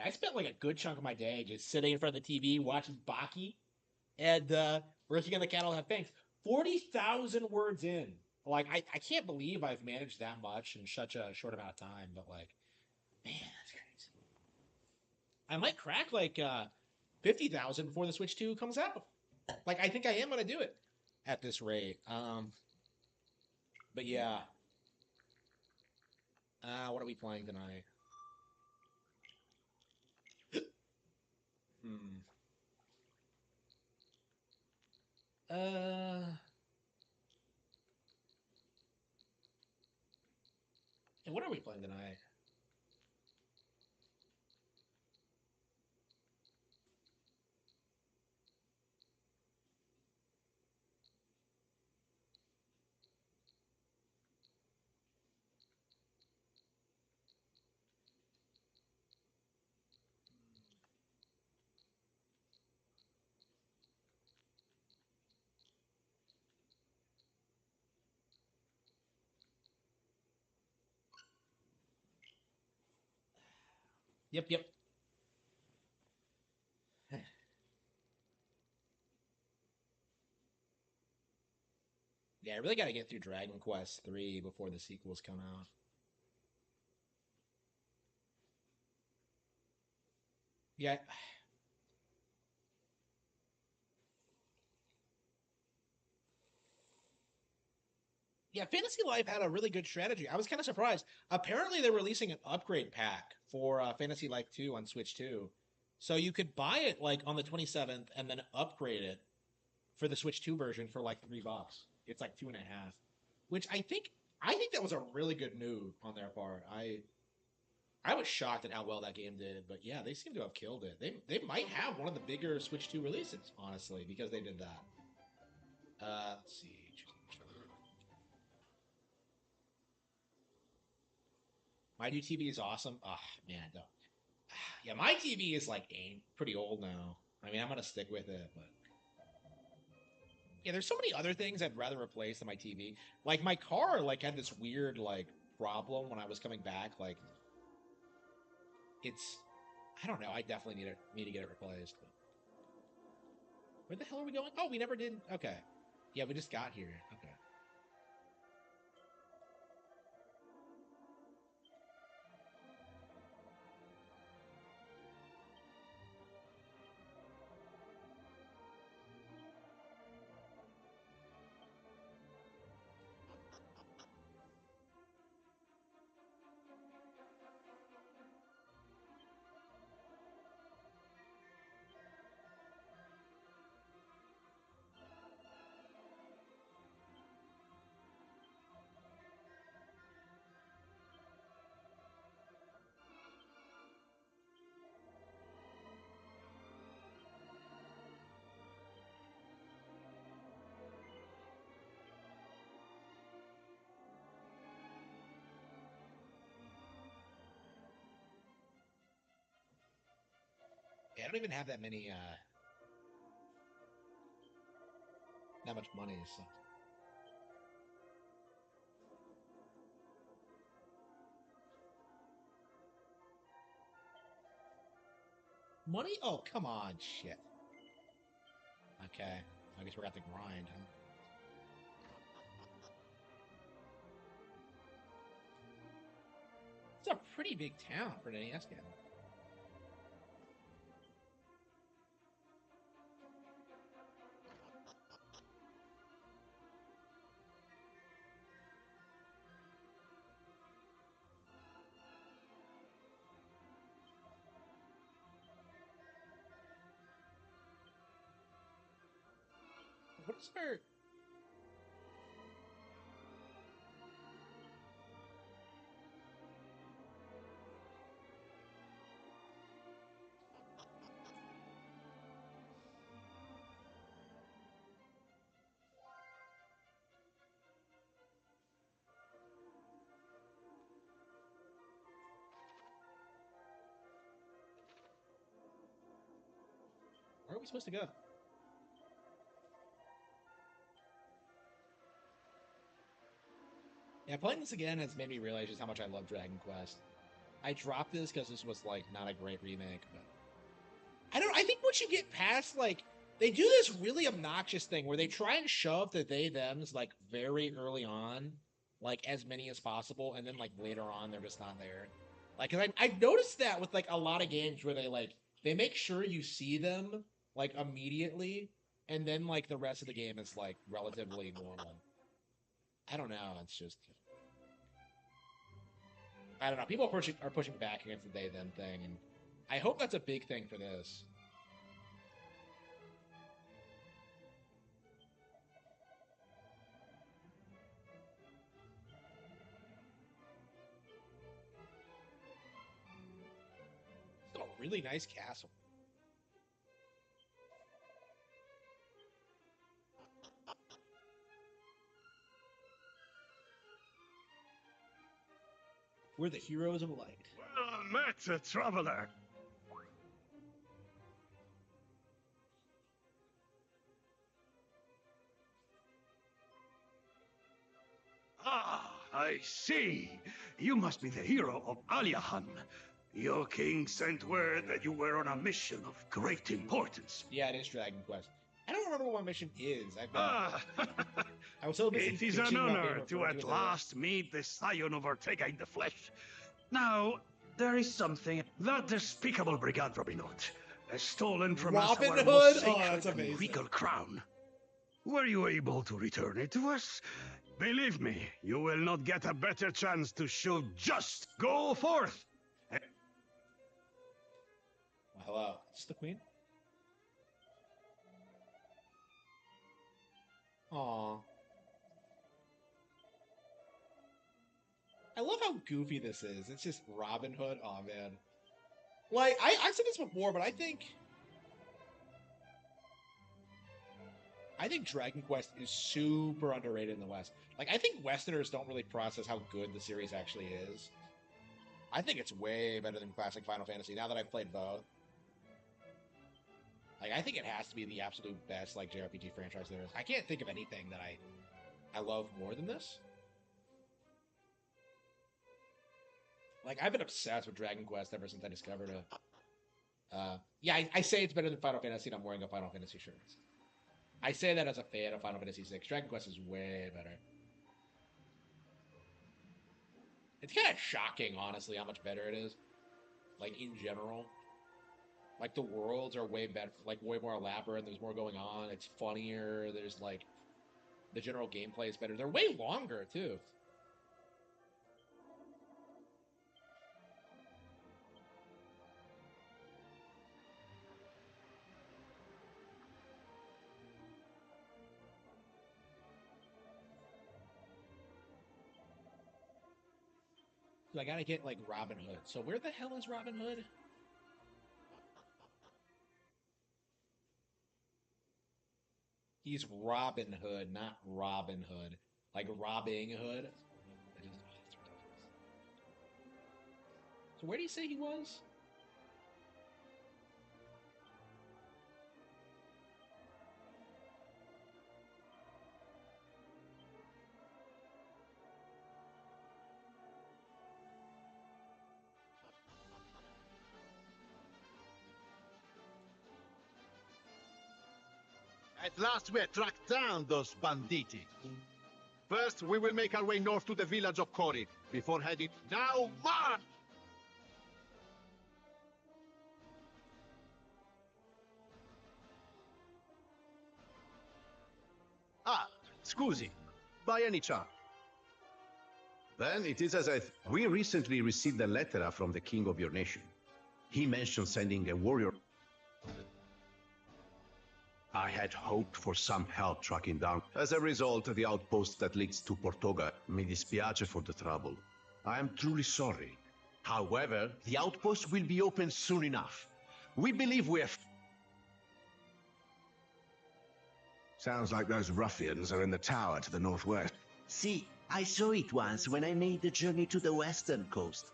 I spent like a good chunk of my day just sitting in front of the TV watching Baki and working on the cattle have banks. 40,000 words in. Like, I can't believe I've managed that much in such a short amount of time, but like, man, that's crazy. I might crack like 50,000 before the Switch 2 comes out. Like, I think I am going to do it at this rate. But yeah, what are we playing tonight? Hmm. Uh, and what are we playing tonight? Yep, yep. Yeah, I really got to get through Dragon Quest 3 before the sequels come out. Yeah, yeah, Fantasy Life had a really good strategy. I was kind of surprised. Apparently, they're releasing an upgrade pack for Fantasy Life 2 on Switch 2. So you could buy it like on the 27th and then upgrade it for the Switch 2 version for like $3. It's like two and a half. Which I think that was a really good move on their part. I was shocked at how well that game did, but yeah, they seem to have killed it. They might have one of the bigger Switch 2 releases, honestly, because they did that. Let's see. My new TV is awesome. Oh man, no. Yeah, my TV is like pretty old now. I mean, I'm gonna stick with it, but yeah, there's so many other things I'd rather replace than my TV. Like my car, like had this weird like problem when I was coming back. Like it's, I don't know. I definitely need to get it replaced. But where the hell are we going? Oh, we never did. Okay, yeah, we just got here. Okay. Yeah, I don't even have that many, that much money. So. Money? Oh, come on, shit. Okay, I guess we're at the grind. Huh? It's a pretty big town for an NES game. What is our where are we supposed to go? Yeah, playing this again has made me realize just how much I love Dragon Quest. I dropped this because this was like not a great remake, but I don't. I think once you get past like they do this really obnoxious thing where they try and shove the they them's like very early on, like as many as possible, and then like later on they're just not there. Like, cause I noticed that with like a lot of games where they make sure you see them like immediately, and then like the rest of the game is like relatively normal. I don't know. It's just I don't know. People are pushing back against the they them thing, and I hope that's a big thing for this. It's a really nice castle. We're the heroes of light. Well met, traveler. Ah, I see. You must be the hero of Aliahan. Your king sent word that you were on a mission of great importance. Yeah, it is Dragon Quest. I don't remember what my mission is. Ah, I was so busy it is an bitching about being honor to referred at as last meet the scion of Ortega in the flesh. Now, there is something that despicable brigand Robin Hood has stolen from us Robin our Hood? most Oh, sacred that's and amazing. regal crown. Were you able to return it to us? Believe me, you will not get a better chance to show just. Go forth! Well, hello. Is the queen? Aw. I love how goofy this is. It's just Robin Hood. Oh man. Like I've said this before, but I think Dragon Quest is super underrated in the West. Like I think Westerners don't really process how good the series actually is. I think it's way better than classic Final Fantasy now that I've played both. Like I think it has to be the absolute best like JRPG franchise there is. I can't think of anything that I love more than this. Like I've been obsessed with Dragon Quest ever since I discovered it. Yeah, I say it's better than Final Fantasy, and I'm wearing a Final Fantasy shirt. I say that as a fan of Final Fantasy VI. Dragon Quest is way better. It's kind of shocking, honestly, how much better it is. Like in general, like the worlds are way better, like way more elaborate. There's more going on. It's funnier. There's like the general gameplay is better. They're way longer too. So I gotta get like Robin Hood. So where the hell is Robin Hood? He's Robin Hood, not Robin Hood. Like robbing Hood. So where did he say he was? At last we have tracked down those banditti. First, we will make our way north to the village of Kori before heading. Now, march! Ah, scusi. By any chance? Then it is as we recently received a letter from the king of your nation. He mentioned sending a warrior. I had hoped for some help tracking down. As a result, the outpost that leads to Portoga. Mi dispiace for the trouble. I am truly sorry. However, the outpost will be open soon enough. We believe we have... Sounds like those ruffians are in the tower to the northwest. See, I saw it once when I made the journey to the western coast.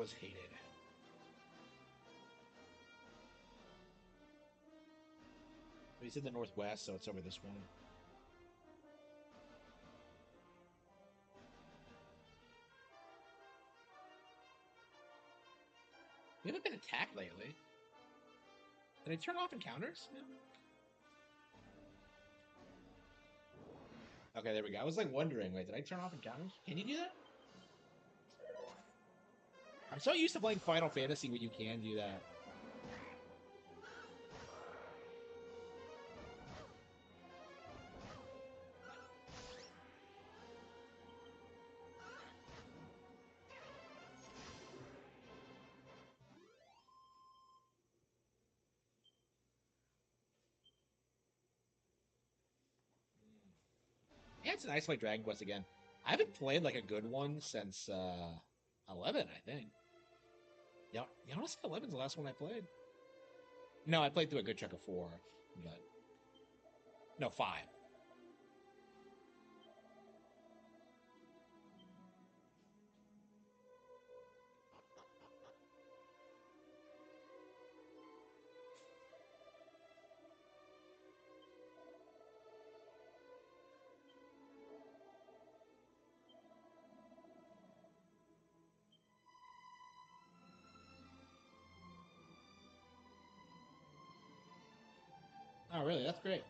was hated. He's in the northwest, so it's over this way. We haven't been attacked lately. Did I turn off encounters? No. Okay, there we go. I was like wondering, wait, did I turn off encounters? Can you do that? I'm so used to playing Final Fantasy where you can do that. Yeah, it's nice to play Dragon Quest again. I haven't played like a good one since 11, I think. Yeah, honestly, 11's the last one I played. No, I played through a good chunk of 4, but no, 5. Oh, really? That's great.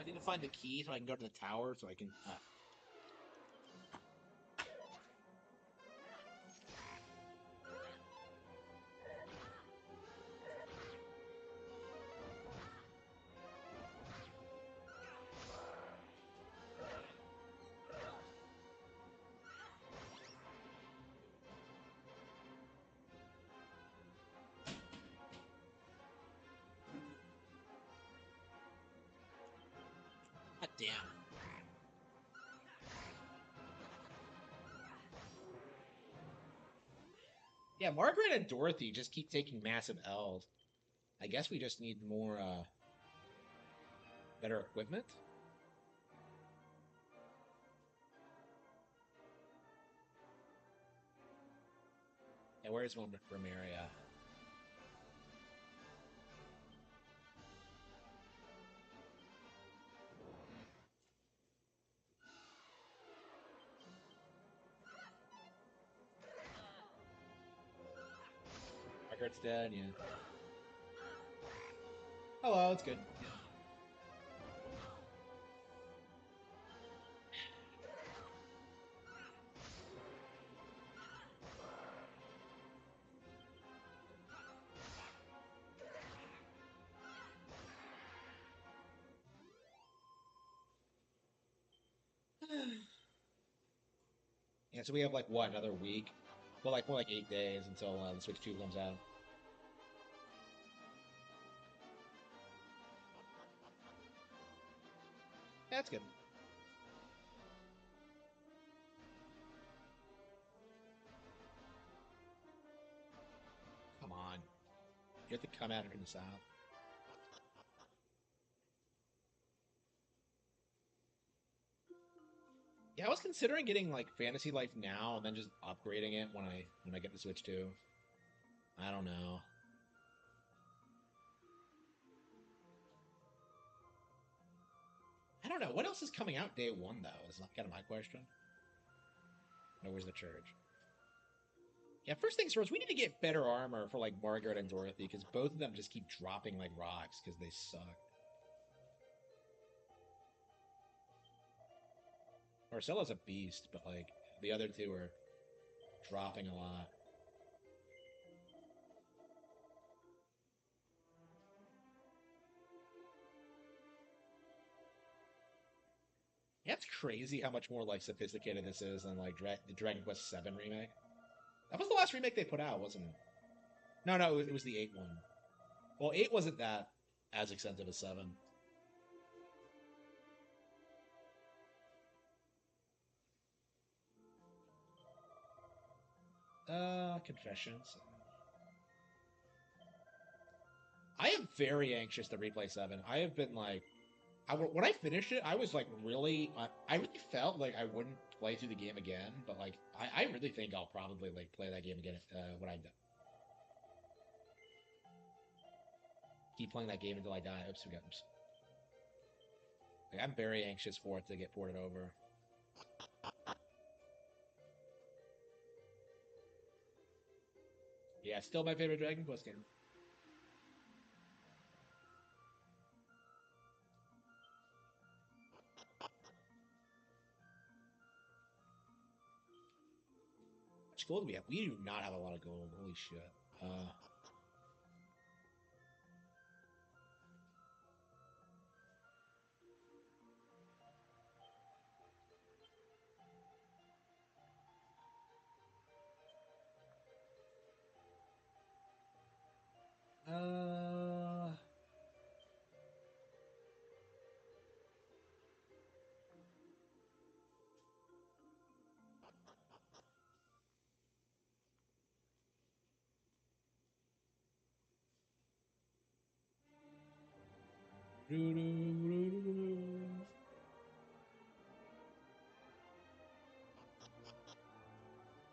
I need to find the key so I can go to the tower so I can. Damn. Yeah, Margaret and Dorothy just keep taking massive L's. I guess we just need more, better equipment. And where's Romeria? Margaret's dead, yeah. Hello, it's good. Yeah, so we have like what, another week? Well, like more like 8 days until the Switch 2 comes out. That's good. Come on. You have to come at it in the south. Yeah, I was considering getting like Fantasy Life now and then just upgrading it when I get the Switch 2. I don't know. I don't know. What else is coming out day one though? Is kind of my question. No, where's the church? Yeah, first things first, we need to get better armor for like Margaret and Dorothy because both of them just keep dropping like rocks because they suck. Marcella's a beast, but like the other two are dropping a lot. Yeah, it's crazy how much more like sophisticated this is than like the Dragon Quest VII remake. That was the last remake they put out, wasn't it? No, no, it was the 8 one. Well, 8 wasn't that as extensive as 7. Confessions. I am very anxious to replay 7. I have been like, when I finished it, I was like really, I really felt like I wouldn't play through the game again, but like, I really think I'll probably like play that game again when I keep playing that game until I die. Oops. Like, I'm very anxious for it to get ported over. Yeah, still my favorite Dragon Quest game. How much gold do we have? We do not have a lot of gold. Holy shit. Uh,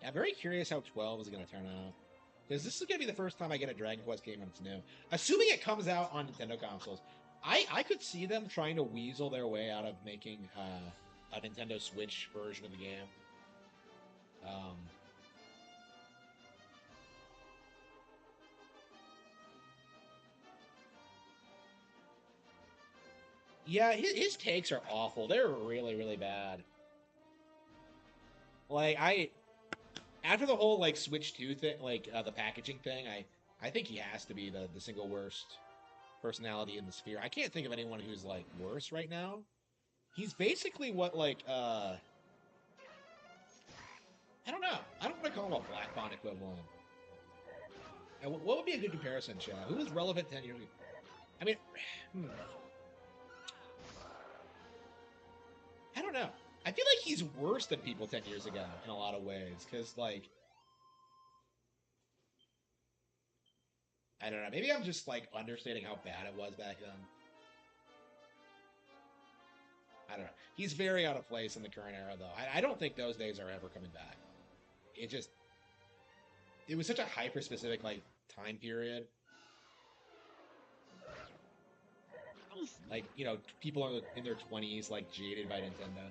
I'm very curious how 12 is going to turn out. Because this is going to be the first time I get a Dragon Quest game when it's new. Assuming it comes out on Nintendo consoles. I could see them trying to weasel their way out of making a Nintendo Switch version of the game. Um, yeah, his takes are awful. They're really, really bad. Like, after the whole, like, Switch 2 thing, like, the packaging thing, I think he has to be the single worst personality in the sphere. I can't think of anyone who's, like, worse right now. He's basically what, like, I don't know. I don't want to call him a Black Bond equivalent. And what would be a good comparison, Chad? Who was relevant 10 years ago? I mean, he's worse than people 10 years ago in a lot of ways. Because, like, I don't know. Maybe I'm just, like, understating how bad it was back then. I don't know. He's very out of place in the current era, though. I don't think those days are ever coming back. It just, it was such a hyper specific, like, time period. Like, you know, people in their 20s, like, jaded by Nintendo.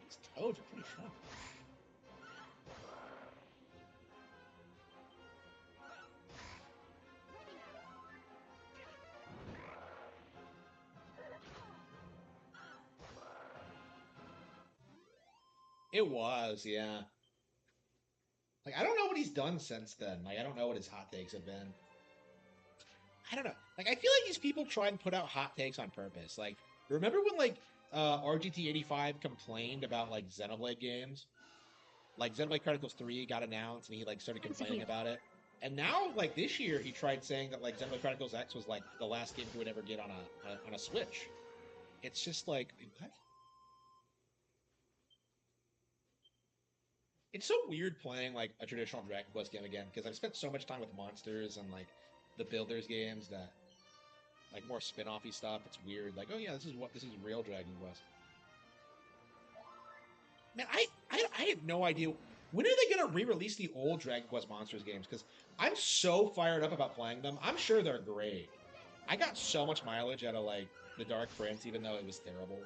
These toads are pretty fun. It was, yeah. Like, I don't know what he's done since then. Like, I don't know what his hot takes have been. I don't know. Like, I feel like these people try and put out hot takes on purpose. Like, remember when, like, RGT 85 complained about, like, Xenoblade games? Like, Xenoblade Chronicles 3 got announced, and he, like, started complaining about it. And now, like, this year, he tried saying that, like, Xenoblade Chronicles X was, like, the last game he would ever get on a Switch. It's just like, what? It's so weird playing like a traditional Dragon Quest game again because I've spent so much time with monsters and like the Builders games that like more spin-offy stuff. It's weird. Like, oh yeah, this is real Dragon Quest. Man, I had no idea when are they gonna re-release the old Dragon Quest Monsters games because I'm so fired up about playing them. I'm sure they're great. I got so much mileage out of like the Dark Prince, even though it was terrible.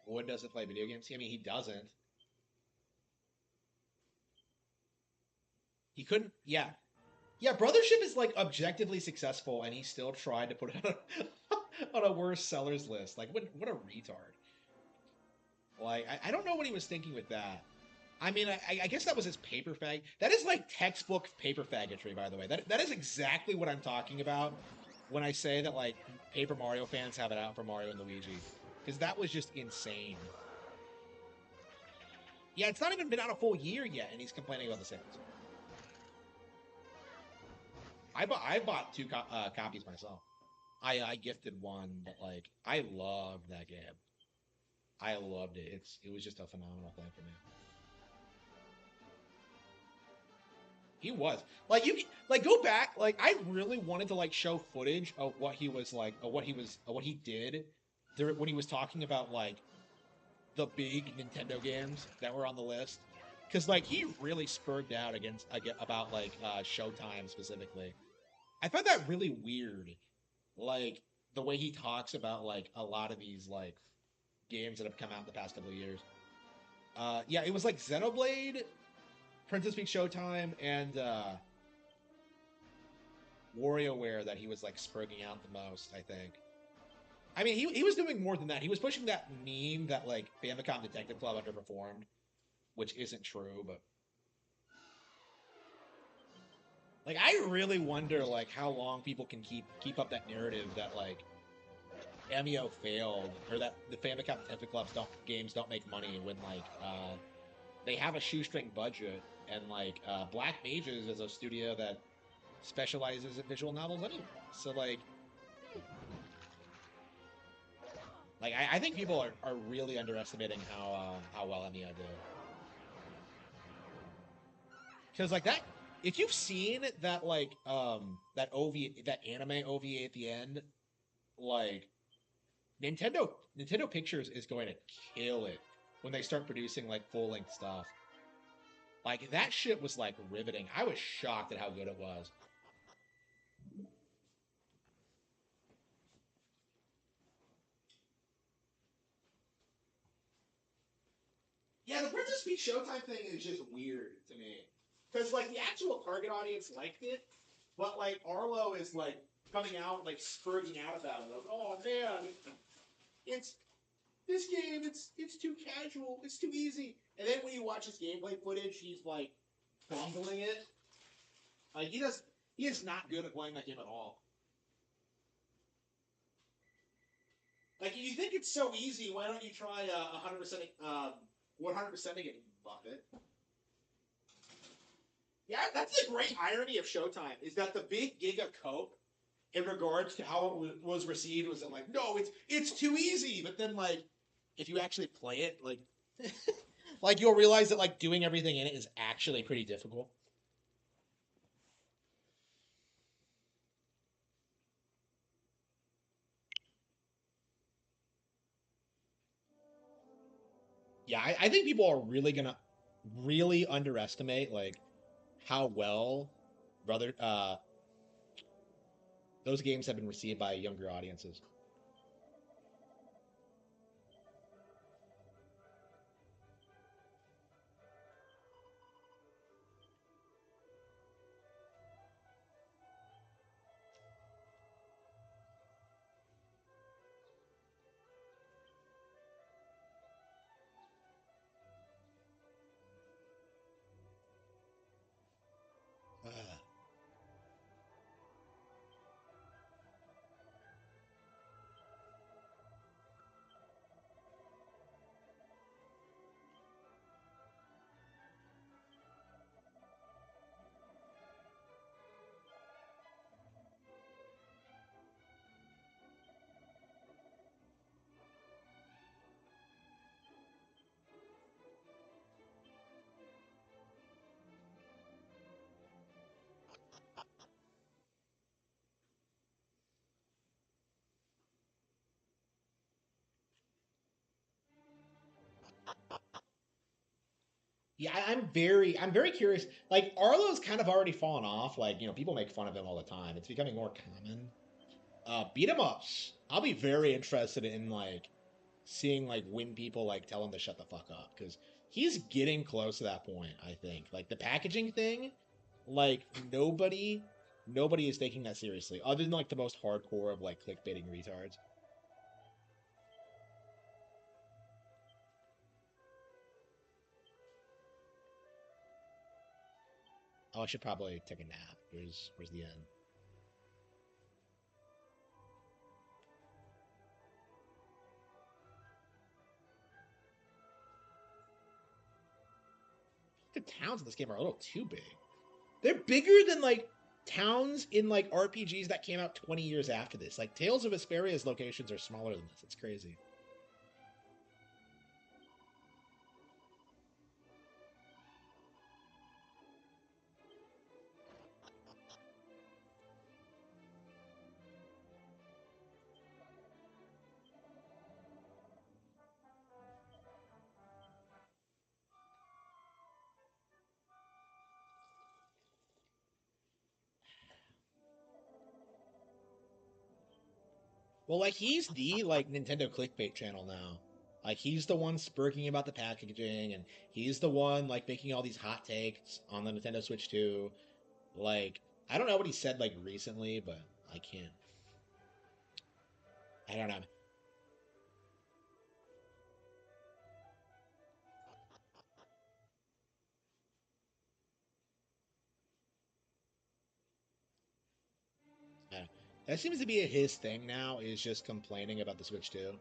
Wood doesn't play video games. I mean, he doesn't. He couldn't. Yeah, yeah. Brothership is like objectively successful, and he still tried to put it on on a worse sellers list. Like, what a retard. Like, I don't know what he was thinking with that. I mean, I guess that was his paper fag. That is like textbook paper faggotry, by the way. That is exactly what I'm talking about when I say that like Paper Mario fans have it out for Mario and Luigi, because that was just insane. Yeah, it's not even been out a full year yet, and he's complaining about the sales. I bought two copies myself. I gifted one, but like I loved that game. I loved it. It was just a phenomenal thing for me. He was like like go back. Like I really wanted to like show footage of what he was like, of what he did there when he was talking about like the big Nintendo games that were on the list. Because like he really spurred out about like Showtime specifically. I found that really weird. Like the way he talks about like a lot of these like games that have come out in the past couple of years. Yeah, it was like Xenoblade, Princess Peach Showtime, and WarioWare that he was like spurging out the most, I think. I mean, he was doing more than that. He was pushing that meme that like Famicom Detective Club underperformed, which isn't true, but like I really wonder like how long people can keep up that narrative that like Amio failed or that the Famicom Detective Club's games don't make money when like they have a shoestring budget and like Black Mages is a studio that specializes in visual novels anyway. So I think people are really underestimating how well Amio do. Because like that, if you've seen that like that that anime OVA at the end, like Nintendo Pictures is going to kill it when they start producing like full length stuff. Like that shit was like riveting. I was shocked at how good it was. Yeah, the Princess Peach Showtime thing is just weird to me. Because like the actual target audience liked it, but like Arlo is like coming out like spurging out about it. Like, oh man, it's this game. It's too casual. It's too easy. And then when you watch his gameplay footage, he's like fumbling it. Like he is not good at playing that game at all. Like, if you think it's so easy, why don't you try 100%, 100%ing it, Muppet? Yeah, that's the great irony of Showtime, is that the big gig of Cope in regards to how it was received was that, like, no, it's too easy. But then, like, if you actually play it, like, like, you'll realize that, like, doing everything in it is actually pretty difficult. Yeah, I think people are really gonna really underestimate, like, how well brother those games have been received by younger audiences. Uh, yeah, I'm very curious. Like, Arlo's kind of already fallen off. Like, people make fun of him all the time. It's becoming more common. Beat 'em ups. I'll be very interested in, like, seeing, like, when people, like, tell him to shut the fuck up, because he's getting close to that point. I think, like, the packaging thing, like, nobody is taking that seriously, other than, like, the most hardcore of, like, clickbaiting retards. Oh, I should probably take a nap. Where's the end? The towns in this game are a little too big. They're bigger than, like, towns in, like, RPGs that came out 20 years after this. Like, Tales of Vesperia's locations are smaller than this. It's crazy. Well, like, he's the, like, Nintendo clickbait channel now. Like, he's the one spurking about the packaging, and he's the one, like, making all these hot takes on the Nintendo Switch 2. Like, I don't know what he said, like, recently, but I can't. I don't know. I don't know. That seems to be his thing now, is just complaining about the Switch 2.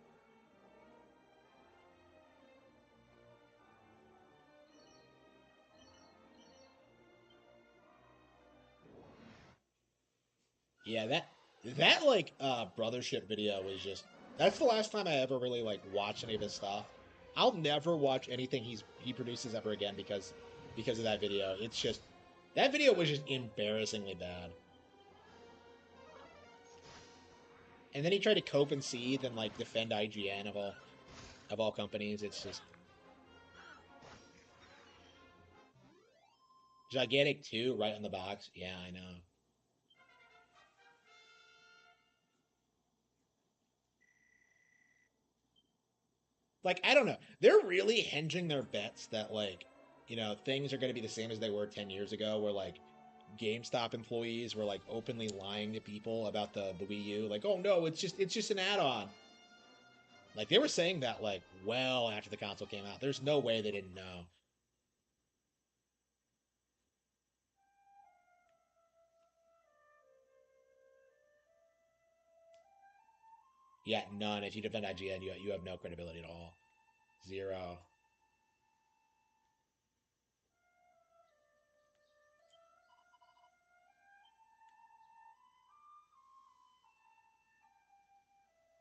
Yeah, that like brothership video was just, that's the last time I ever really like watched any of his stuff. I'll never watch anything he produces ever again because of that video. It's just, that video was just embarrassingly bad. And then he tried to cope and seethe and like defend IGN of all companies. It's just gigantic 2 right on the box. Yeah, I know. Like, I don't know. They're really hinging their bets that, like, things are going to be the same as they were 10 years ago, where, like, GameStop employees were, like, openly lying to people about the Wii U. Like, oh no, it's just an add-on. Like, they were saying that, like, well after the console came out. There's no way they didn't know. Yeah, none. If you defend IGN, you have no credibility at all. Zero.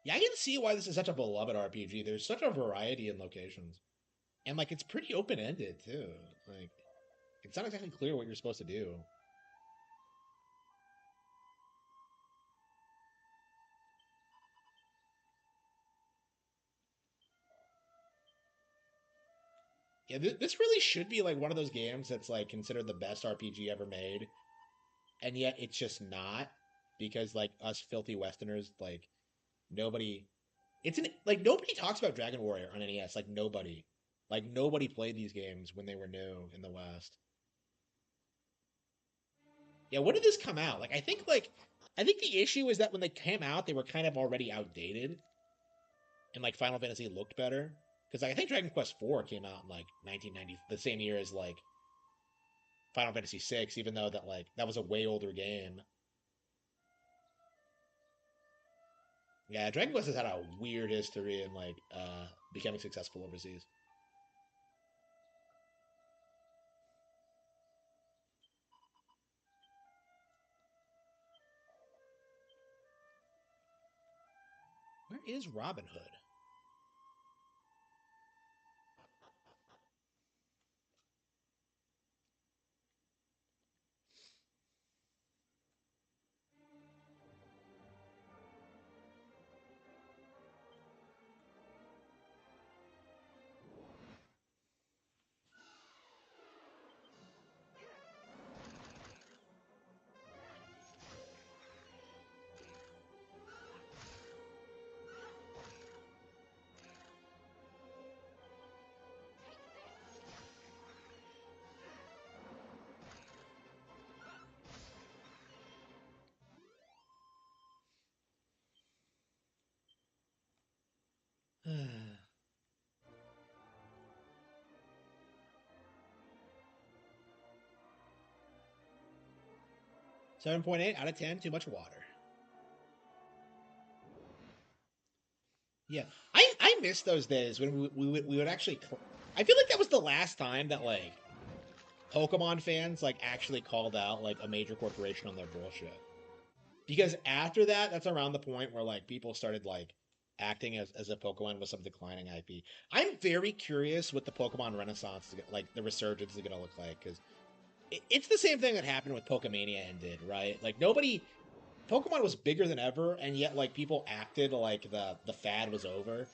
Yeah, I can see why this is such a beloved RPG. There's such a variety in locations. And like it's pretty open ended too. Like it's not exactly clear what you're supposed to do. Yeah, this really should be like one of those games that's like considered the best RPG ever made, and yet it's just not because like us filthy Westerners, like nobody, like nobody talks about Dragon Warrior on NES, like nobody played these games when they were new in the West. Yeah, when did this come out? I think the issue is that when they came out, they were kind of already outdated, and like Final Fantasy looked better because like, I think Dragon Quest IV came out in like 1990, the same year as like Final Fantasy VI, even though that was a way older game. Yeah, Dragon Quest has had a weird history in like becoming successful overseas. Where is Robin Hood? 7.8 out of 10. Too much water. Yeah, I miss those days when we would actually. I feel like that was the last time that like Pokemon fans like actually called out like a major corporation on their bullshit. Because after that, that's around the point where like people started like acting as if Pokemon was some declining IP. I'm very curious what the Pokemon Renaissance, like the resurgence, is gonna look like because it's the same thing that happened with Pokemania ended, right? Like nobody, Pokemon was bigger than ever, and yet like people acted like the fad was over.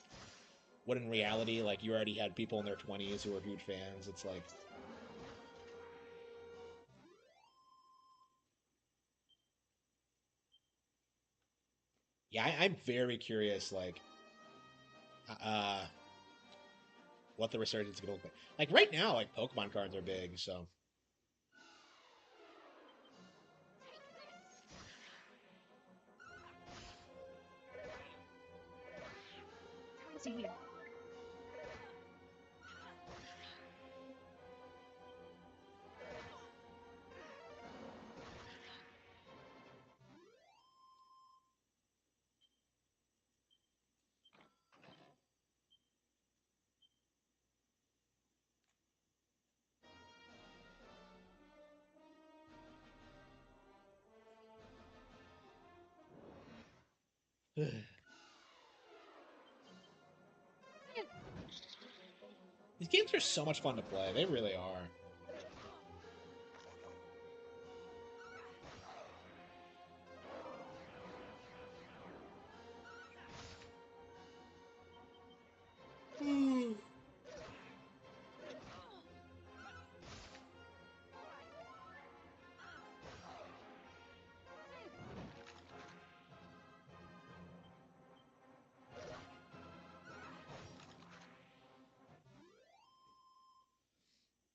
When in reality, like you already had people in their 20s who were huge fans. It's like, yeah, I'm very curious, uh, what the resurgence is gonna look like. Like right now, like Pokemon cards are big, so these games are so much fun to play. They really are.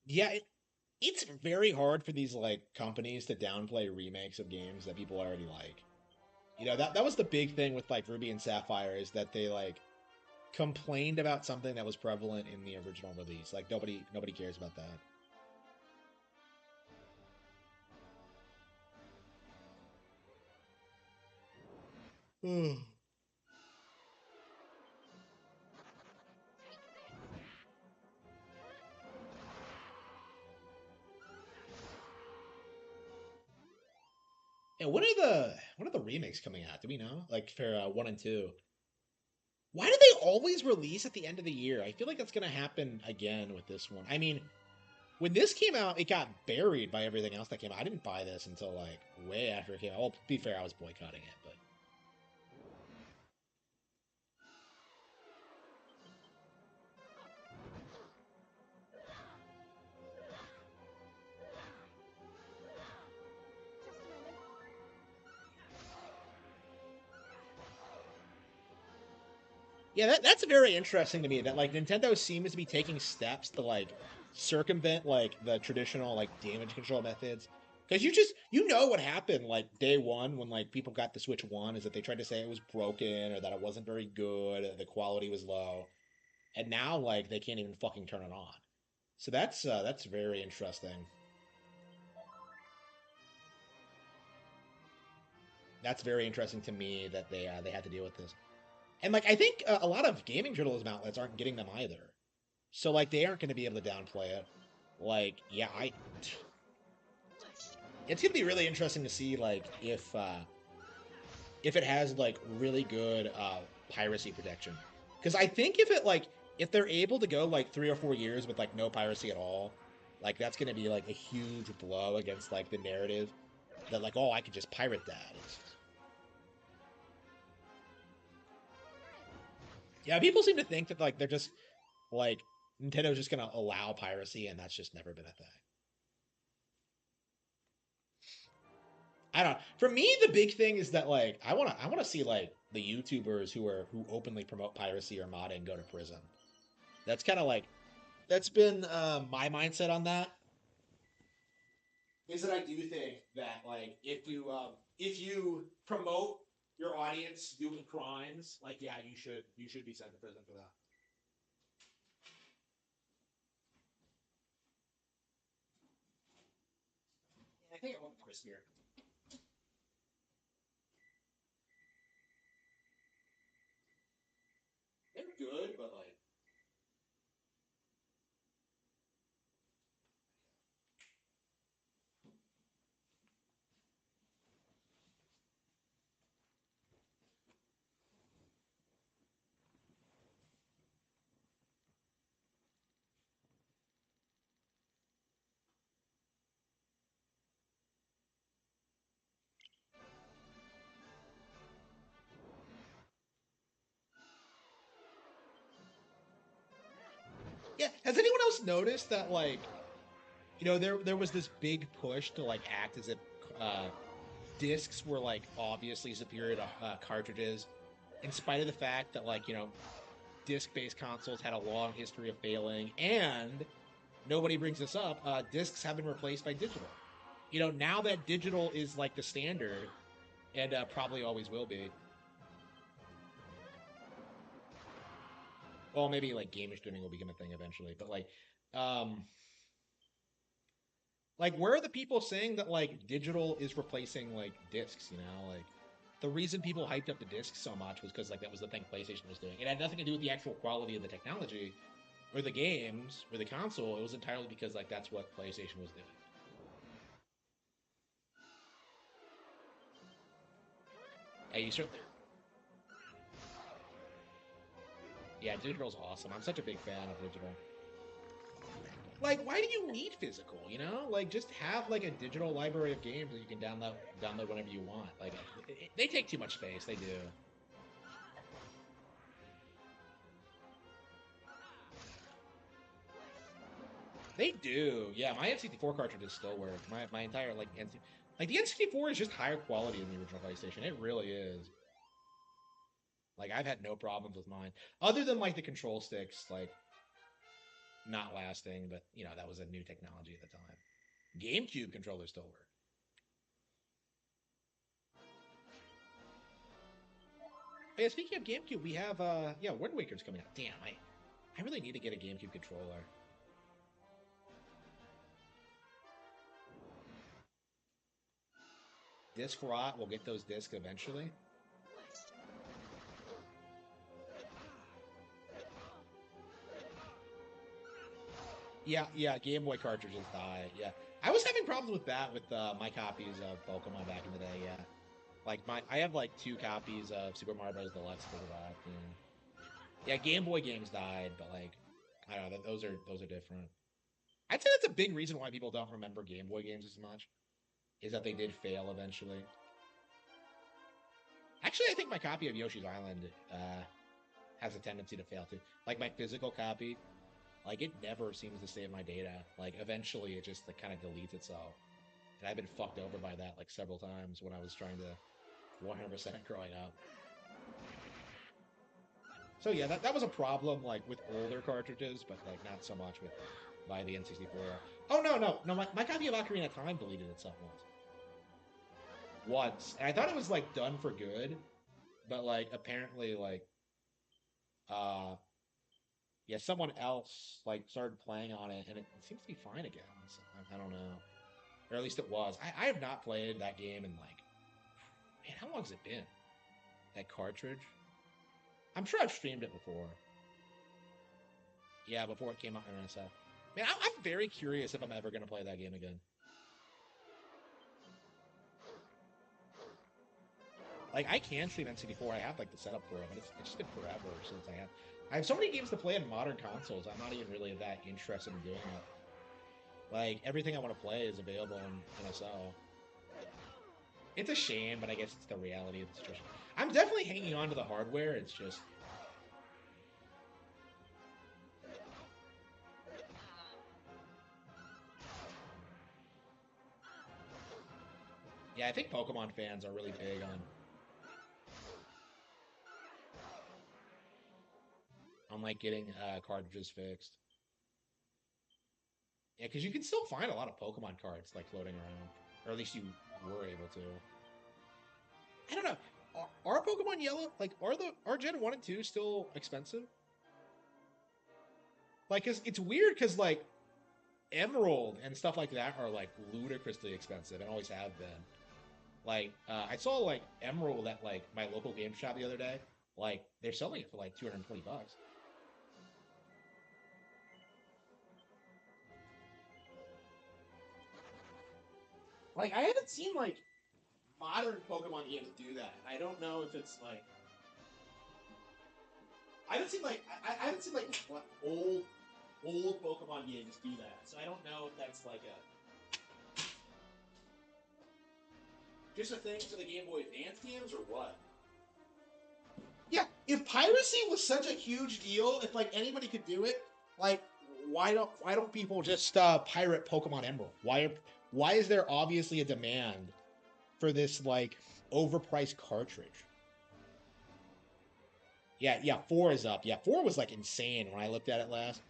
Yeah, it's very hard for these like companies to downplay remakes of games that people already like. You know, that was the big thing with like Ruby and Sapphire is that they like complained about something that was prevalent in the original release. Like nobody cares about that. Yeah, what are the remakes coming out? Do we know? Like for 1 and 2. Why do they always release at the end of the year? I feel like that's gonna happen again with this one. I mean, when this came out, it got buried by everything else that came out. I didn't buy this until like way after it came out. Well, to be fair, I was boycotting it, but yeah, that's very interesting to me. That like Nintendo seems to be taking steps to like circumvent like the traditional like damage control methods. Because you know what happened like day one when like people got the Switch One is that they tried to say it was broken or that it wasn't very good, or the quality was low, and now like they can't even fucking turn it on. So that's very interesting. That's very interesting to me that they had to deal with this. And like I think a lot of gaming journalism outlets aren't getting them either. So like they aren't going to be able to downplay it. Like yeah, I it's going to be really interesting to see like if it has like really good piracy protection. Cuz I think if they're able to go like 3 or 4 years with like no piracy at all, like that's going to be like a huge blow against like the narrative that like oh, I could just pirate that. Yeah, people seem to think that like they're just like Nintendo's just gonna allow piracy, and that's just never been a thing. I don't know. For me, the big thing is that like I wanna see like the YouTubers who openly promote piracy or modding go to prison. That's kind of like that's been my mindset on that. Is that I do think that like if you promote your audience doing crimes, like yeah, you should be sent to prison for that. I think I want Chris here. They're good, but like yeah. Has anyone else noticed that like there was this big push to like act as if uh, discs were like obviously superior to cartridges, in spite of the fact that like disc-based consoles had a long history of failing, and nobody brings this up. Discs have been replaced by digital. Now that digital is like the standard, and probably always will be. Well, maybe like game streaming will become a thing eventually, but um, where are the people saying that like digital is replacing like discs? Like the reason people hyped up the discs so much was because like that was the thing PlayStation was doing. It had nothing to do with the actual quality of the technology or the games or the console. It was entirely because like that's what PlayStation was doing. Hey, you certainly. Yeah, digital's awesome. I'm such a big fan of digital. Like, why do you need physical? Like just have like a digital library of games that you can download whenever you want. Like, they take too much space. They do. They do. Yeah, my N64 cartridges still work. My entire like the N64 is just higher quality than the original PlayStation. It really is. Like I've had no problems with mine, other than like the control sticks like not lasting. But that was a new technology at the time. GameCube controllers still work. But yeah, speaking of GameCube, we have Wind Waker's coming out. Damn, I really need to get a GameCube controller. Disc rot. We'll get those discs eventually. Yeah, Game Boy cartridges die. Yeah, I was having problems with that with my copies of Pokemon back in the day. Yeah, like I have like 2 copies of Super Mario Bros. Deluxe for that. Yeah, Game Boy games died, but like I don't know. Those are different. I'd say that's a big reason why people don't remember Game Boy games as much, is that they did fail eventually. Actually, I think my copy of Yoshi's Island has a tendency to fail too. Like my physical copy, like it never seems to save my data. Like eventually, it just like, kind of deletes itself, and I've been fucked over by that like several times when I was trying to 100% growing up. So yeah, that was a problem like with older cartridges, but like not so much with by the N64. Oh no! My copy of Ocarina of Time deleted itself once, and I thought it was like done for good, but like apparently like uh yeah, someone else like started playing on it, and it seems to be fine again. So, I don't know, or at least it was. I have not played that game in like, man, how long has it been? That cartridge? I'm sure I've streamed it before. Yeah, before it came out in NSF. Man, I'm very curious if I'm ever gonna play that game again. Like I can stream N64. I have like the setup for it, but it's just been forever since I have. I have so many games to play in modern consoles. I'm not even really that interested in doing it. Like everything I want to play is available in NSL. It's a shame, but I guess it's the reality of the situation. I'm definitely hanging on to the hardware. It's just yeah, I think Pokemon fans are really big on like getting cartridges fixed. Yeah, because you can still find a lot of Pokemon cards like floating around, or at least you were able to. I don't know. Are Pokemon Yellow like are Gen 1 and 2 still expensive? Like, it's weird because like Emerald and stuff like that are like ludicrously expensive and always have been. Like, I saw like Emerald at like my local game shop the other day. Like, they're selling it for like $220. Like, I haven't seen like modern Pokemon games do that. I don't know if it's like I haven't seen like what old Pokemon games do that. So I don't know if that's like a just a thing for the Game Boy Advance games or what. Yeah, if piracy was such a huge deal, if like anybody could do it, like why don't people just pirate Pokemon Emerald? Why is there obviously a demand for this like overpriced cartridge? Yeah, 4 is up. Yeah, 4 was like insane when I looked at it last.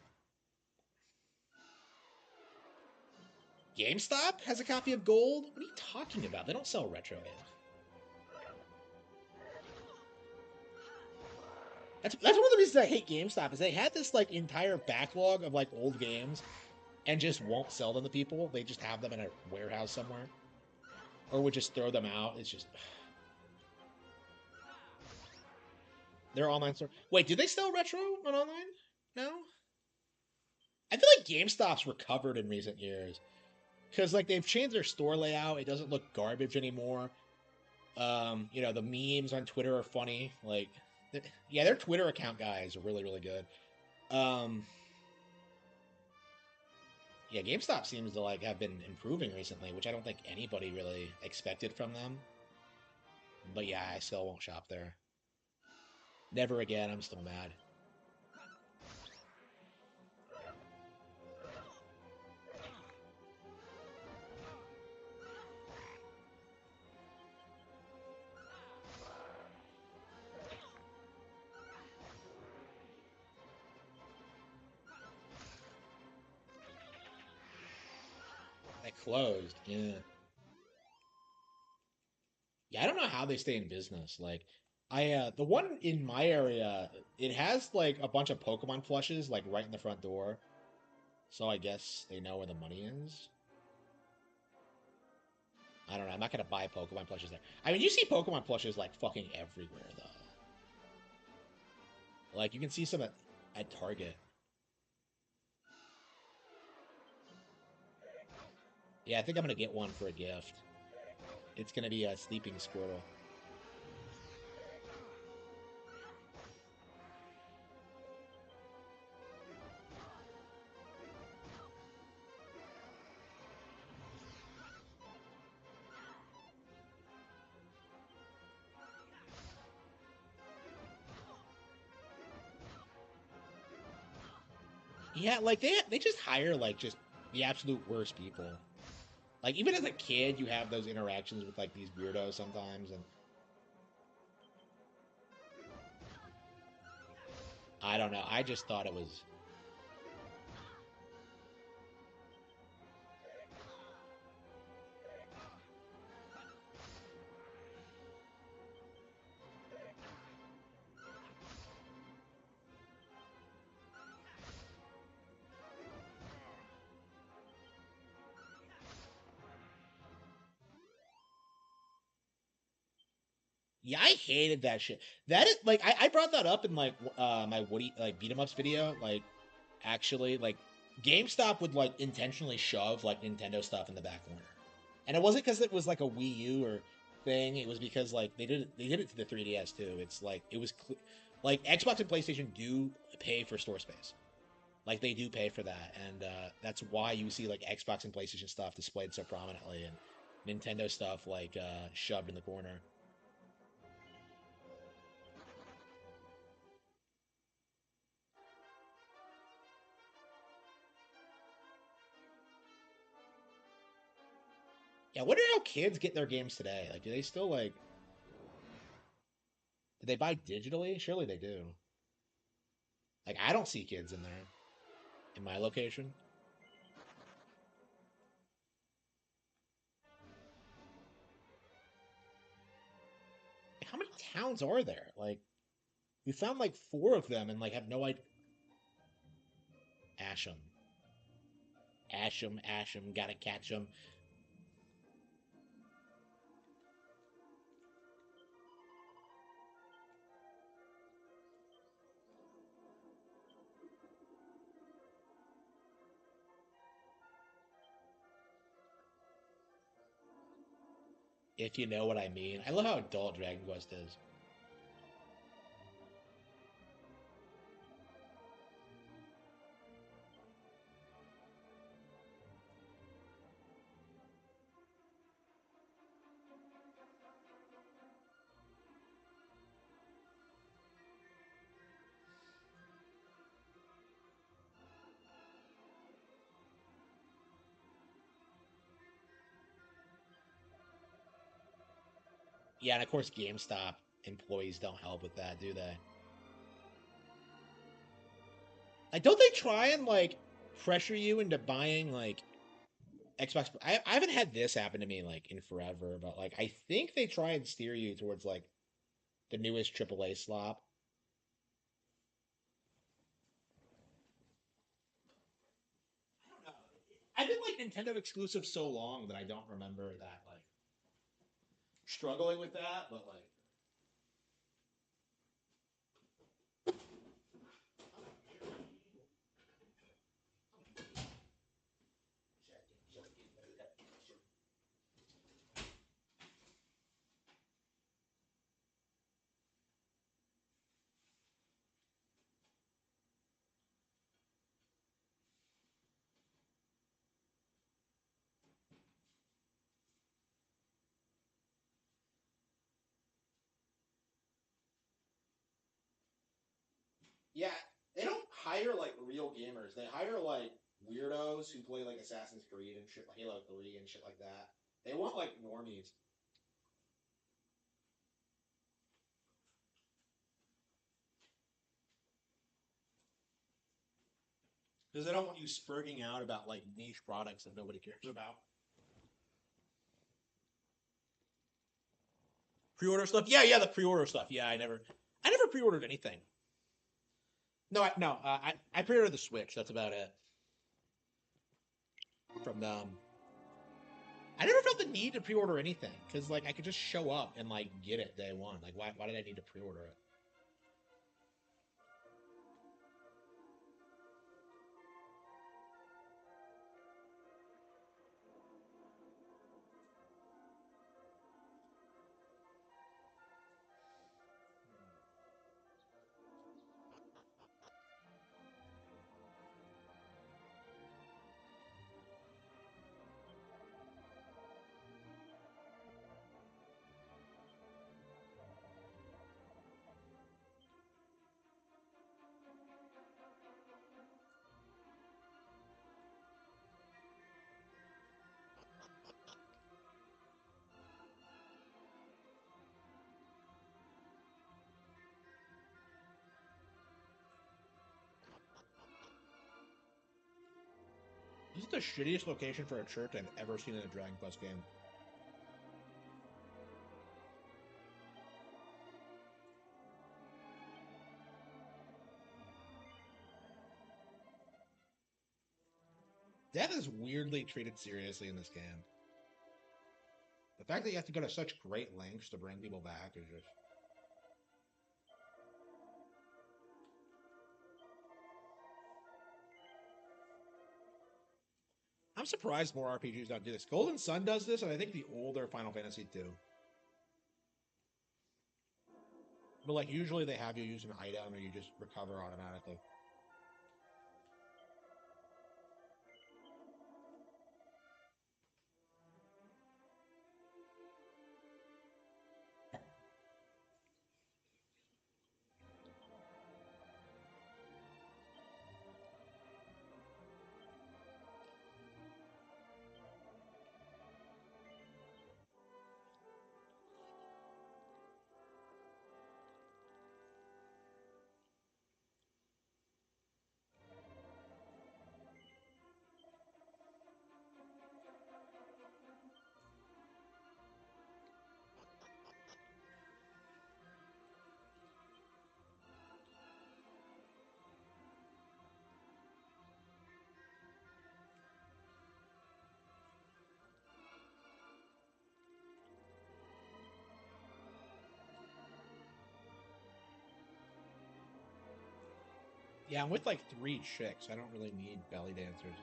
GameStop has a copy of Gold? What are you talking about? They don't sell retro games. That's one of the reasons I hate GameStop is they had this like entire backlog of like old games and just won't sell them to people. They just have them in a warehouse somewhere. Or would just throw them out. It's just their online store. Wait, do they sell retro on online? No? I feel like GameStop's recovered in recent years. Because like they've changed their store layout. It doesn't look garbage anymore. The memes on Twitter are funny. Like yeah, their Twitter account guys are really, really good. Um Yeah, GameStop seems to like have been improving recently, which I don't think anybody really expected from them. But yeah, I still won't shop there. Never again. I'm still mad. They closed. Yeah. Yeah, I don't know how they stay in business. Like, the one in my area, it has like a bunch of Pokemon plushes like right in the front door. So I guess they know where the money is. I don't know. I'm not gonna buy Pokemon plushes there. I mean, you see Pokemon plushes like fucking everywhere though. Like you can see some at Target. Yeah, I think I'm gonna get one for a gift. It's gonna be a sleeping Squirtle. Yeah, like they just hire like just the absolute worst people. Like even as a kid, you have those interactions with like these weirdos sometimes, and I don't know. I just thought it was. Yeah, I hated that shit. That is like I brought that up in like my Woody like beat 'em ups video. Like actually, like GameStop would like intentionally shove like Nintendo stuff in the back corner, and it wasn't because it was like a Wii U or thing. It was because like they did it to the 3DS too. It's like it was like Xbox and PlayStation do pay for store space. Like they do pay for that, and that's why you see like Xbox and PlayStation stuff displayed so prominently, and Nintendo stuff like shoved in the corner. Yeah, I wonder how kids get their games today. Like, do they still like? Do they buy digitally? Surely they do. Like, I don't see kids in there in my location. Like, how many towns are there? Like, we found like four of them and like have no idea. Asham, Asham, Asham, gotta catch them. If you know what I mean. I love how adult Dragon Quest is. Yeah, and of course GameStop employees don't help with that, do they? Like, don't they try and like pressure you into buying like Xbox? I haven't had this happen to me like in forever, but like I think they try and steer you towards like the newest AAA slop. I don't know. I've been like Nintendo exclusive so long that I don't remember that like struggling with that, but like yeah, they don't hire like real gamers. They hire like weirdos who play like Assassin's Creed and shit, like Halo 3 and shit like that. They want like normies because they don't want you spurging out about like niche products that nobody cares about. Pre-order stuff. Yeah, yeah, the pre-order stuff. Yeah, I never pre-ordered anything. No, I pre-ordered the Switch. That's about it from them. I never felt the need to pre-order anything because like I could just show up and like get it day one. Like why did I need to pre-order it? is the shittiest location for a church I've ever seen in a Dragon Quest game. Death is weirdly treated seriously in this game. The fact that you have to go to such great lengths to bring people back is just... I'm surprised more RPGs don't do this. Golden Sun does this, and I think the older Final Fantasy do. But like usually they have you use an item or you just recover automatically. Yeah, I'm with like 3 chicks. I don't really need belly dancers.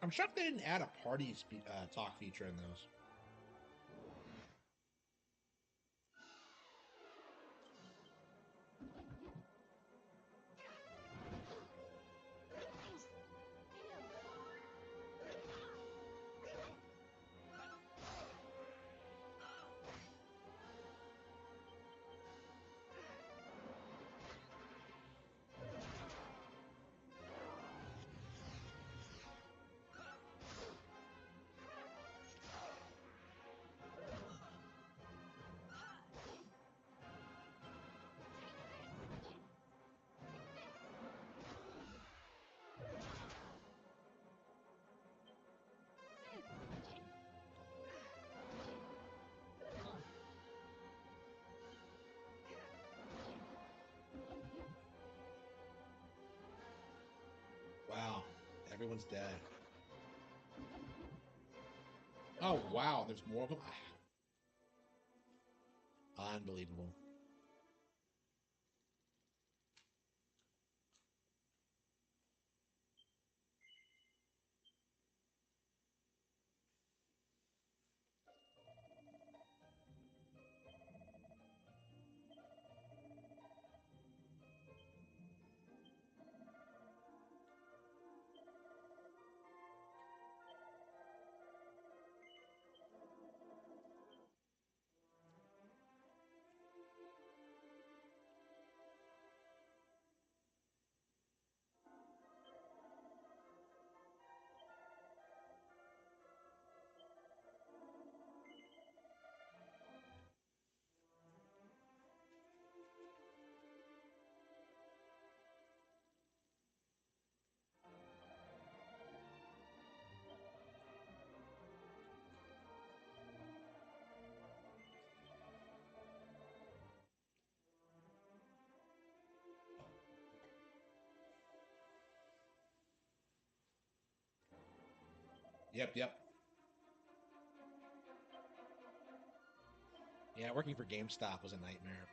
I'm shocked they didn't add a party talk feature in those. Wow, everyone's dead. Oh wow, there's more of them. Unbelievable. Yep. Yeah, working for GameStop was a nightmare.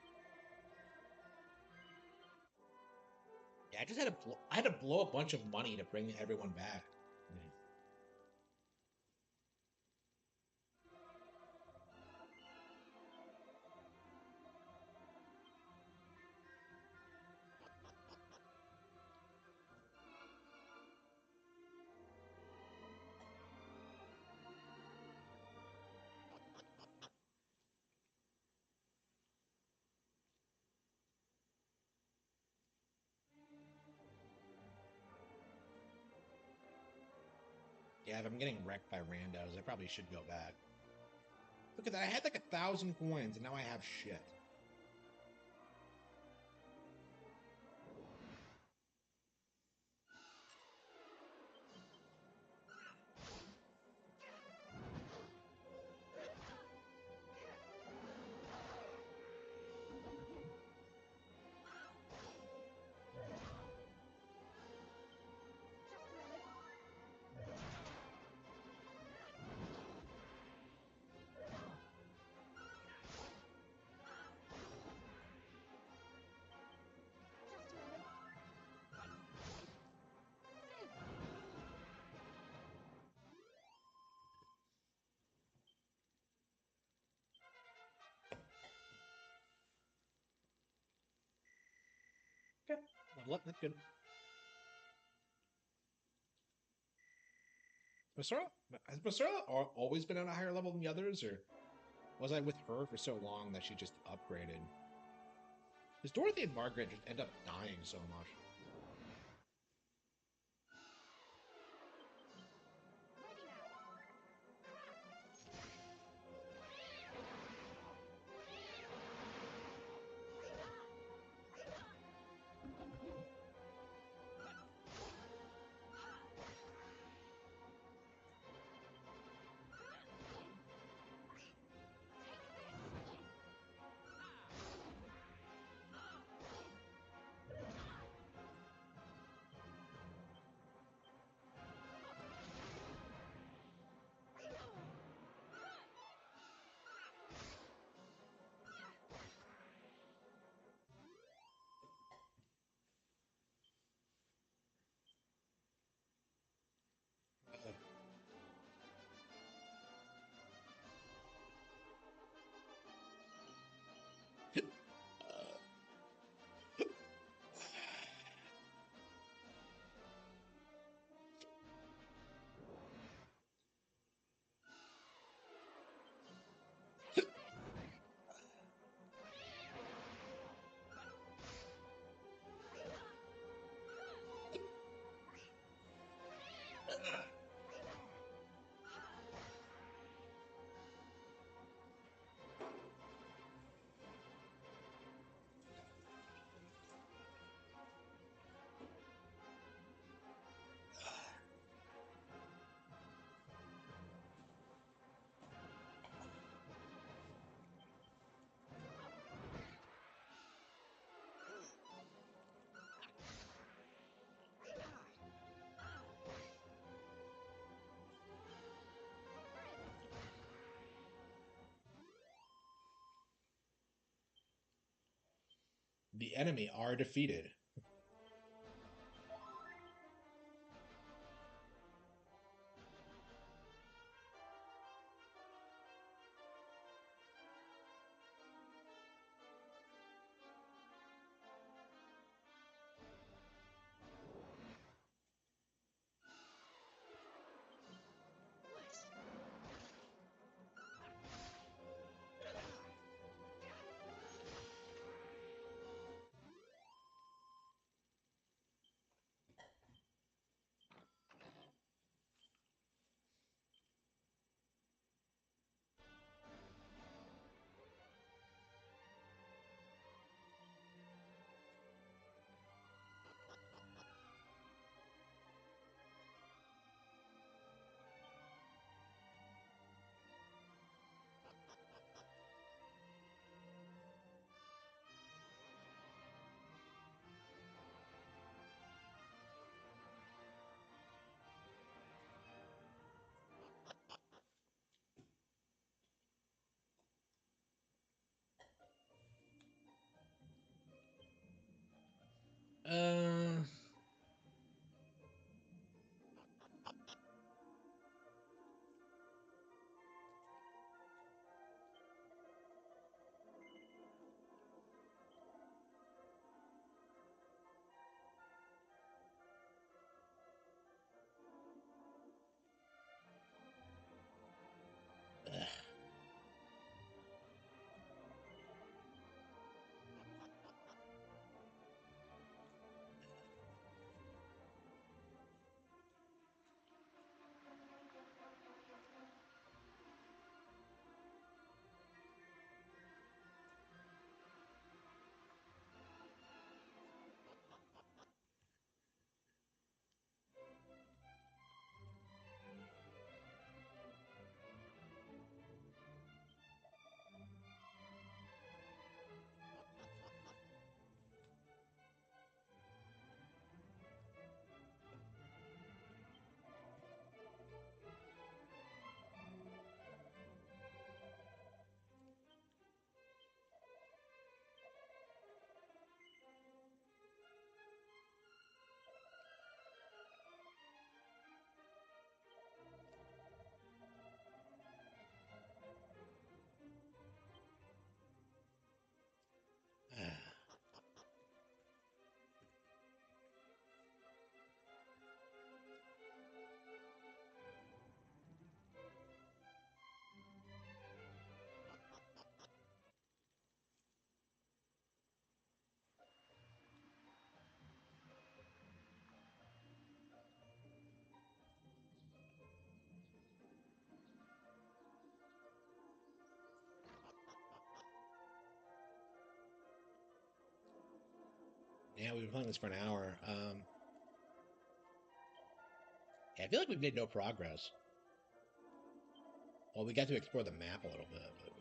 Yeah, I just had to I had to blow a bunch of money to bring everyone back. Yeah, if I'm getting wrecked by randos, I probably should go back. Look at that. I had like 1,000 coins, and now I have shit. Okay, level up. That's good. Basara? Has Basara always been at a higher level than the others, or was I with her for so long that she just upgraded? Because Dorothy and Margaret just end up dying so much. The enemy are defeated. Uh, Yeah, we've been playing this for an hour. Yeah, I feel like we've made no progress. Well, we got to explore the map a little bit. But...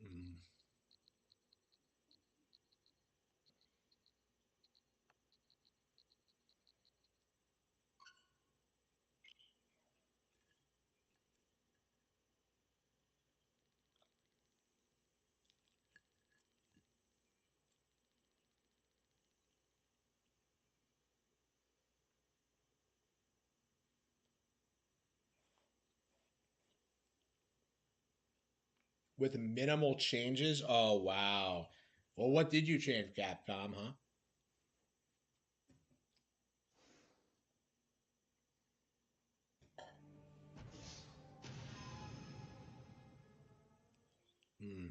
Mm. With minimal changes? Oh, wow. Well, what did you change, Capcom, huh? Hmm.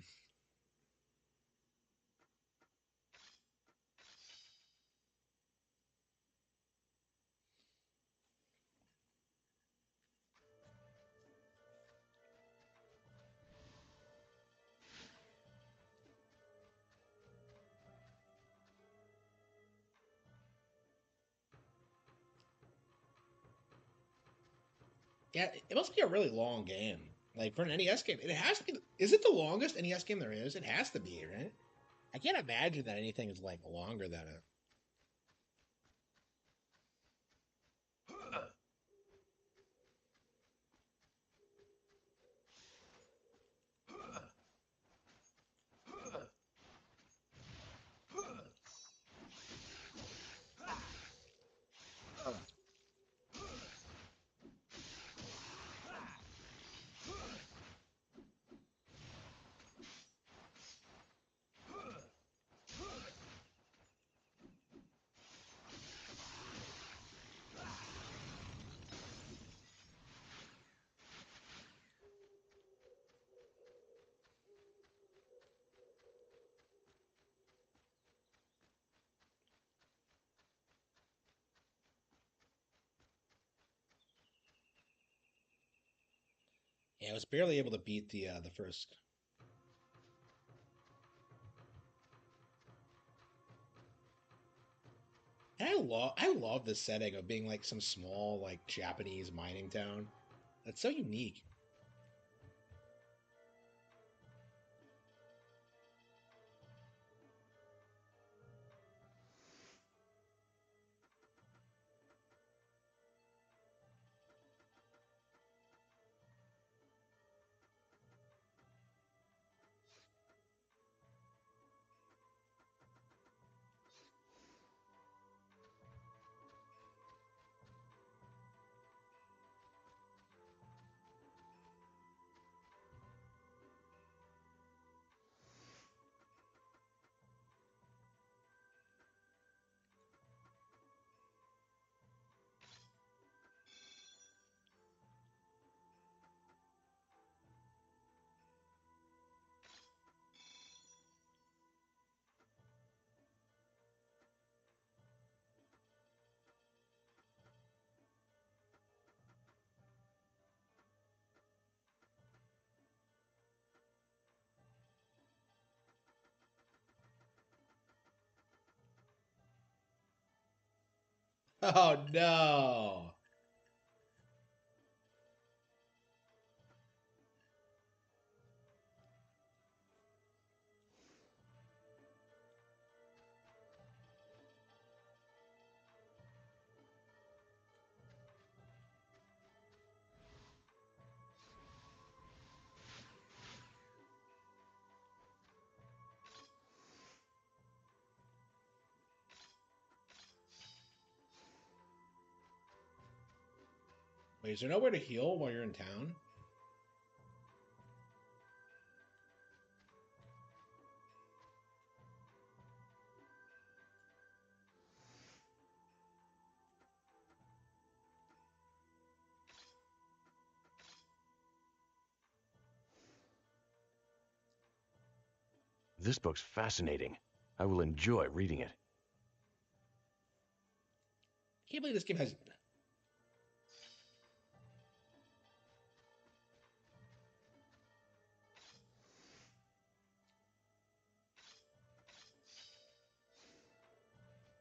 Yeah, it must be a really long game. Like for an NES game, it has to be. Is it the longest NES game there is? It has to be, right? I can't imagine that anything is like longer than it. Yeah, I was barely able to beat the first. And I love the setting of being like some small like Japanese mining town. That's so unique. Oh no. Wait, is there nowhere to heal while you're in town? This book's fascinating. I will enjoy reading it. I can't believe this game has...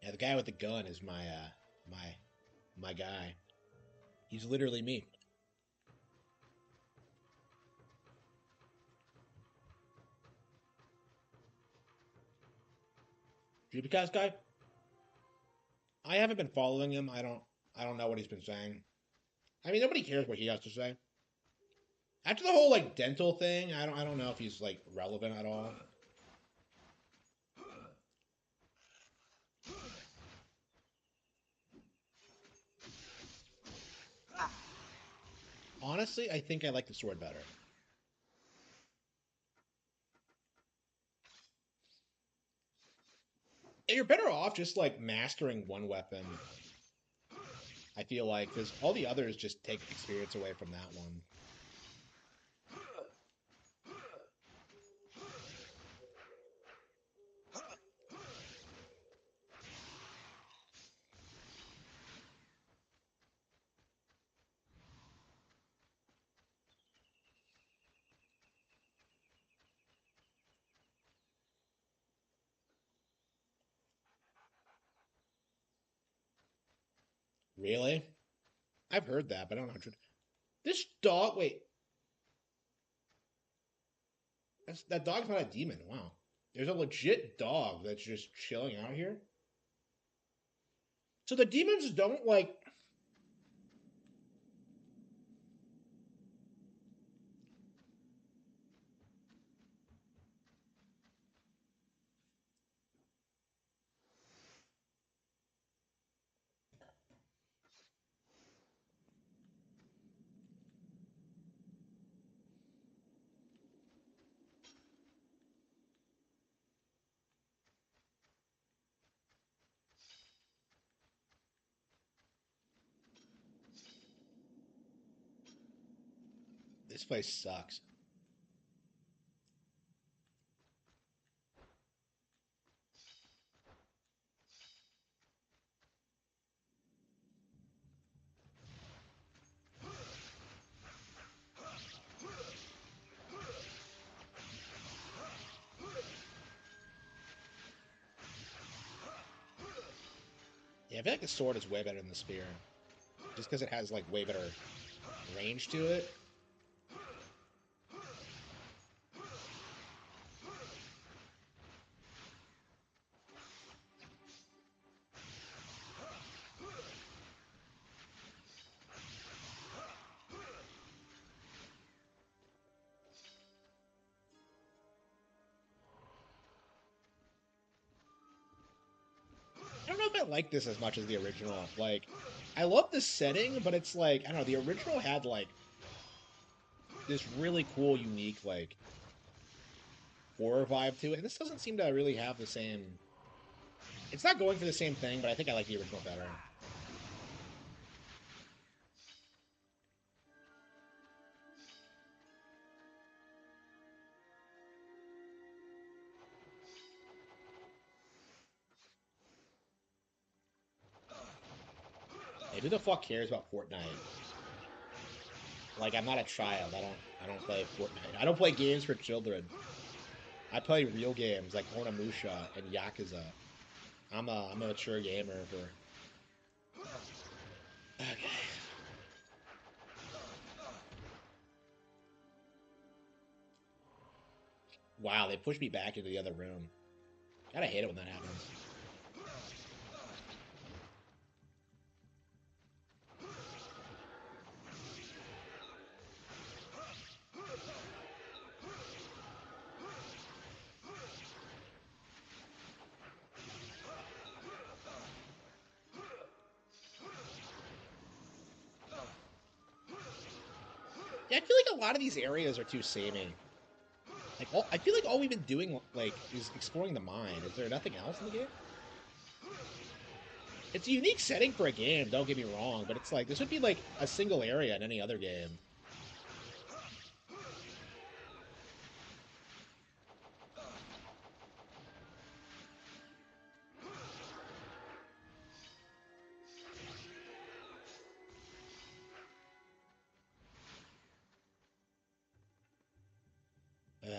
Yeah, the guy with the gun is my guy. He's literally me. Dreamcast guy? I haven't been following him. I don't know what he's been saying. I mean, nobody cares what he has to say. After the whole like dental thing, I don't know if he's like relevant at all. Honestly, I think I like the sword better. And you're better off just like mastering one weapon. I feel like because all the others just take experience away from that one. Really? I've heard that, but I don't know. This dog. Wait, that dog's not a demon. Wow. There's a legit dog that's just chilling out here. So the demons don't like. This place sucks. Yeah, I feel like the sword is way better than the spear. Just because it has like way better range to it. I don't know if I like this as much as the original. Like, I love the setting, but it's like, I don't know, the original had like this really cool, unique, like horror vibe to it. And this doesn't seem to really have the same. It's not going for the same thing, but I think I like the original better. Hey, who the fuck cares about Fortnite? Like, I'm not a child. I don't play Fortnite. I don't play games for children. I play real games like Onimusha and Yakuza. I'm a mature gamer for. Okay. Wow, they pushed me back into the other room. Gotta hate it when that happens. Yeah, I feel like a lot of these areas are too samey. Like, I feel like all we've been doing, like, is exploring the mine. Is there nothing else in the game? It's a unique setting for a game, don't get me wrong, but it's like, this would be like a single area in any other game. Ugh.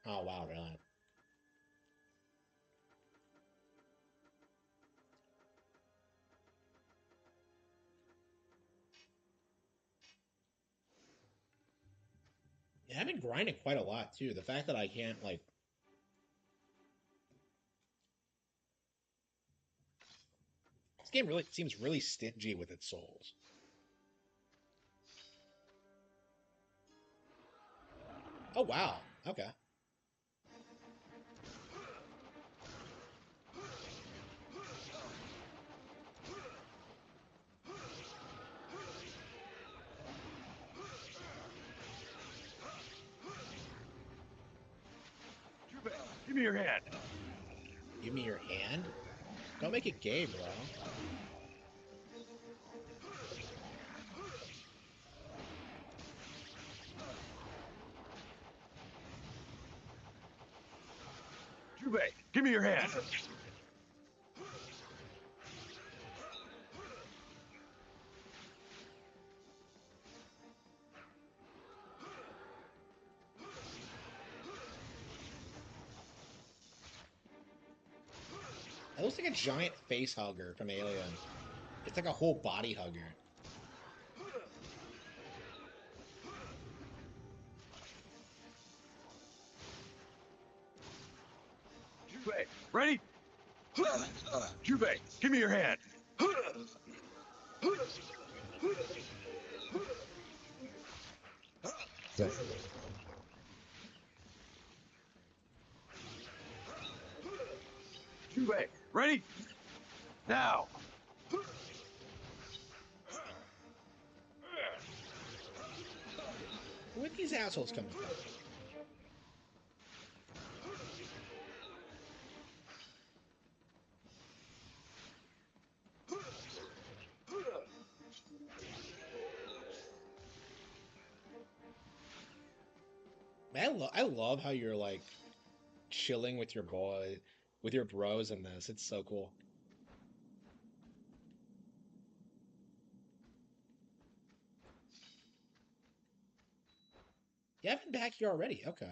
Oh, wow, really? Yeah, I've been grinding quite a lot, too. The fact that I can't, like... This game really seems really stingy with its souls. Oh, wow. Okay. Give me your hand. Give me your hand? Don't make it gay, bro. Juve, give me your hand. It looks like a giant face hugger from Alien. It's like a whole body hugger. Juve, ready? Juve, give me your hand. Juve, ready? Now. Where are these assholes coming from? Man, I love how you're like chilling with your boy, with your bros in this. It's so cool. Yeah, I've been back here already. Okay.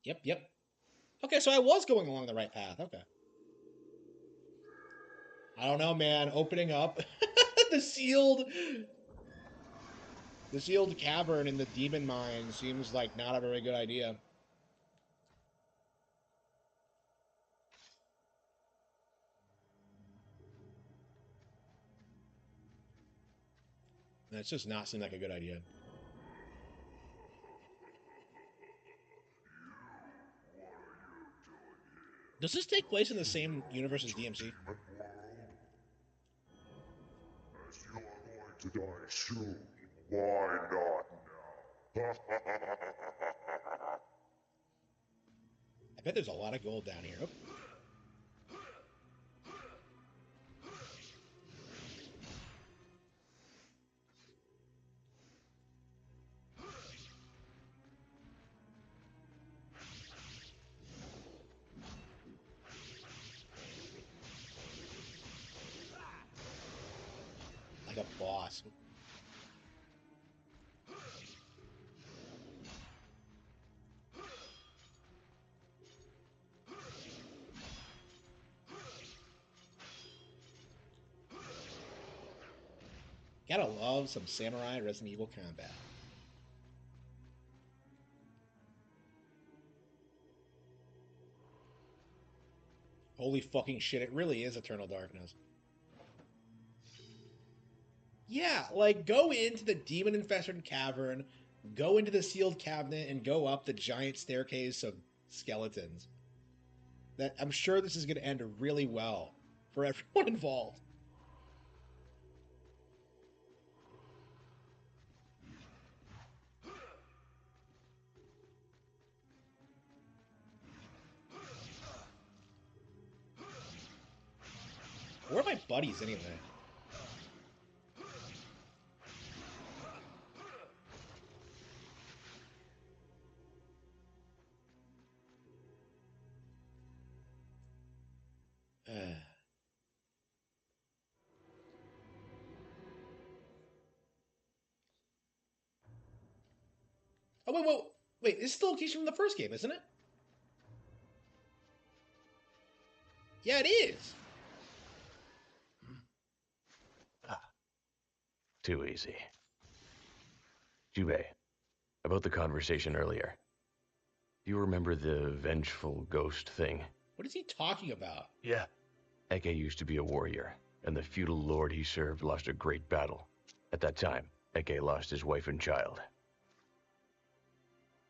Yep, yep. Okay, so I was going along the right path. Okay. I don't know, man. Opening up the sealed the sealed cavern in the demon mine seems like not a very good idea. That's just not seem like a good idea. Does this take place in the same universe as DMC? As you're going to die soon, why not now? I bet there's a lot of gold down here. Oh. Like a boss. Gotta love some samurai Resident Evil combat. Holy fucking shit, it really is Eternal Darkness. Yeah, like go into the demon infested cavern, go into the sealed cabinet, and go up the giant staircase of skeletons. That I'm sure this is going to end really well for everyone involved. Where are my buddies anyway? Oh wait! This is the location from the first game, isn't it? Yeah, it is. Too easy. Jubei, about the conversation earlier. Do you remember the vengeful ghost thing? What is he talking about? Yeah. Eke used to be a warrior, and the feudal lord he served lost a great battle. At that time, Eke lost his wife and child.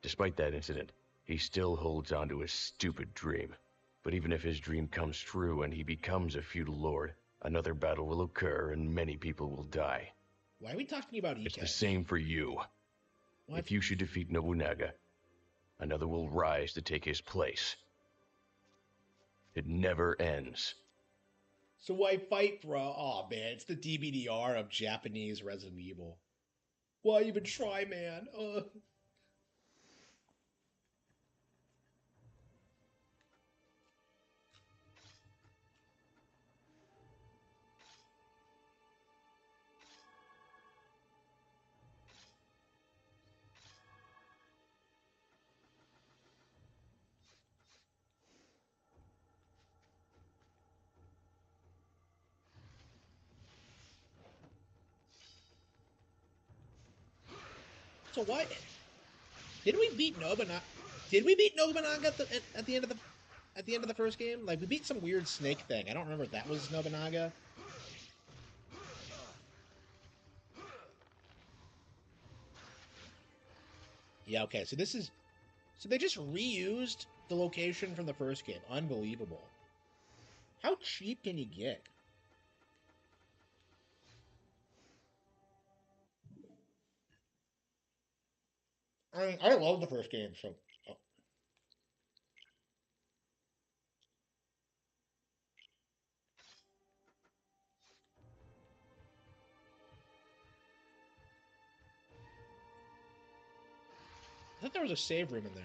Despite that incident, he still holds on to his stupid dream. But even if his dream comes true and he becomes a feudal lord, another battle will occur and many people will die. Why are we talking about Ike? It's the same for you. What? If you should defeat Nobunaga, another will rise to take his place. It never ends. So why fight, bro? Oh man, it's the DBDR of Japanese Resident Evil. Why even try, man? So why? Did we beat Nobunaga? Did we beat Nobunaga at the end of the first game? Like we beat some weird snake thing. I don't remember if that was Nobunaga. Yeah. Okay. So they just reused the location from the first game. Unbelievable. How cheap can you get? I mean, I love the first game. So oh. I thought there was a save room in there.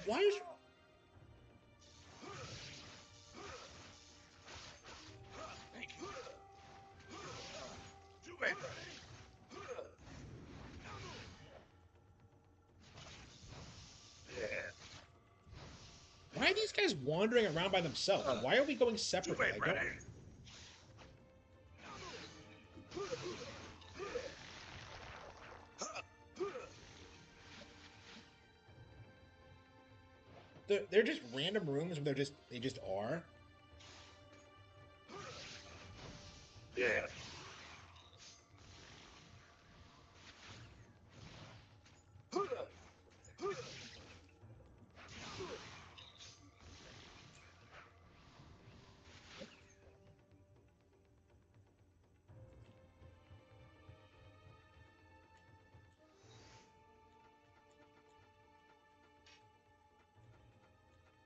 Why is why are these guys wandering around by themselves? Why are we going separately? I don't. They're just random rooms where they just are. Yeah.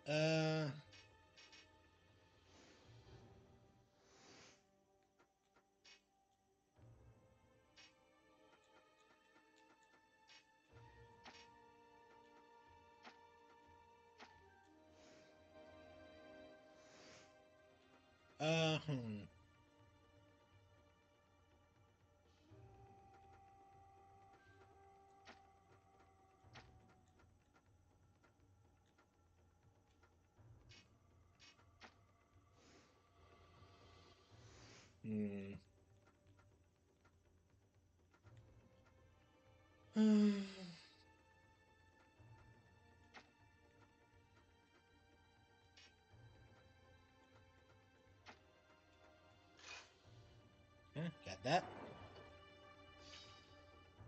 Uh. Hmm. Hmm. Got that.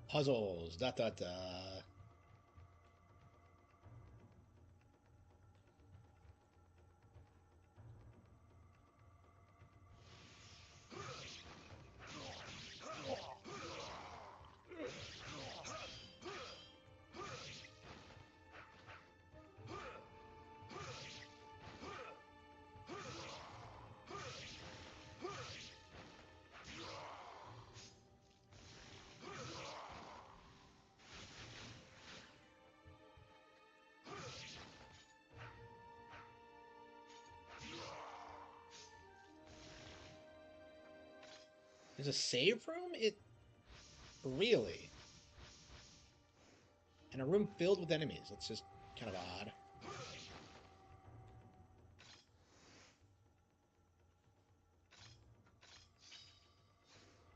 Puzzles. Dot dot dot. There's a save room? It really? And a room filled with enemies. That's just kind of odd.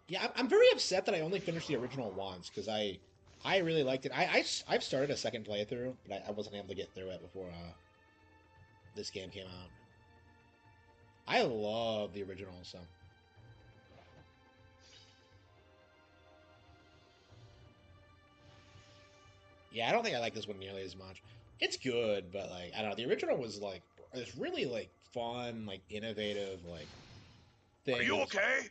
Yeah, I'm very upset that I only finished the original once because I really liked it. I've started a second playthrough, but I wasn't able to get through it before this game came out. I love the original, so. Yeah, I don't think I like this one nearly as much. It's good, but like I don't know. The original was like it's really like fun, like innovative, like thing. Are you okay?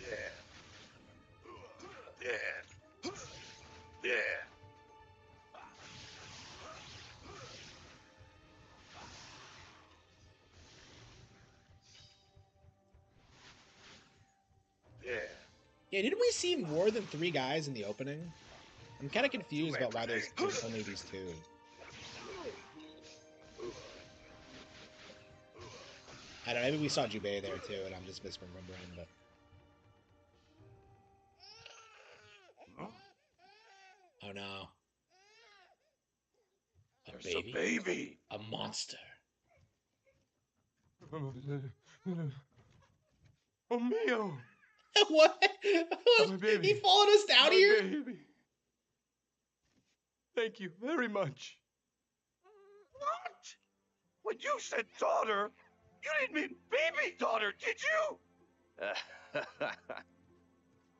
Yeah. Yeah. Yeah. Yeah. Yeah, didn't we see more than 3 guys in the opening? I'm kind of confused about why there's only these 2. I don't know. Maybe we saw Jubei there too, and I'm just misremembering. But oh no, There's a baby. a monster. Oh mio. What? My baby. He followed us down My here? baby. Thank you very much. What? When you said daughter, you didn't mean baby daughter, did you?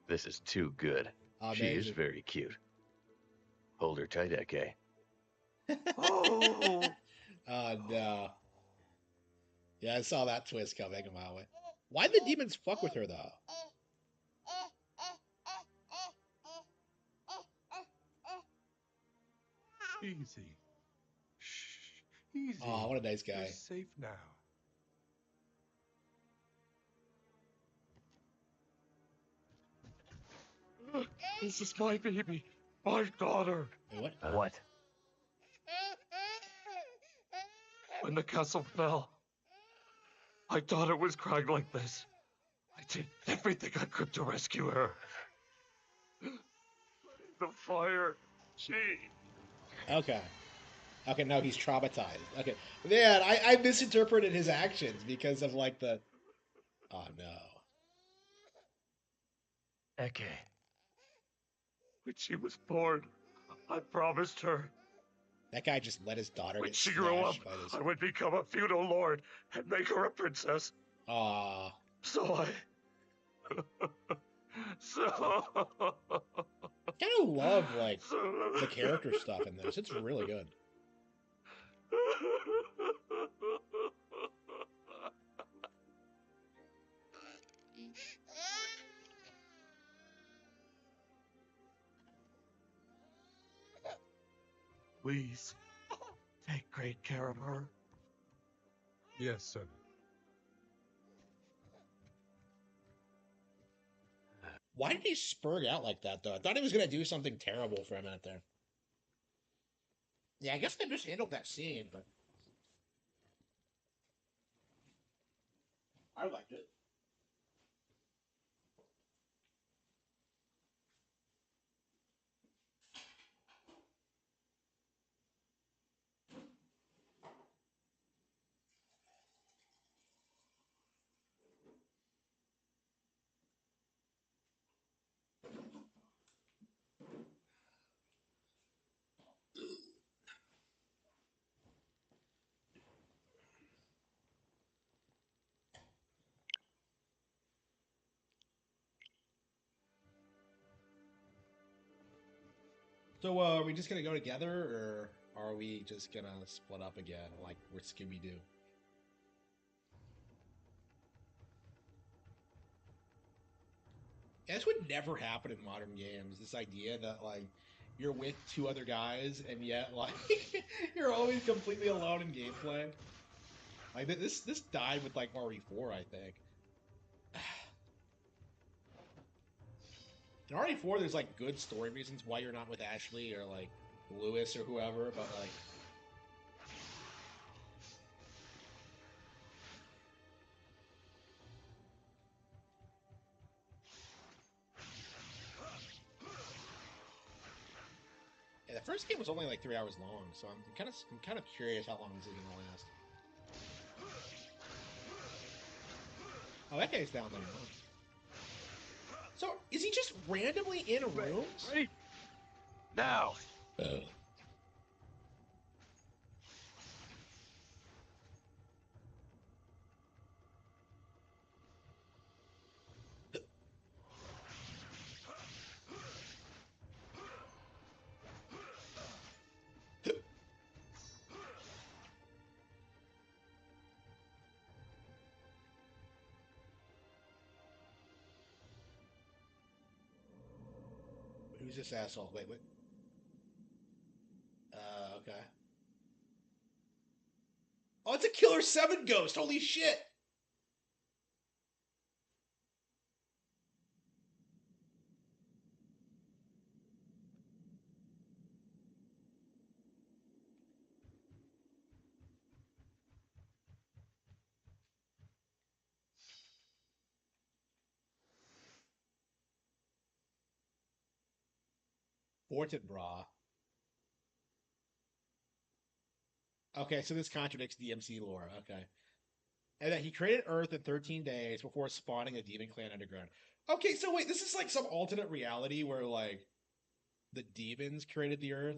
This is too good. She is Amazing. very cute. Hold her tight, okay? Oh. Oh no. Yeah, I saw that twist coming a mile away. Why'd the demons fuck with her though? Easy. Shh. Easy. Oh, what a nice guy. You're safe now. This is my baby. My daughter. Wait, what? What? When the castle fell, I thought it was crying like this. I did everything I could to rescue her. The fire, she... Okay. Okay, no, he's traumatized. Okay. Man, I misinterpreted his actions because of like the... Oh no. Eke. When she was born, I promised her That guy just let his daughter when get she grew up, smashed by this... I would become a feudal lord and make her a princess. Aw. So I... so... I kind of love, like, the character stuff in this. It's really good. Please, take great care of her. Yes, sir. Why did he spurg out like that, though? I thought he was going to do something terrible for a minute there. Yeah, I guess they mishandled that scene, but... I liked it. So, are we just gonna go together, or are we just gonna split up again, like we're Scooby Doo? Yeah, this would never happen in modern games. This idea that like you're with two other guys and yet like you're always completely alone in gameplay. Like this died with like RE4, I think. In RE4, there's like good story reasons why you're not with Ashley or like Lewis or whoever, but like yeah, the first game was only like 3 hours long, so I'm kind of curious how long this is gonna last. Oh, that guy's down there. So is he just randomly in rooms? Ready? Now. Who's this asshole? Wait. Okay. Oh, it's a Killer 7 ghost. Holy shit. Fortinbras. Okay, so this contradicts DMC lore. Okay. And that he created Earth in 13 days before spawning a demon clan underground. Okay, so wait, this is like some alternate reality where like the demons created the Earth?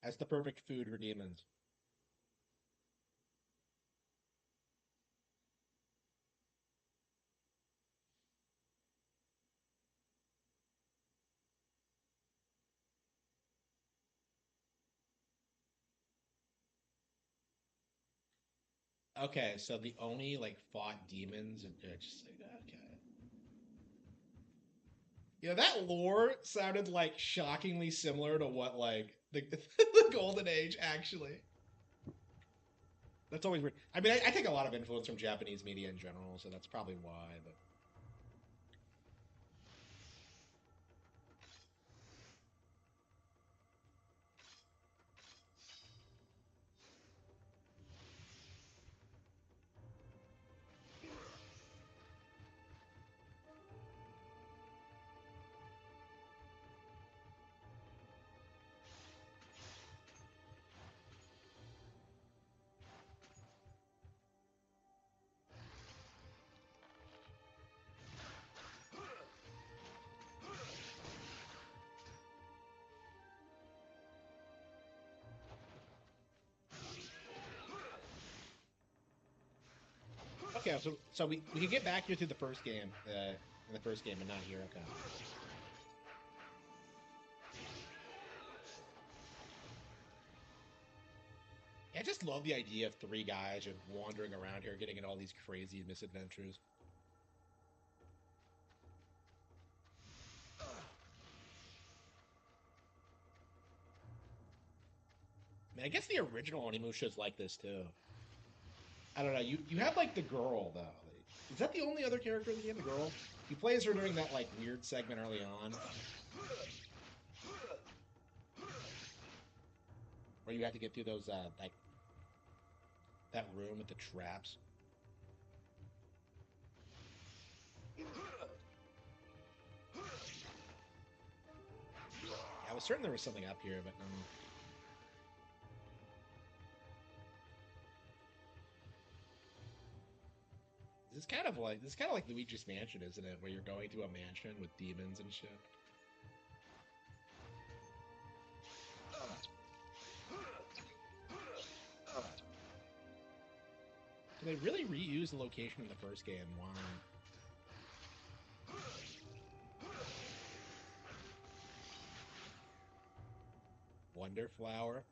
That's the perfect food for demons. Okay, so the Oni like fought demons and just like that. Okay. You know, that lore sounded like shockingly similar to what like the Golden Age actually. That's always weird. I mean, I take a lot of influence from Japanese media in general, so that's probably why. But okay, so we can get back here through the first game, in the first game, and not here. Okay. Yeah, I just love the idea of three guys just wandering around here, getting in all these crazy misadventures. I mean, I guess the original Onimusha is like this too. I don't know. You have like the girl though. Is that the only other character in the game? The girl. You play as her during that like weird segment early on, where you have to get through those like that room with the traps. Yeah, I was certain there was something up here, but this is kind of like Luigi's Mansion, isn't it? Where you're going to a mansion with demons and shit. So they really reused the location in the first game. Wow. Wonderflower.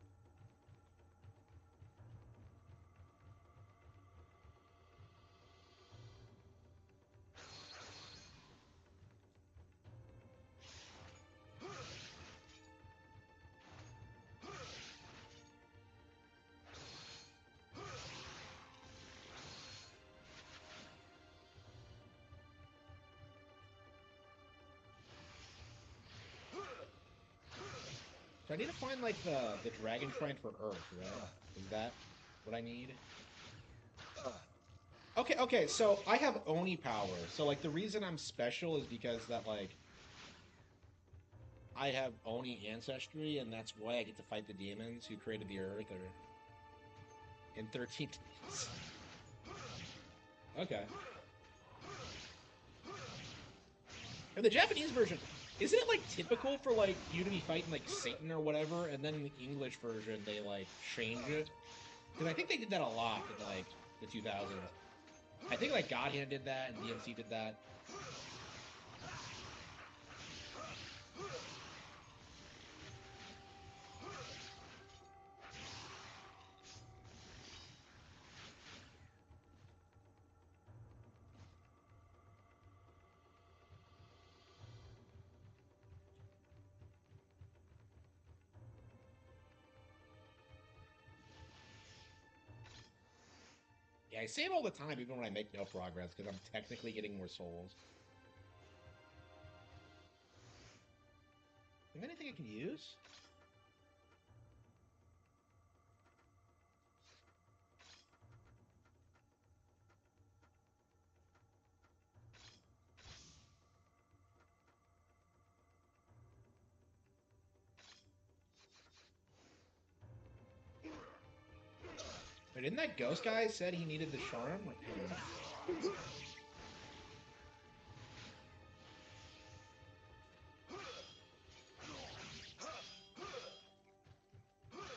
So I need to find like the dragon shrine for Earth, right? Is that what I need? Okay, so I have Oni power. So like the reason I'm special is because that like I have Oni ancestry, and that's why I get to fight the demons who created the Earth or in 13 days. Okay. And the Japanese version, isn't it like typical for like you to be fighting like Satan or whatever, and then in the English version they like change it? Because I think they did that a lot in like the 2000s. I think like God Hand did that and DMC did that. Yeah, I say it all the time, even when I make no progress, because I'm technically getting more souls. Is there anything I can use? But didn't that ghost guy said he needed the charm? Like,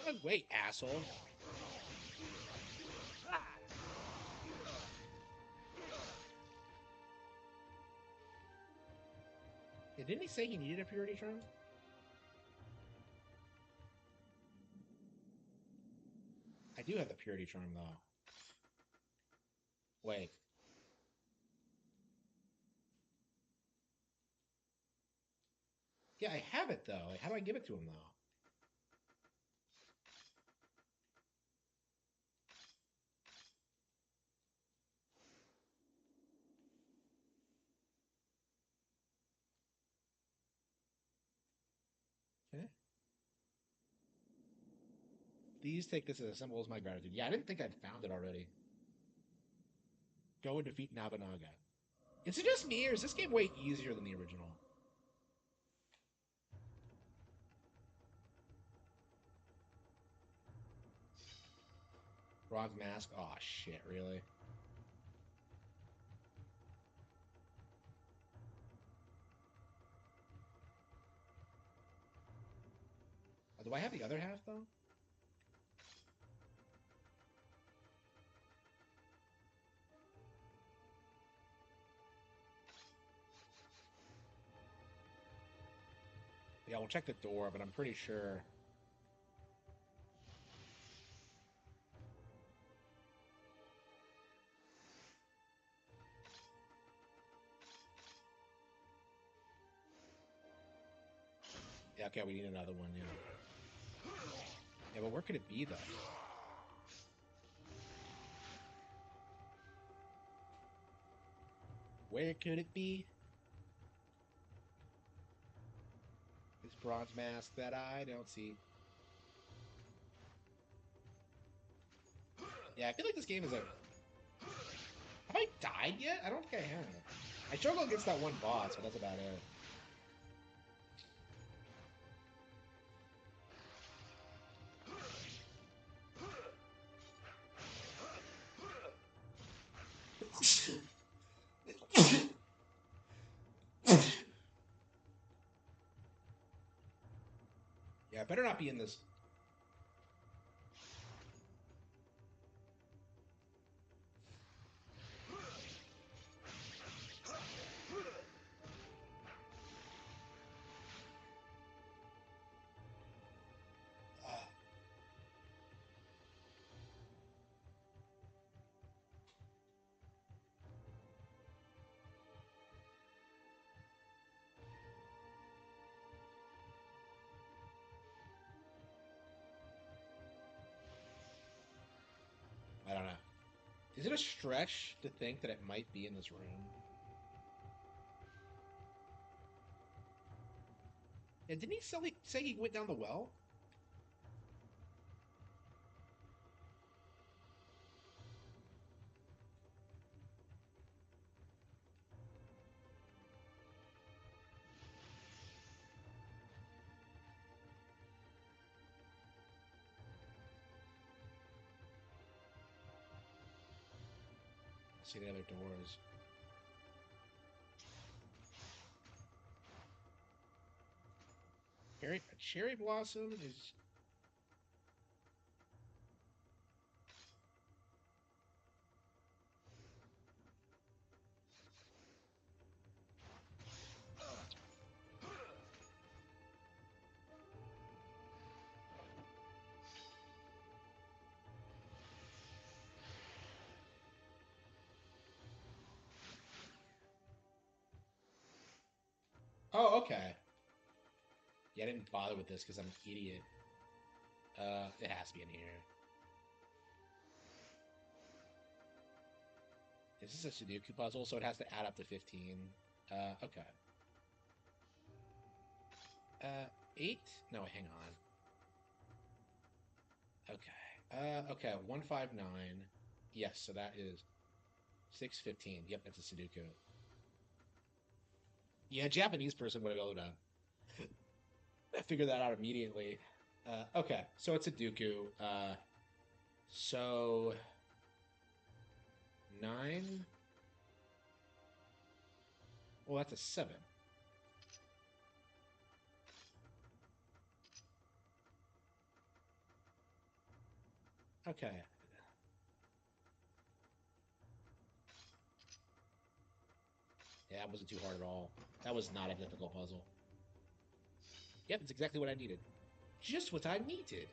oh, wait, asshole. Yeah, didn't he say he needed a purity charm? I do have the purity charm, though. Wait. Yeah, I have it, though. Like, how do I give it to him, though? Okay. Please take this as a symbol of my gratitude. Yeah, I didn't think I'd found it already. Go and defeat Nabanaga. Is it just me, or is this game way easier than the original? Bronze Mask? Oh, shit, really? Oh, do I have the other half, though? Yeah, we'll check the door, but I'm pretty sure. Yeah, okay, we need another one, yeah. Yeah, but where could it be, though? Where could it be? This bronze mask that I don't see. Yeah, I feel like this game is a... Have I died yet? I don't think I have. I struggle against that one boss, but that's about it. Yeah, I better not be in this. I don't know. Is it a stretch to think that it might be in this room? And didn't he say he went down the well? See the other doors. Cherry blossom is. Oh, okay. Yeah, I didn't bother with this because I'm an idiot. It has to be in here. This is a Sudoku puzzle, so it has to add up to 15. Okay. 8? No, hang on. Okay. Okay, 159. Yes, so that is 615. Yep, that's a Sudoku. Yeah, a Japanese person would have been able to figure that out immediately. Okay, so it's a Dooku. So 9. Well, that's a 7. Okay. Yeah, that wasn't too hard at all. That was not a difficult puzzle. Yep, it's exactly what I needed. Just what I needed.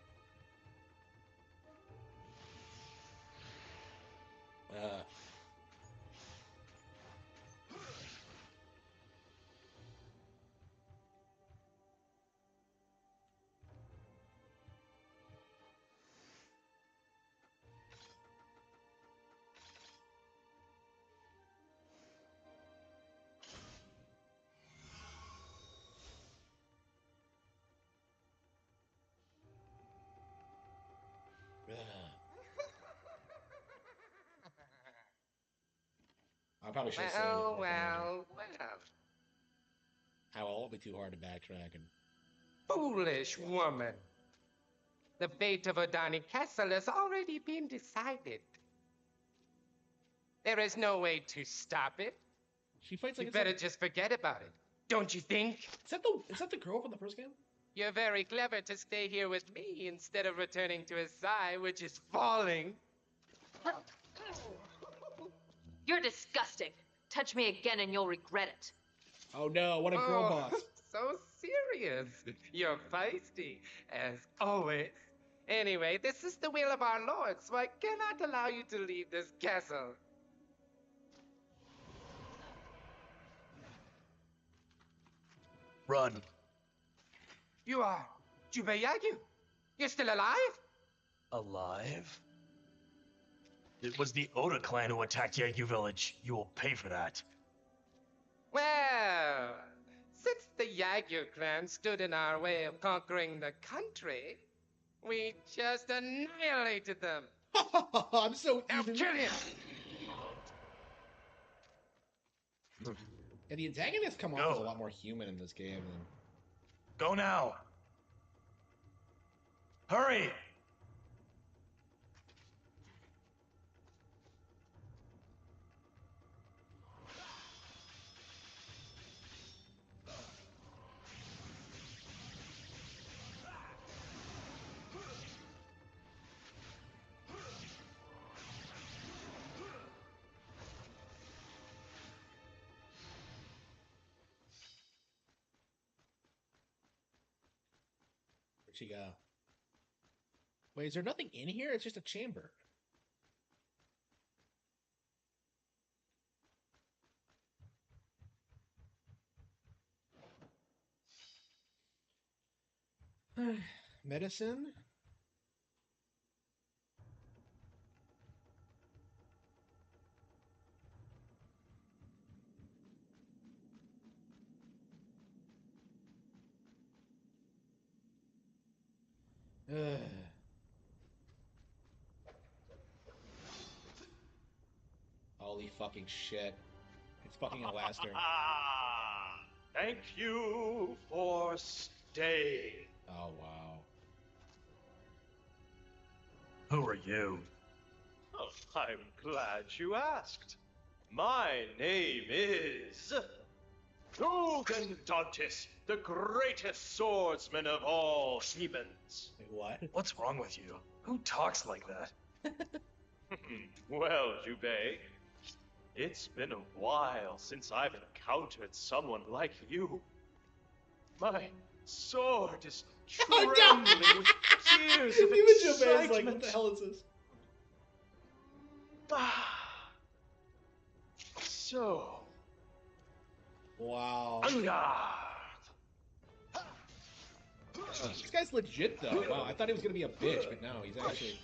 Uh. I probably should have saved it. Well. How will it be too hard to backtrack and. Foolish woman. The fate of Odani Castle has already been decided. There is no way to stop it. She fights like You better just forget about it. Don't you think? Is that the girl from the first game? You're very clever to stay here with me instead of returning to his side, which is falling. You're disgusting. Touch me again and you'll regret it. Oh no, what a girl boss. So serious. You're feisty, as always. Anyway, this is the will of our lord, so I cannot allow you to leave this castle. Run. You are Jubayagu. You're still alive? Alive? It was the Oda clan who attacked Yagu village. You will pay for that. Well, since the Yagu clan stood in our way of conquering the country, we just annihilated them. I'm so Now even. kill him! And the antagonists come off as a lot more human in this game than. Go now. Hurry! Where'd she go? Wait, is there nothing in here? It's just a chamber. Medicine? Holy fucking shit. It's fucking Alastair. Thank you for staying. Oh, wow. Who are you? Oh, I'm glad you asked. My name is Dugandantis, the greatest swordsman of all humans. Wait, what? What's wrong with you? Who talks like that? Well, Jubei, it's been a while since I've encountered someone like you. My sword is trembling with tears of Even Jubei's excitement. like, what the hell is this? So. Wow. Ah. This guy's legit, though. Wow, I thought he was gonna be a bitch, but no, he's actually...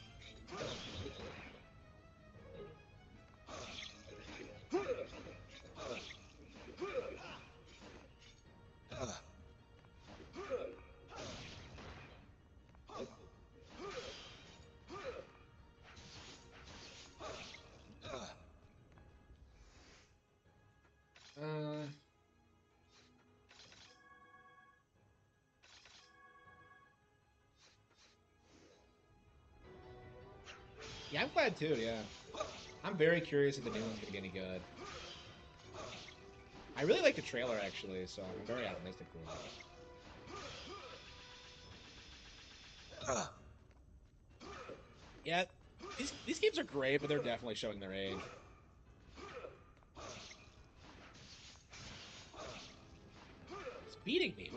Yeah, I'm glad too, yeah. I'm very curious if the new one's gonna be any good. I really like the trailer, actually, so I'm very optimistic for it. Yeah, these games are great, but they're definitely showing their age. It's beating me.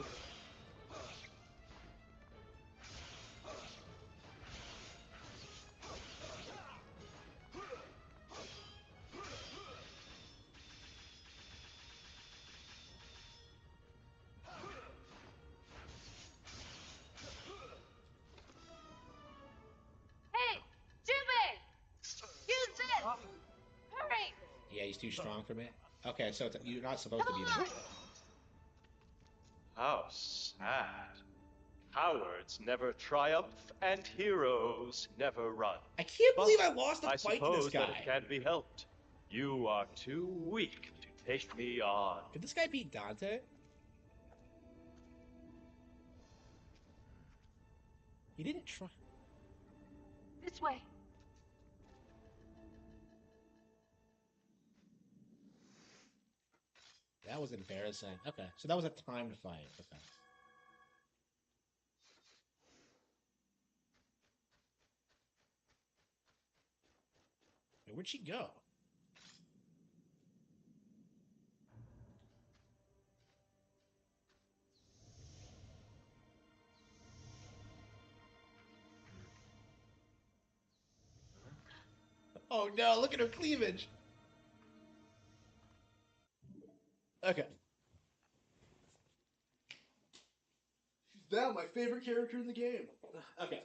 Hey, Jubei! Use this! Hurry! Yeah, he's too strong for me. Okay, so you're not supposed to beat him. How sad. Cowards never triumph, and heroes never run. I can't believe I lost a I fight to this suppose that guy. it can't be helped. You are too weak to take me on. Did this guy beat Dante? He didn't try. This way. That was embarrassing. Okay, so that was a timed fight. Okay. Wait, where'd she go? Oh no, look at her cleavage. Okay. She's now my favorite character in the game. Okay.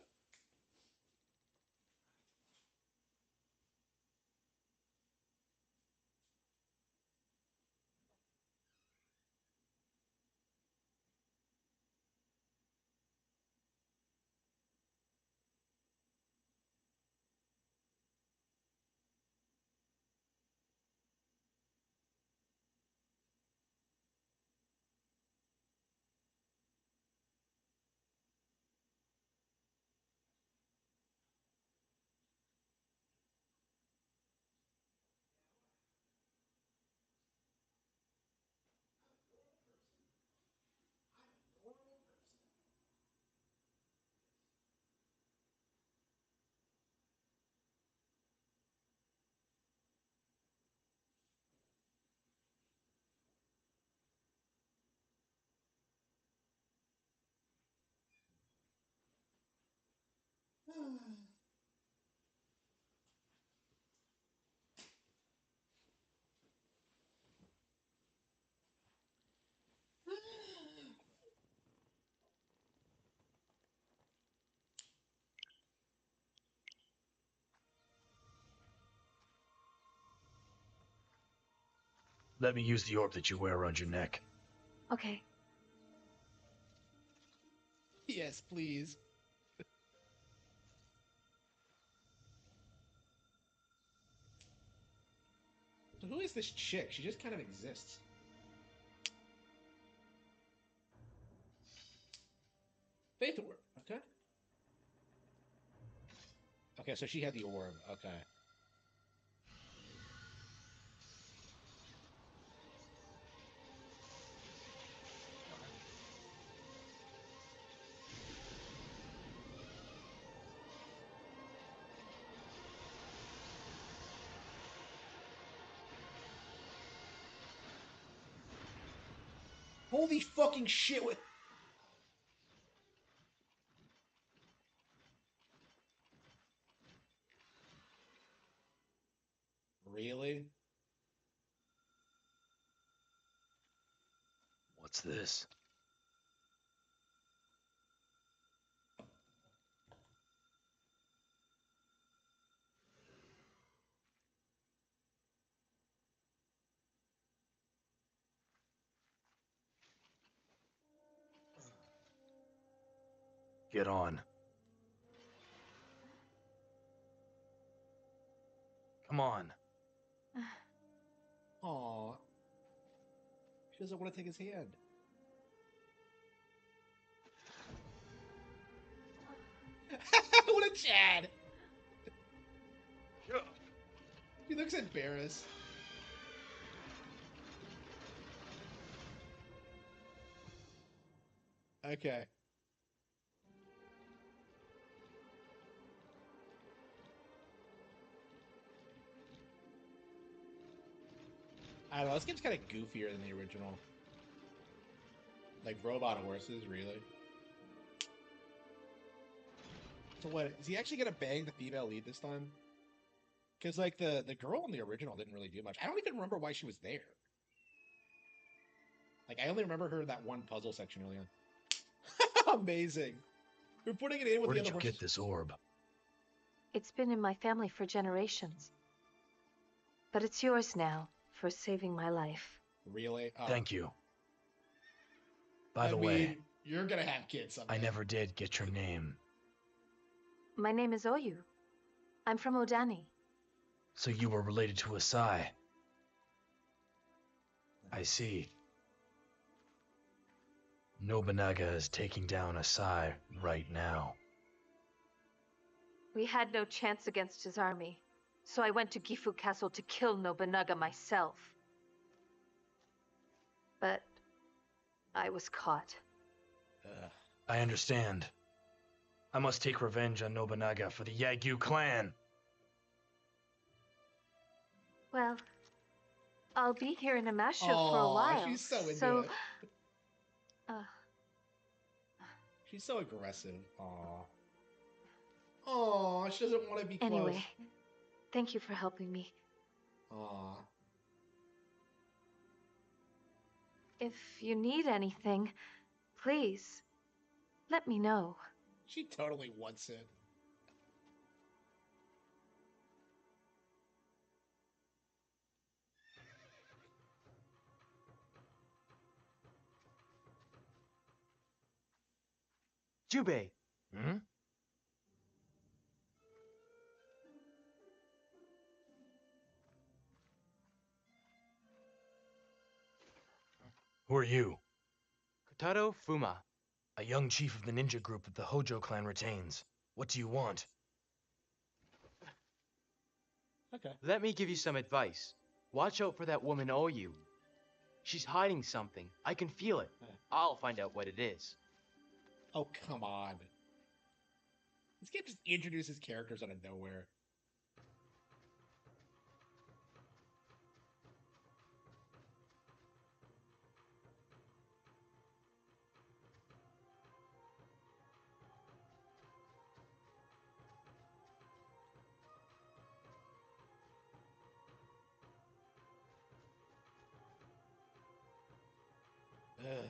Let me use the orb that you wear around your neck. Okay. Yes, please. So who is this chick? She just kind of exists. Faith orb. Okay. Okay, so she had the orb. Okay. Holy fucking shit! With really? What's this? Get on. Come on. Aw. She doesn't want to take his hand. What a Chad! He looks embarrassed. Okay. I don't know, this game's kind of goofier than the original. Like robot horses, really. So what, is he actually gonna bang the female lead this time? Because like the girl in the original didn't really do much. I don't even remember why she was there. Like I only remember her in that one puzzle section early on. Amazing. We're putting it in with Where the did other you horses. get this orb? It's been in my family for generations. But it's yours now, for saving my life. Really? Oh. Thank you. By the way, you're gonna have kids someday. I never did get your name. My name is Oyu. I'm from Odani. So you were related to Asai. I see. Nobunaga is taking down Asai right now. We had no chance against his army, so I went to Gifu Castle to kill Nobunaga myself. But I was caught. I understand. I must take revenge on Nobunaga for the Yagyu clan. Well, I'll be here in Amasho for a while. She's so into it. Uh, She's so aggressive. Aw. Aw, she doesn't want to be close. Anyway, thank you for helping me. Aw. If you need anything, please, let me know. She totally wants it. Jubei. Hmm? Who are you? Kotaro Fuma. A young chief of the ninja group that the Hojo clan retains. What do you want? Okay. Let me give you some advice. Watch out for that woman Oyu. She's hiding something. I can feel it. I'll find out what it is. Oh, come on. This game just introduces characters out of nowhere. Ugh.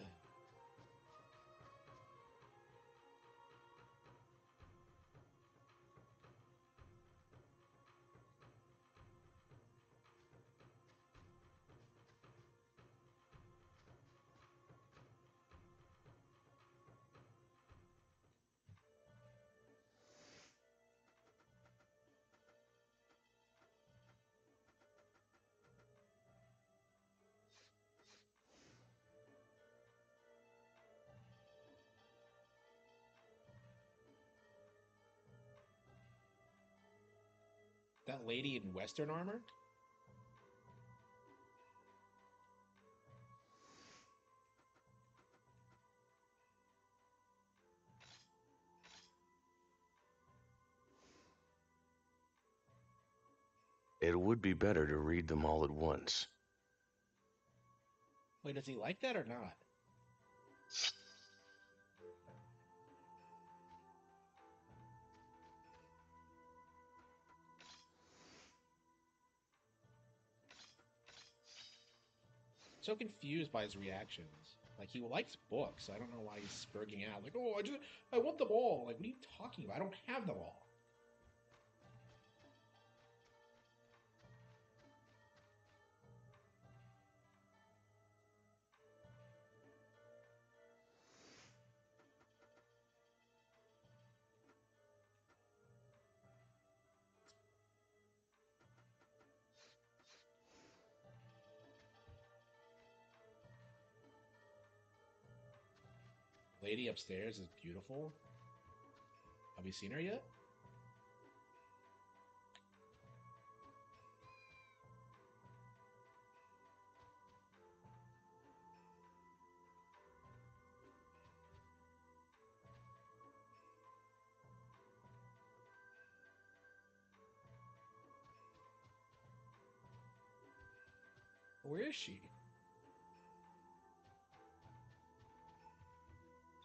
That lady in Western armor? It would be better to read them all at once. Wait, does he like that or not? So confused by his reactions. Like, he likes books. I don't know why he's spurging out. Like, oh, I want them all. Like, what are you talking about? I don't have them all. Lady upstairs is beautiful. Have you seen her yet? Where is she?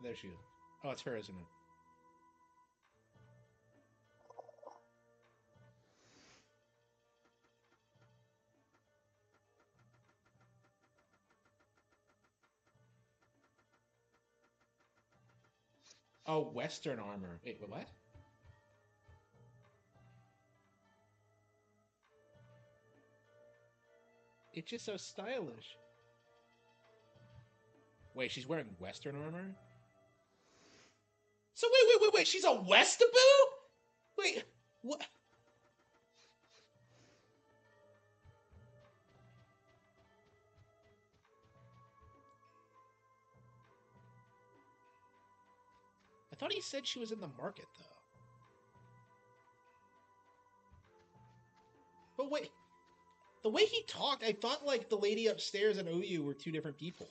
There she is. Oh, it's her, isn't it? Oh, Western armor. Wait, what? It's just so stylish. Wait, she's wearing Western armor? So wait, she's a Westaboo? Wait, what? I thought he said she was in the market, though. But wait, the way he talked, I thought, like, the lady upstairs and OU were two different people.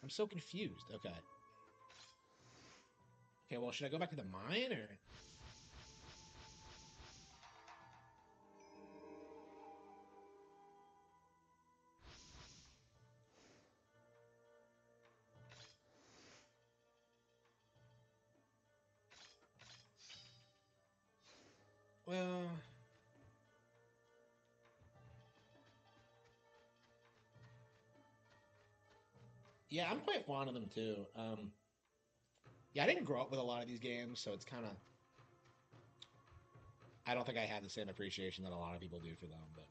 I'm so confused. Okay. Okay, well, should I go back to the mine, or...? Well... Yeah, I'm quite fond of them, too. Yeah, I didn't grow up with a lot of these games, so it's kind of... I don't think I had the same appreciation that a lot of people do for them, but...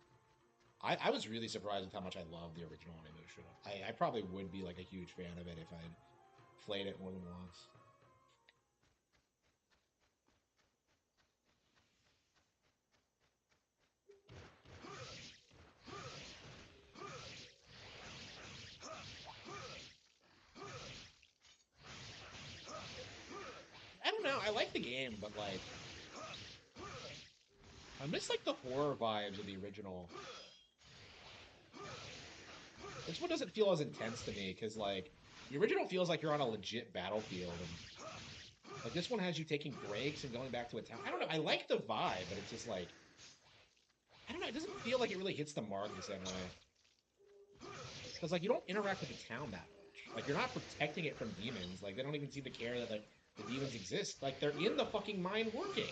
I was really surprised with how much I love the original Onimusha. I probably would be, like, a huge fan of it if I'd played it more than once. I don't know, I like the game, but, like... I miss, like, the horror vibes of the original. This one doesn't feel as intense to me, because, like, the original feels like you're on a legit battlefield, and, like, this one has you taking breaks and going back to a town. I don't know, I like the vibe, but it's just, like, I don't know, it doesn't feel like it really hits the mark the same way. Because, like, you don't interact with the town that much. Like, you're not protecting it from demons. Like, they don't even seem to care that, like, the demons exist. Like, they're in the fucking mine working.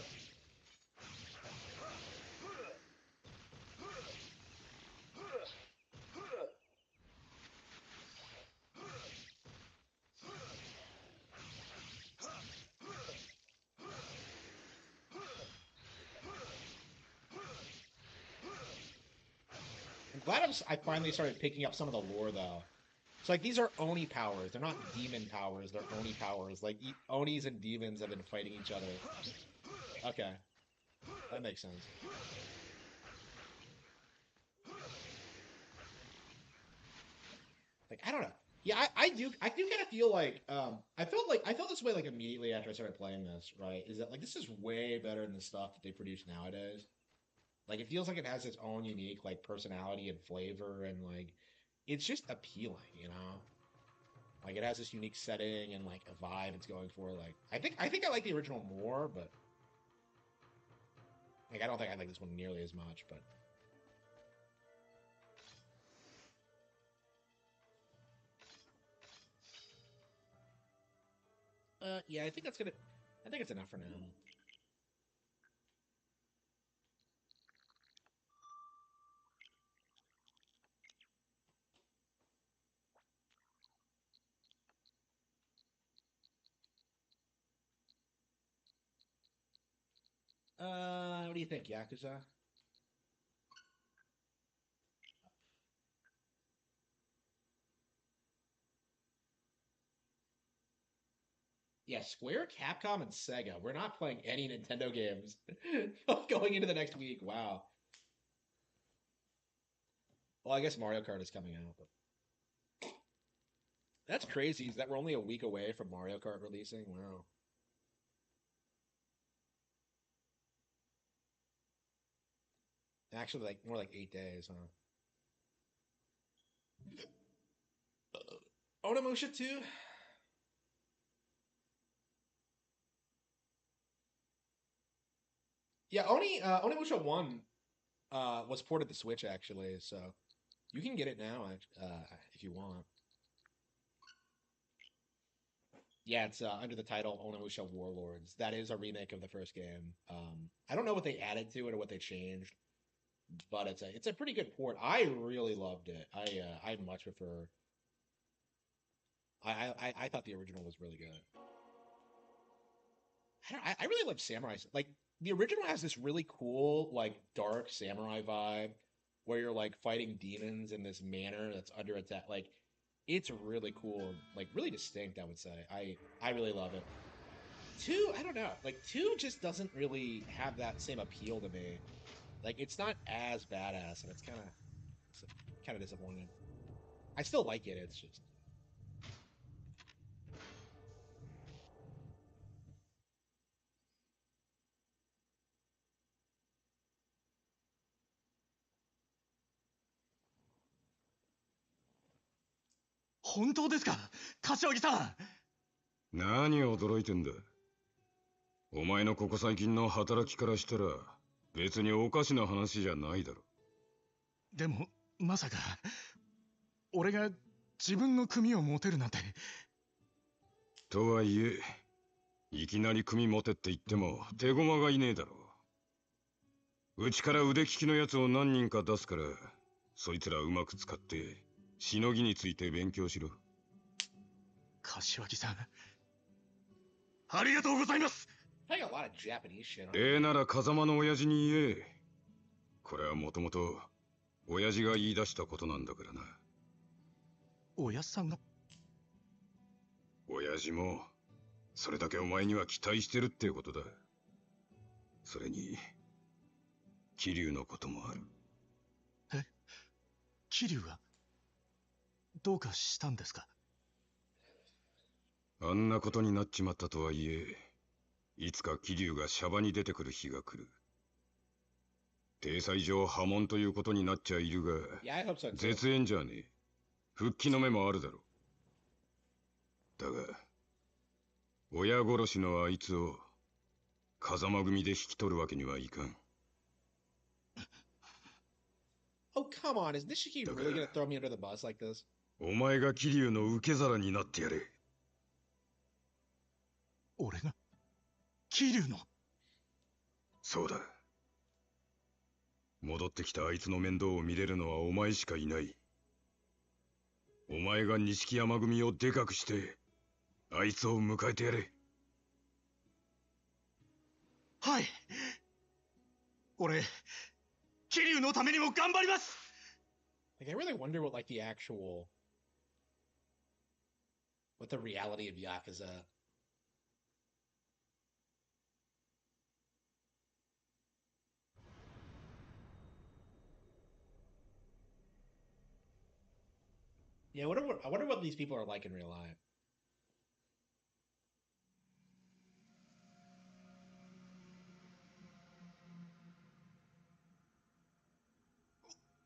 I'm glad I finally started picking up some of the lore, though. So, like, these are Oni powers. They're not demon powers. They're Oni powers. Like, Onis and demons have been fighting each other. Okay. That makes sense. Like, I don't know. Yeah, I do kind of feel like I felt this way like immediately after I started playing this, right? Is that like this is way better than the stuff that they produce nowadays. Like it feels like it has its own unique like personality and flavor and like it's just appealing, you know? Like it has this unique setting and like a vibe it's going for. Like I think I like the original more, but like I don't think I like this one nearly as much, but yeah, I think it's enough for now. What do you think, Yakuza? Yeah, Square, Capcom, and Sega. We're not playing any Nintendo games going into the next week. Wow. Well, I guess Mario Kart is coming out, but that's crazy. Is that we're only a week away from Mario Kart releasing? Wow. Actually, like more like 8 days, huh? Onimusha 2? Yeah, Onimusha 1 was ported to Switch actually, so you can get it now if you want. Yeah, it's under the title Onimusha Warlords. That is a remake of the first game. I don't know what they added to it or what they changed, but it's a pretty good port. I really loved it. I much prefer. I thought the original was really good. I really love samurai. Like the original has this really cool like dark samurai vibe where you're like fighting demons in this manor that's under attack. Like it's really cool, like really distinct. I would say I really love it. Two, I don't know. Like two just doesn't really have that same appeal to me. Like it's not as badass, and it's kind of disappointing. I still like it. It's just何驚いてんだ。お前のここ最近の働きからしたら別におかしな話じゃないだろ。でもまさか俺が自分の組を持てるなんて。とはいえ、いきなり組持てって言っても手駒がいねえだろ。うちから腕利きのやつを何人か出すから、そいつらうまく使ってしのぎについて勉強しろ。柏木さん、ありがとうございます。I got a lot of Japanese shit on. 礼なら風間の親父に言え。これはもともと親父が言い出したことなんだからな。親さんが？親父もそれだけお前には期待してるってことだ。それに桐生のこともある。え？桐生がどうかしたんですか？あんなことになっちまったとはいえ、いつか桐生がシャバに出てくる日が来る。体裁上破門ということになっちゃいるが、絶縁じゃねえ。復帰の目もあるだろう。だが、親殺しのあいつを風間組で引き取るわけにはいかん。Oh, come on. Is Nishiki really gonna throw me under the bus like this? お前が桐生の受け皿になってやれ。俺が桐生の？そうだ。戻ってきたあいつの面倒を見れるのはお前しかいない。お前が錦山組をでかくして、あいつを迎えてやれ。はい。俺、桐生のためにも頑張ります。Like, I really wonder what the reality of Yakuza. Yeah, I wonder what these people are like in real life.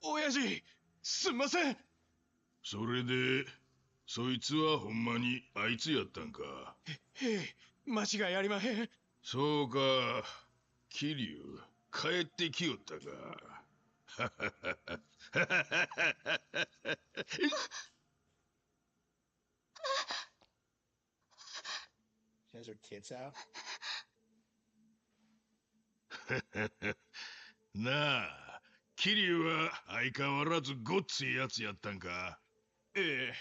親父、すんません。それで、そいつはほんまにあいつやったんか。へえ、間違いありまへん。そうか、桐生、帰ってきよったか。She has her tits out. なあ、桐生は相変わらずごっついやつやったんか。ええ、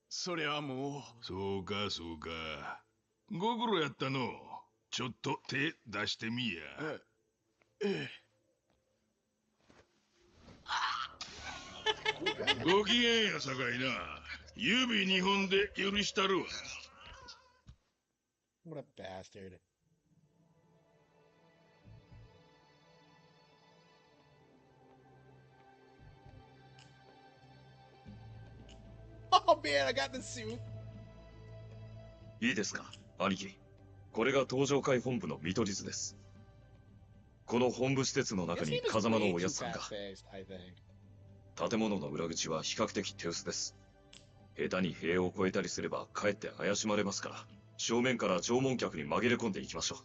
それはもう。そうか、そうか。ご苦労やったの。ちょっと手出してみや。ええ。ご機嫌やさかいな。指2本で許したるわ。What a bastard. Oh man, I got the suit. いいですか、兄貴。これが東上会本部の見取り図です。この本部施設の中に風間のおやつさんが。建物の裏口は比較的手薄です。下手に塀を越えたりすればかえって怪しまれますから、正面から縄文客に紛れ込んでいきましょう。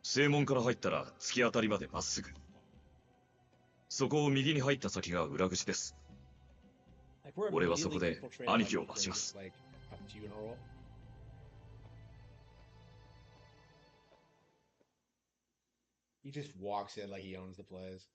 正門から入ったら突き当たりまでまっすぐ。そこを右に入った先が裏口です。俺はそこで兄貴を待ちます。He just walks in like he owns the place.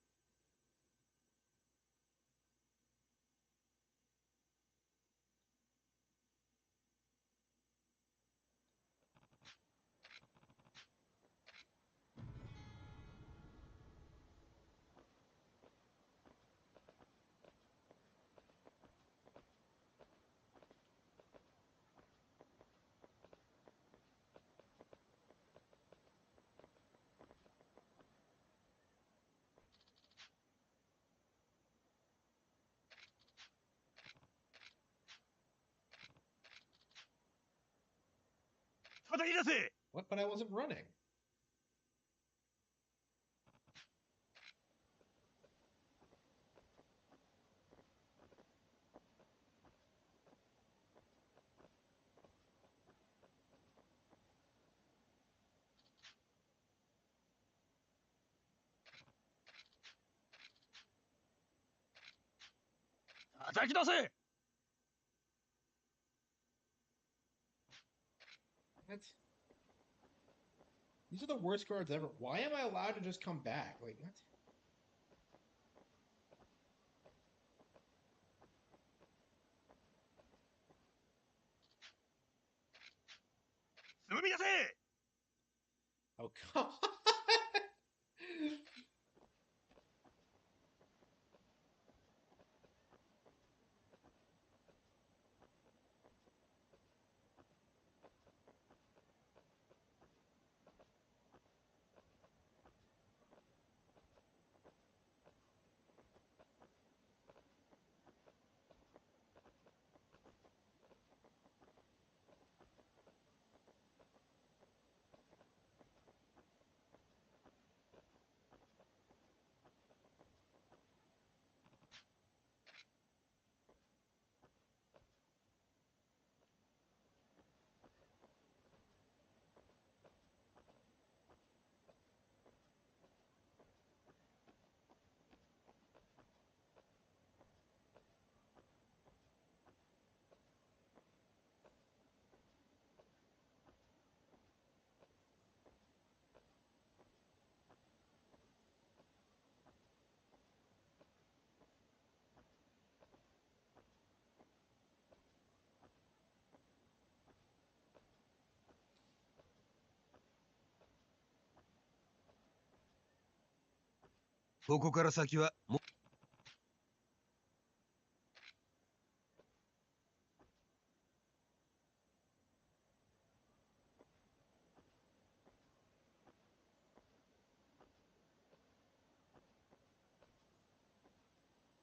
What? But I wasn't running. What? These are the worst guards ever. Why am I allowed to just come back? Like, what? Oh, come on.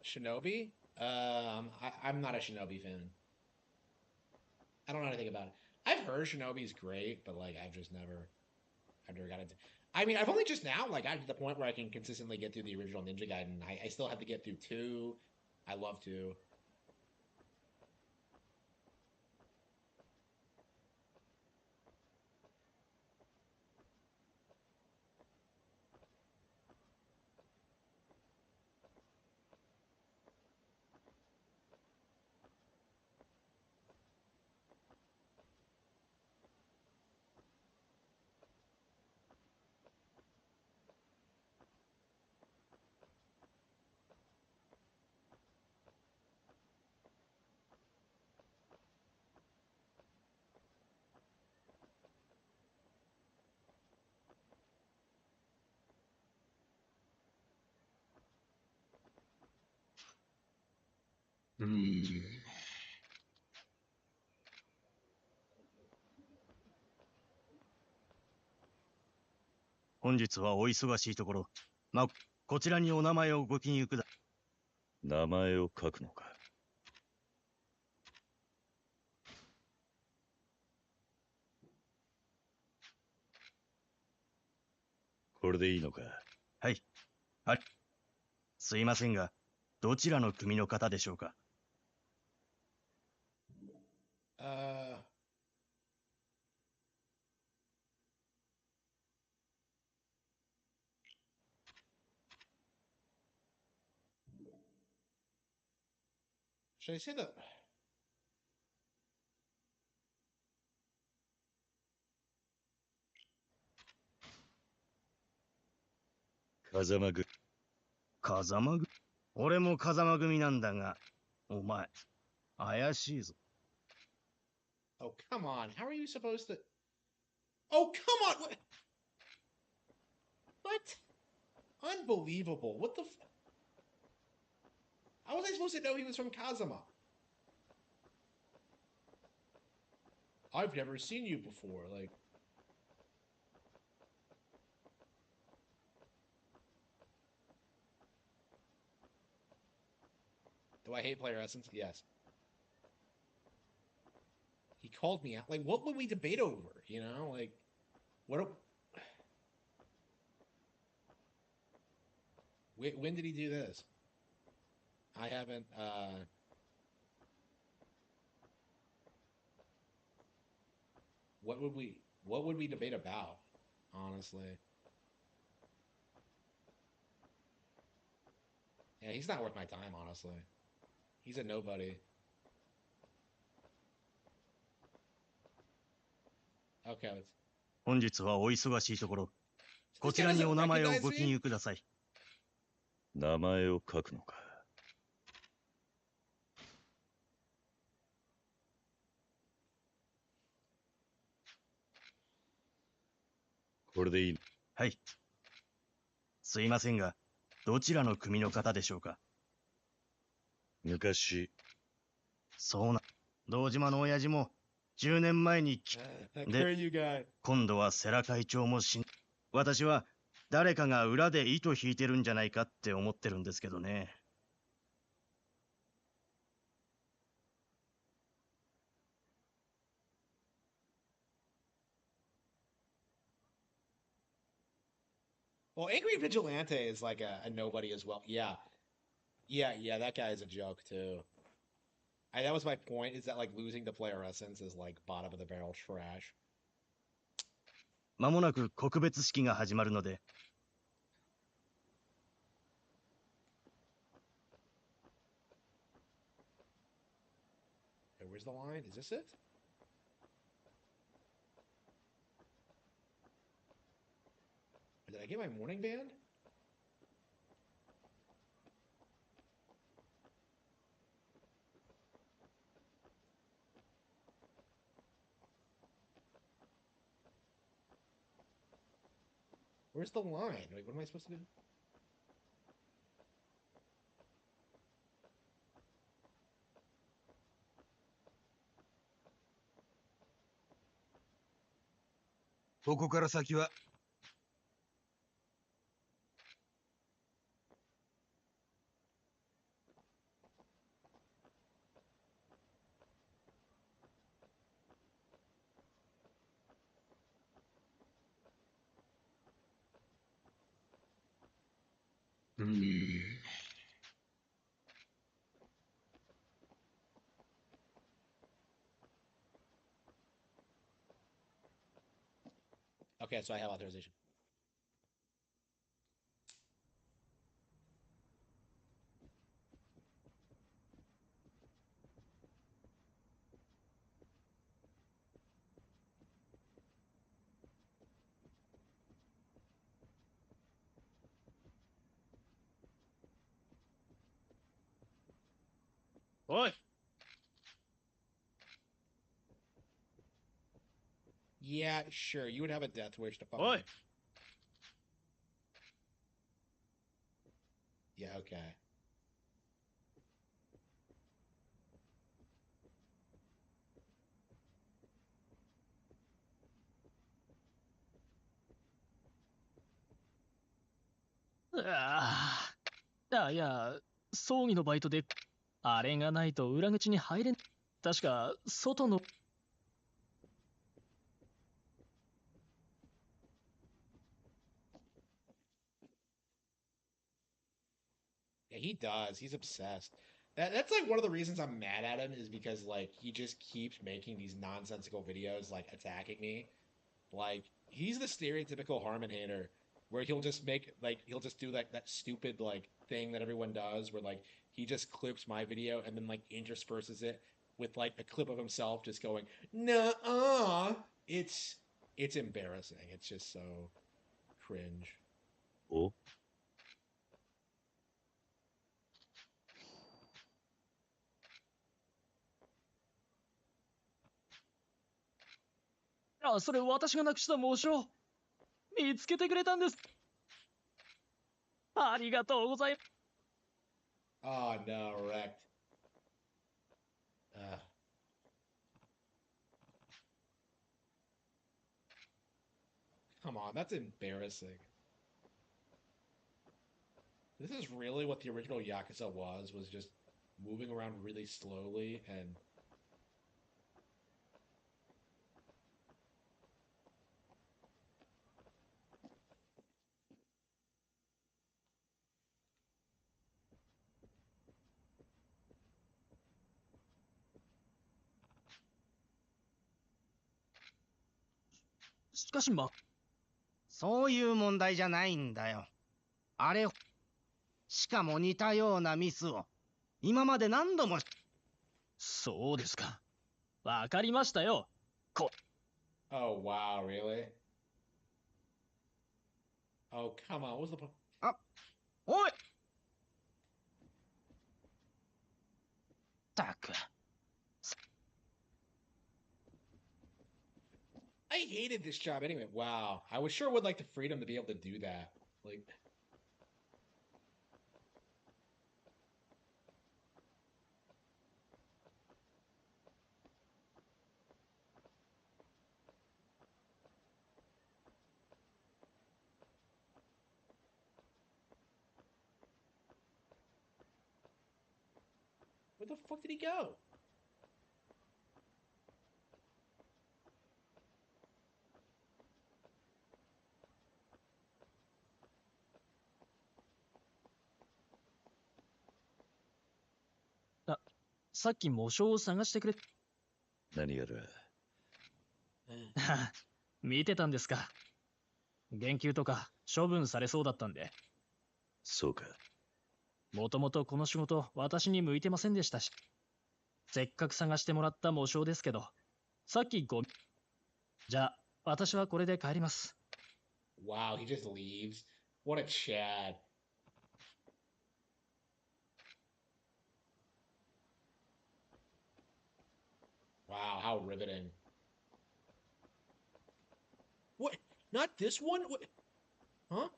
Shinobi? I'm not a Shinobi fan. I don't know anything about it. I've heard Shinobi's great, but like I've never got into. I mean, I've only just now like gotten to the point where I can consistently get through the original Ninja Gaiden. I still have to get through two. I love two. Hmm. 本日はお忙しいところ、こちらにお名前をご記入くだ。名前を書くのか。これでいいのか。はい。すいませんが、どちらの組の方でしょうか。Should I say that?風間組。俺も風間組なんだが、お前、怪しいぞ。Oh, come on. How are you supposed to... Oh, come on! What? Unbelievable. What the How was I supposed to know he was from Kazama? I've never seen you before, like... Do I hate player essence? Yes. He called me out. Like, what would we debate over? You know, like, what? When did he do this? I haven't. What would we debate about? Honestly. Yeah, he's not worth my time. Honestly, he's a nobody. Okay, let's... 本日はお忙しいところ、こちらにお名前をご記入ください。名前を書くのか。これでいい。はい。すいませんが、どちらの組の方でしょうか。昔。そうな。堂島の親父も10年前にで、今度は世良会長も私は誰かが裏で糸引いてるんじゃないかって思ってるんですけどね。Well, Angry Vigilante is like a nobody as well. Yeah. Yeah, that guy is a joke too. That was my point, is that like losing the player essence is like bottom of the barrel trash. まもなく告別式が始まるので。Okay, where's the line? Is this it? Did I get my morning band? Where's the line? Wait, what am I supposed to do? Okay, so I have authorization. Oi! Yeah, sure. You would have a death wish to follow. Oi! Yeah, okay.いや、葬儀のバイトで、あれがないと裏口に入れん。確か、外の。Yeah, he does. He's obsessed. That's like one of the reasons I'm mad at him is because like he just keeps making these nonsensical videos like attacking me. Like he's the stereotypical Harman hater where he'll just do like that stupid like thing that everyone does where like he just clips my video and then like intersperses it with like a clip of himself just going, "Nuh-uh." It's embarrassing. It's just so cringe. Oh? あ、それ私がなくした紋章。見つけてくれたんです。ありがとうございます。Oh no, wrecked. Come on, that's embarrassing. This is really what the original Yakuza was just moving around really slowly and Shikashima. そういう問題じゃないんだよ。あれ、しかも似たようなミスを今まで何度も。そうですか。わかりましたよ。Oh wow, really? Oh come on, what's the point? あ、おい。たく。I hated this job anyway. Wow. I was sure would like the freedom to be able to do that. Like where the fuck did he go? Ah, さっき模章を探してくれ。何やら。見てたんですか。言及とか処分されそうだったんで。そうか。もともとこの仕事私に向いてませんでしたし。せっかく探してもらった模章ですけど、さっきじゃあ、私はこれで帰ります。Wow, he just leaves. What a Chad. Wow, how riveting. What? Not this one? What? Huh?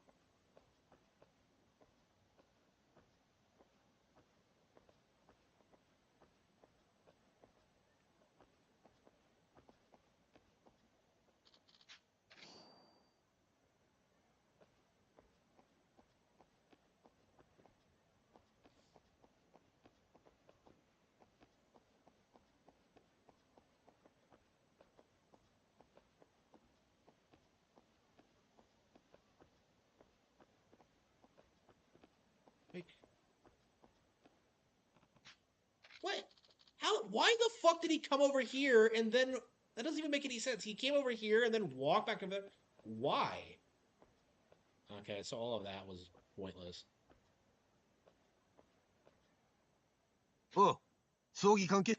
why the fuck did he come over here and then... That doesn't even make any sense. He came over here and then walked back over there. Why? Okay, so all of that was pointless. Oh, 葬儀関係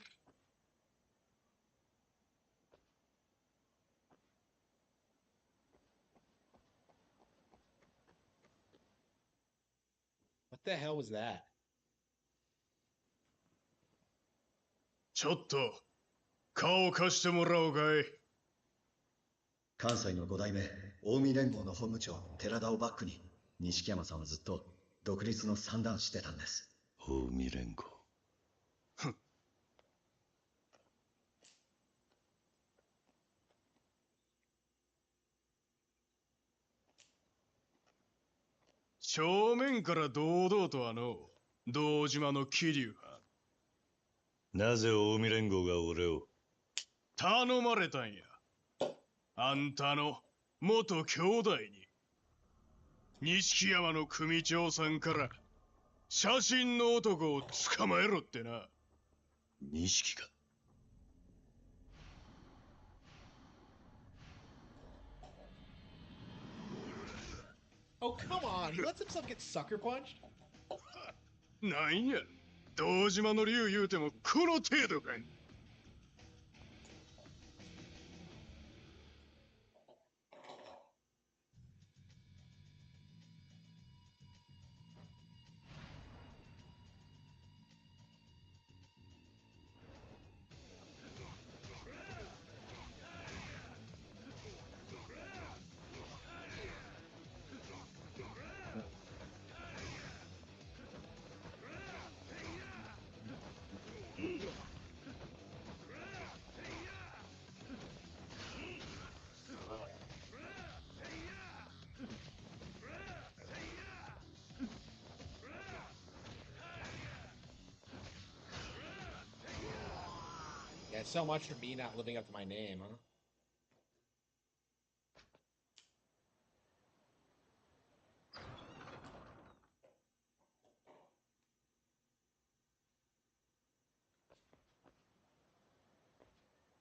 What the hell was that? ちょっと顔を貸してもらおうかい。関西の五代目近江連合の本部長寺田をバックに錦山さんはずっと独立の算段してたんです。近江連合。正面から堂々とはの堂島の桐生はなぜ近江連合が俺を頼まれたんや。あんたの元兄弟に錦山の組長さんから写真の男を捕まえろってな。錦か。Oh, come on. He lets himself get sucker punched? なんや、堂島の竜言うてもこの程度かい。Yeah, so much for me not living up to my name, huh?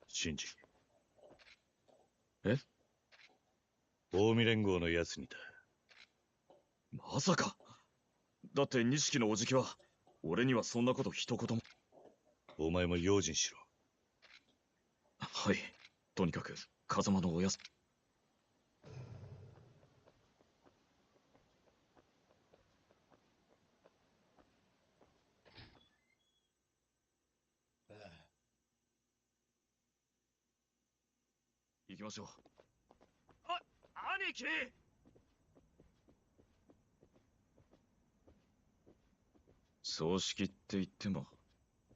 シンジ。え？近江連合のやつにだ。まさか。だって錦のおじきは俺にはそんなこと一言も。お前も用心しろ。はい。とにかく風間のおやす。行きましょう。兄貴。葬式って言っても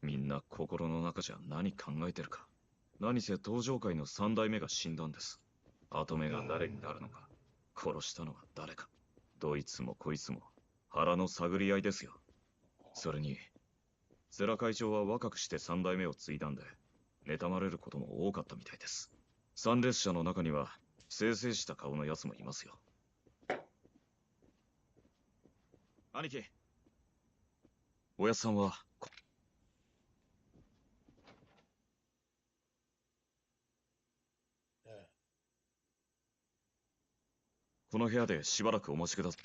みんな心の中じゃ何考えてるか。何せ登場界の三代目が死んだんです。跡目が誰になるのか、殺したのは誰か、どいつもこいつも腹の探り合いですよ。それに世良会長は若くして三代目を継いだんで妬まれることも多かったみたいです。参列者の中には清々した顔のやつもいますよ。兄貴、おやっさんはこの部屋でしばらくお待ちください。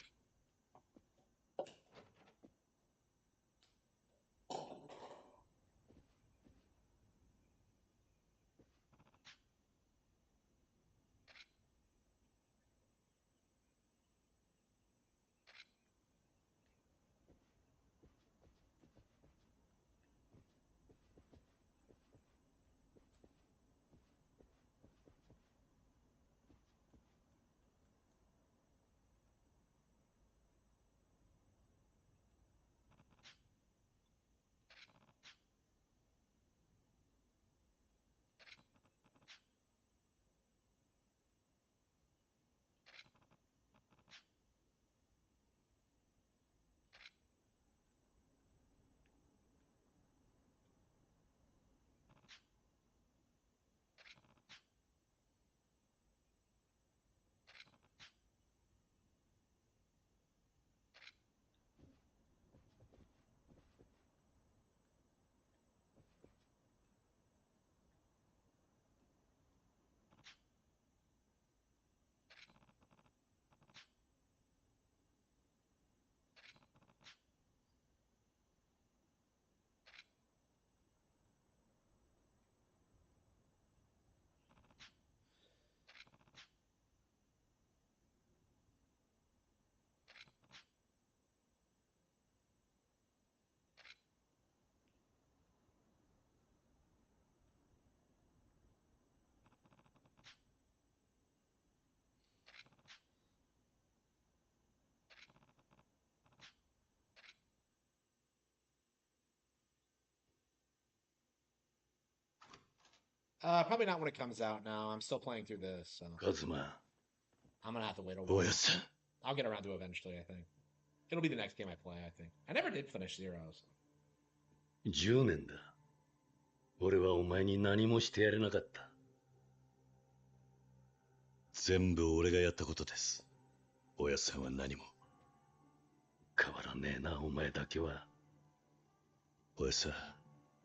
Probably not when it comes out now. I'm still playing through this, so. Kazuma. I'm gonna have to wait a while. Oh, yes. I'll get around to it eventually, I think. It'll be the next game I play, I think. I never did finish Zeros. 10年だ。俺はお前に何もしてやれなかった。全部俺がやったことです。おやっさんは何も。変わらねえな、お前だけは。おやっさん、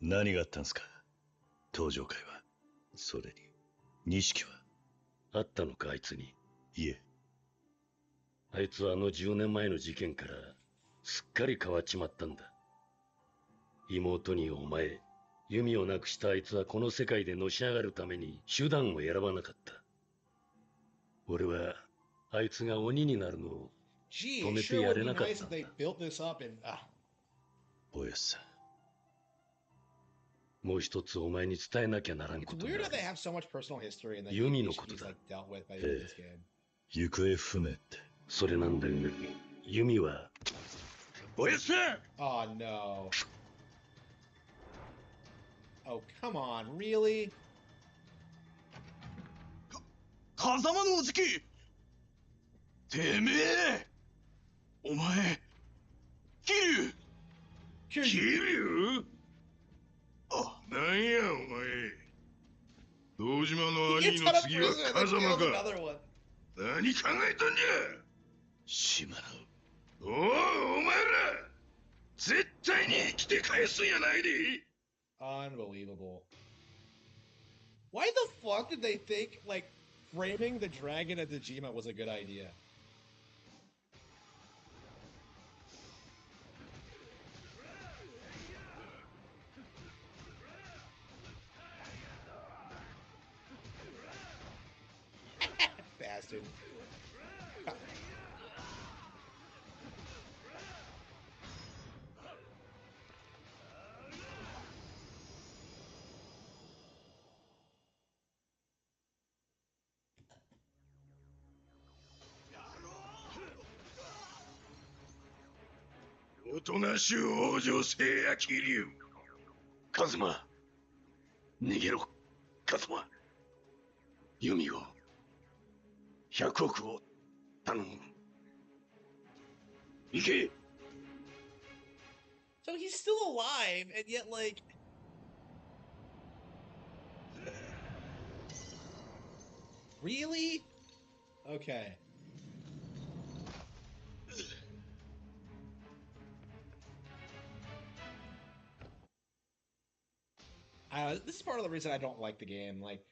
何があったんすか？登場会は。それに、錦は。あったのか、あいつに。いえ。あいつはあの10年前の事件からすっかり変わっちまったんだ。妹にお前、弓をなくしたあいつはこの世界でのし上がるために手段を選ばなかった。俺はあいつが鬼になるのを止めてやれなかったんだ。おやっさん。もう一つお前に伝えなきゃならんことがある。弓のことだ。行方不明って。それなんだよね。弓は。おやっさん Oh no. Oh, come on, really? 風間のおじきてめえお前桐生あ、なんやお前堂島の兄の次は風間か何考えとんじゃ島野お前ら絶対に生きて返すんやないで Unbelievable. Why the fuck did they think, like, framing the dragon at Dejima was a good idea? Bastard. おとなしゅう往生せえや桐生カズマ逃げろカズマ弓を100億を頼む行け So he's still alive, and yet, like... Really? Okay. This is part of the reason I don't like the game. Like,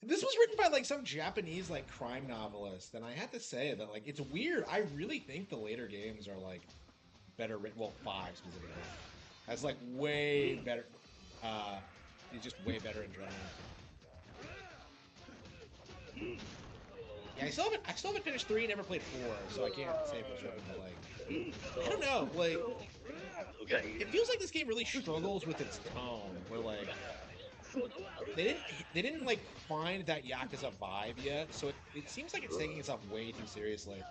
this was written by, like, some Japanese, like, crime novelist, and I have to say that, like, it's weird. I really think the later games are, like, better written. Well, 5 specifically. That's, like, way better. He's just way better in general. Yeah, I still haven't finished 3, never played 4, so I can't say for sure, but, like, I don't know, like, it feels like this game really struggles with its tone, where, like, they didn't like find that Yakuza vibe yet, so it seems like it's taking itself way too seriously.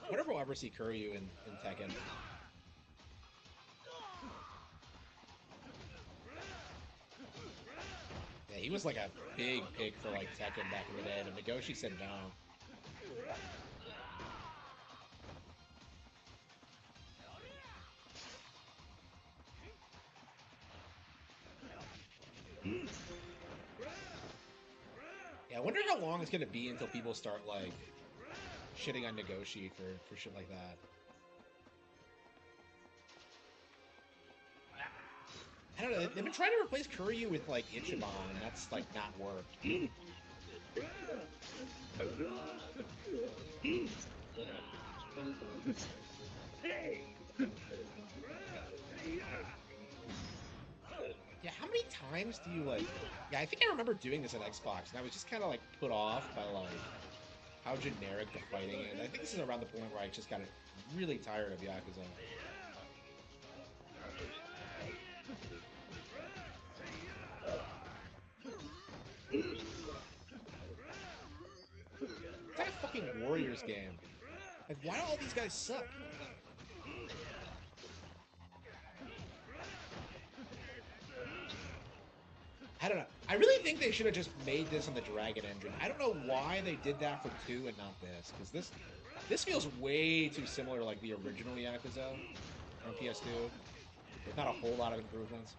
I wonder if we'll ever see Kuryu in Tekken. Yeah, he was like a big pick for like Tekken back in the day, and Nagoshi said no. Yeah, I wonder how long it's gonna be until people start like shitting on Nagoshi for shit like that. I don't know, they've been trying to replace Kuryu with, like, Ichiban, and that's, like, not worked. Yeah, how many times do you, like... Yeah, I think I remember doing this at Xbox, and I was just kind of, like, put off by, like, how generic the fighting is. I think this is around the point where I just got really tired of Yakuza. Fighters game. Like, why do all these guys suck? I don't know. I really think they should have just made this on the Dragon engine. I don't know why they did that for 2 and not this, because this feels way too similar to like the original Yakuza on PS2. With not a whole lot of improvements.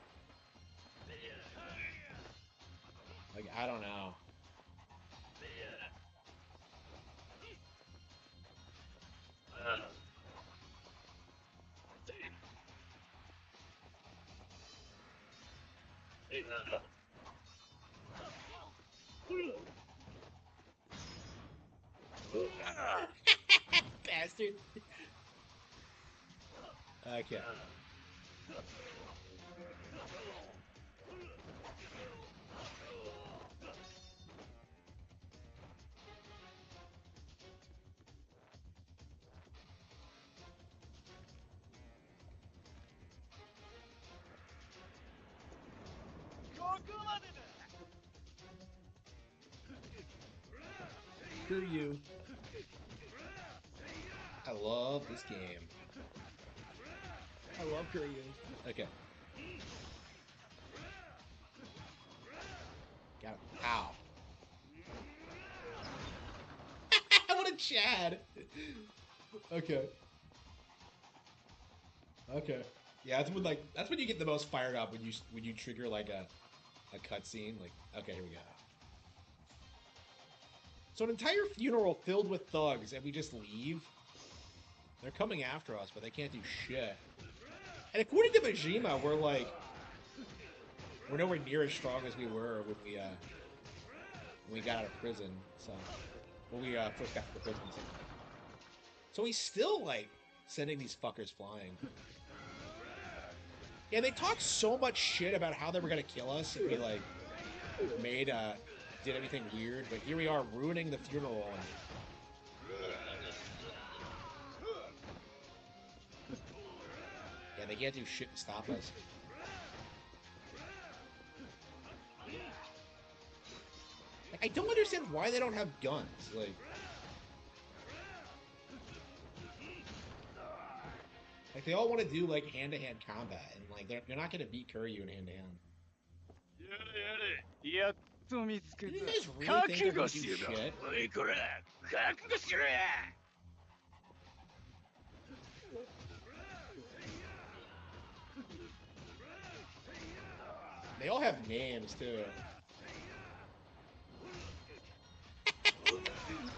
Like, I don't know. Bastard. Okay. Screw you. I love this game. I love Kiryu. Okay. Got him. Ow. What a Chad. Okay. Okay. Yeah, that's when you get the most fired up, when you trigger like a cutscene. Like, okay, here we go. So an entire funeral filled with thugs, and we just leave? They're coming after us, but they can't do shit. And according to Majima, we're nowhere near as strong as we were when we got out of prison. So when we first got to the prison. So he's still like sending these fuckers flying. Yeah, they talked so much shit about how they were gonna kill us if we like did anything weird, but here we are ruining the funeral. Yeah, they can't do shit to stop us. Like, I don't understand why they don't have guns. Like they all want to do like hand-to-hand combat, and like they're not gonna beat Kiryu in hand-to-hand. Do you guys really think they're gonna do shit? They all have names too.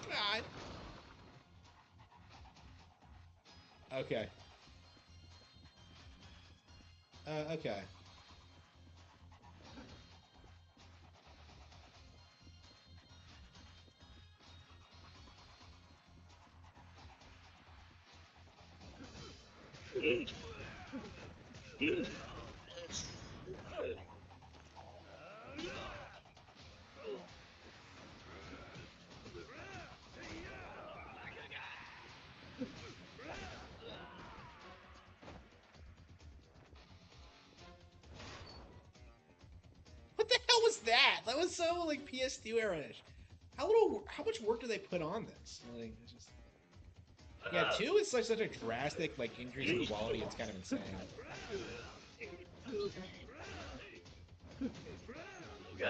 God. Okay. Okay. What the hell was that? That was so like PS2 era-ish. How much work do they put on this? Like, it's just... Yeah, 2 is such a drastic like increase in quality. It's kind of insane. I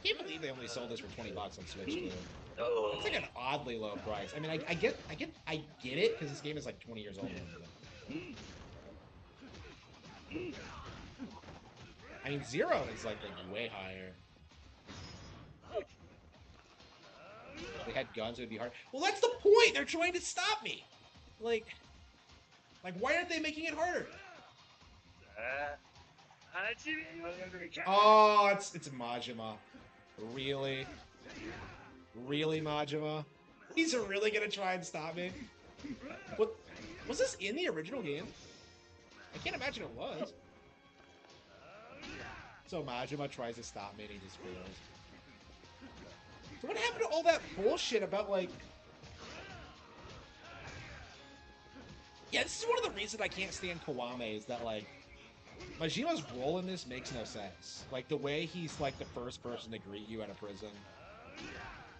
can't believe they only sold this for $20 on Switch too. It's like an oddly low price. I mean, I get it because this game is like 20 years old. I mean, Zero is like way higher. If they had guns, it would be hard. Well, that's the point. They're trying to stop me. Like why aren't they making it harder? Oh, it's Majima. Really? Really, Majima? He's really gonna try and stop me? What? Was this in the original game? I can't imagine it was. So Majima tries to stop me and he just fails. So what happened to all that bullshit about, like... Yeah, this is one of the reasons I can't stand Kiwame, is that, like... Majima's role in this makes no sense. Like, the way he's, like, the first person to greet you out of prison.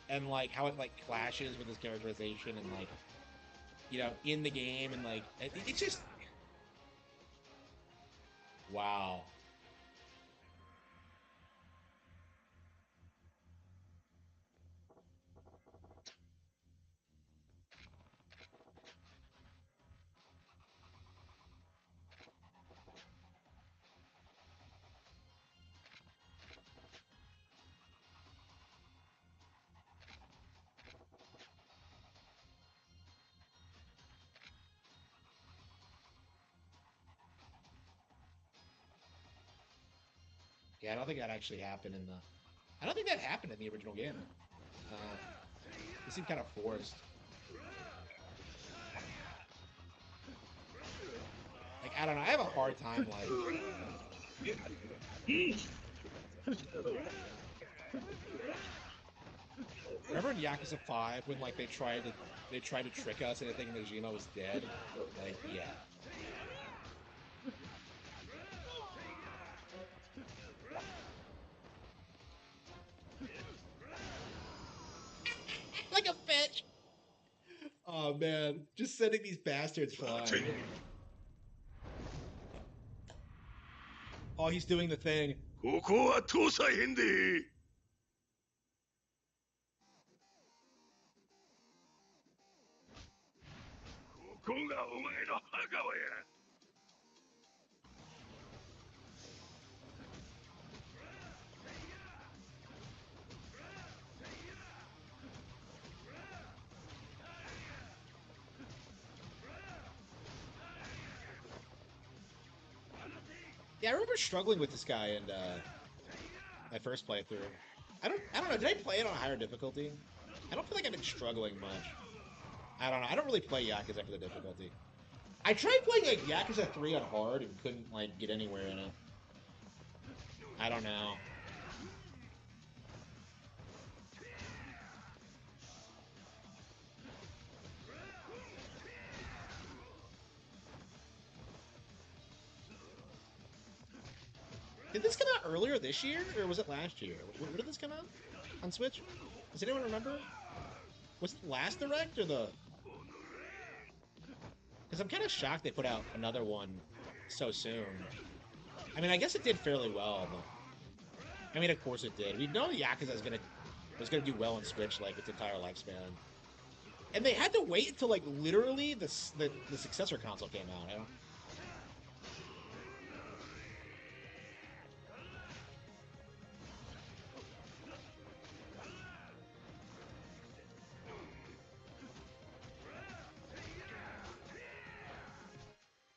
And, like, how it, like, clashes with his characterization and, like, you know, in the game. And, like, it's just... Wow. Yeah, I don't think that actually happened in the... I don't think that happened in the original game. It seemed kind of forced. Like, I don't know, I have a hard time, like... Remember in Yakuza 5 when, like, they tried to trick us into thinking Majima was dead? Like, yeah. Like a fish! Oh, man. Just sending these bastards flying. Oh, he's doing the thing. Yeah, I remember struggling with this guy in my first playthrough. I don't know, did I play it on a higher difficulty? I don't feel like I've been struggling much. I don't know, I don't really play Yakuza for the difficulty. I tried playing like Yakuza 3 on hard and couldn't like get anywhere in it. I don't know. Did this come out earlier this year, or was it last year? When did this come out on Switch? Does anyone remember? Was it last Direct or the... Because I'm kind of shocked they put out another one so soon. I mean, I guess it did fairly well, but... I mean, of course it did. We know Yakuza was gonna do well on Switch, like, its entire lifespan. And they had to wait until, like, literally the successor console came out, you know?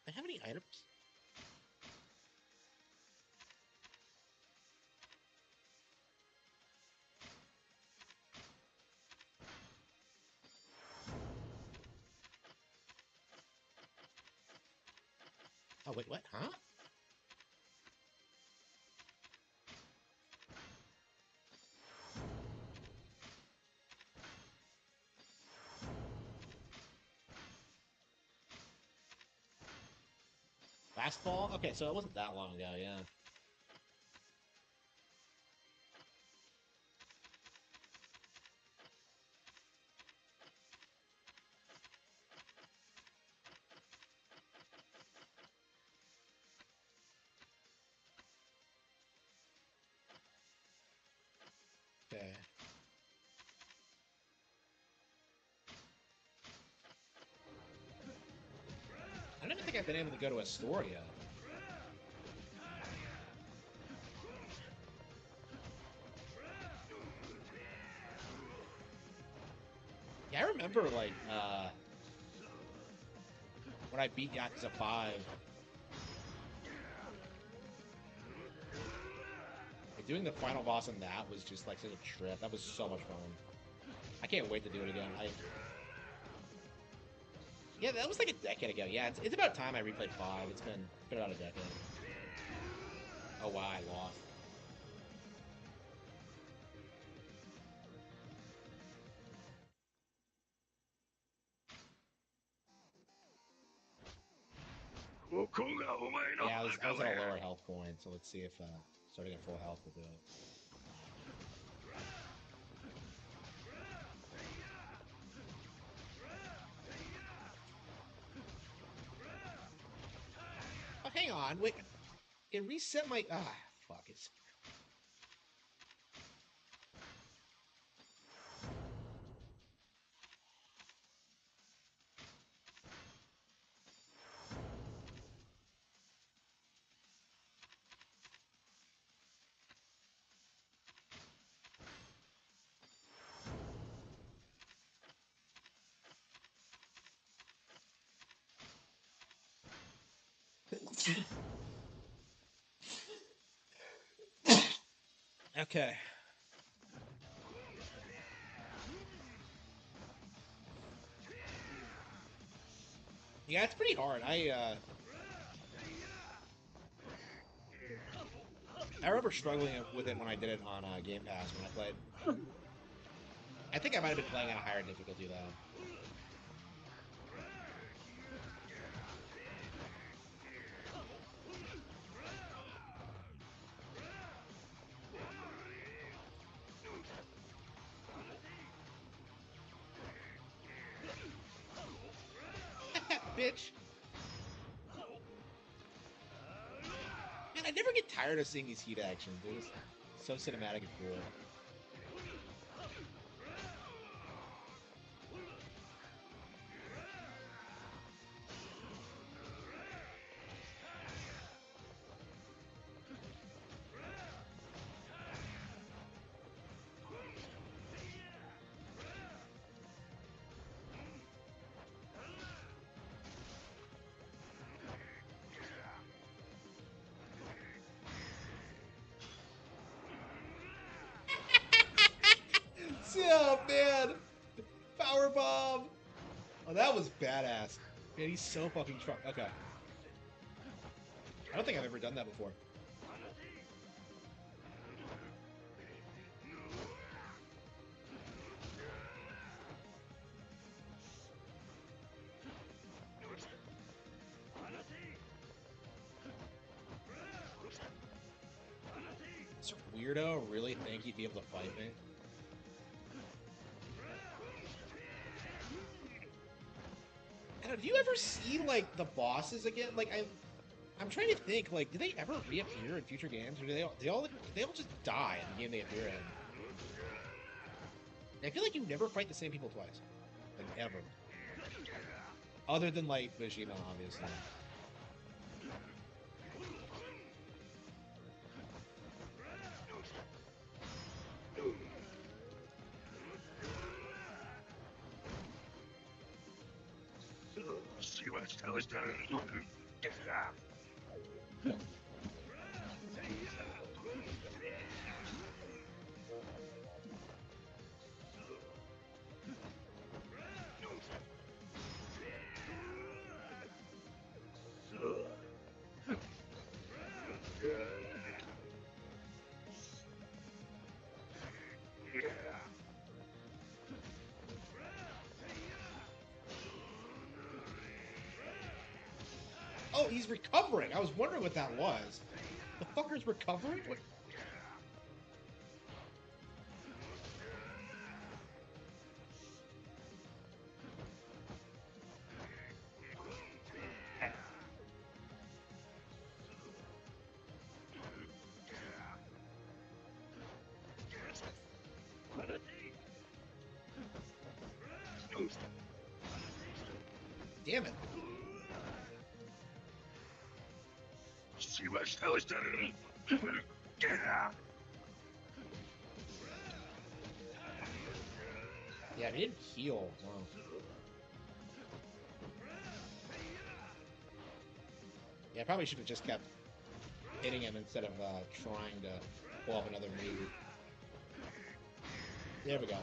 Do I have any items? Oh, wait, what? Huh? Last fall? Okay, so it wasn't that long ago, yeah. Okay. I don't even think I've been able to go to a store yet. Yeah, I remember, like, when I beat Yakuza 5. Like, doing the final boss in that was just, like, such a trip. That was so much fun. I can't wait to do it again. Yeah, that was like a decade ago. Yeah, it's about time I replayed 5. It's been about a decade. Oh, wow, I lost. Yeah, I was at a lower health point, so let's see if starting at full health will do it. Oh, hang on, wait. It reset my... fuck it. Okay. Yeah, it's pretty hard. I remember struggling with it when I did it on Game Pass when I played. I think I might have been playing at a higher difficulty though. Bitch. Man, I never get tired of seeing these heat actions, dude. It's so cinematic and cool. Oh, man. Power bomb. Oh, that was badass. Man, he's so fucking strong. Okay. I don't think I've ever done that before. This weirdo really think he'd be able to fight me? And do you ever see, like, the bosses again? Like, I'm trying to think, like, do they ever reappear in future games? Or do they all just die in the game they appear in? I feel like you never fight the same people twice. Like, ever. Other than, like, Vegeta, obviously. Oh, he's recovering. I was wondering what that was. The fucker's recovering? What? Damn it. Yeah, he didn't heal. Wow. Yeah, I probably should have just kept hitting him instead of trying to pull off another move. There we go.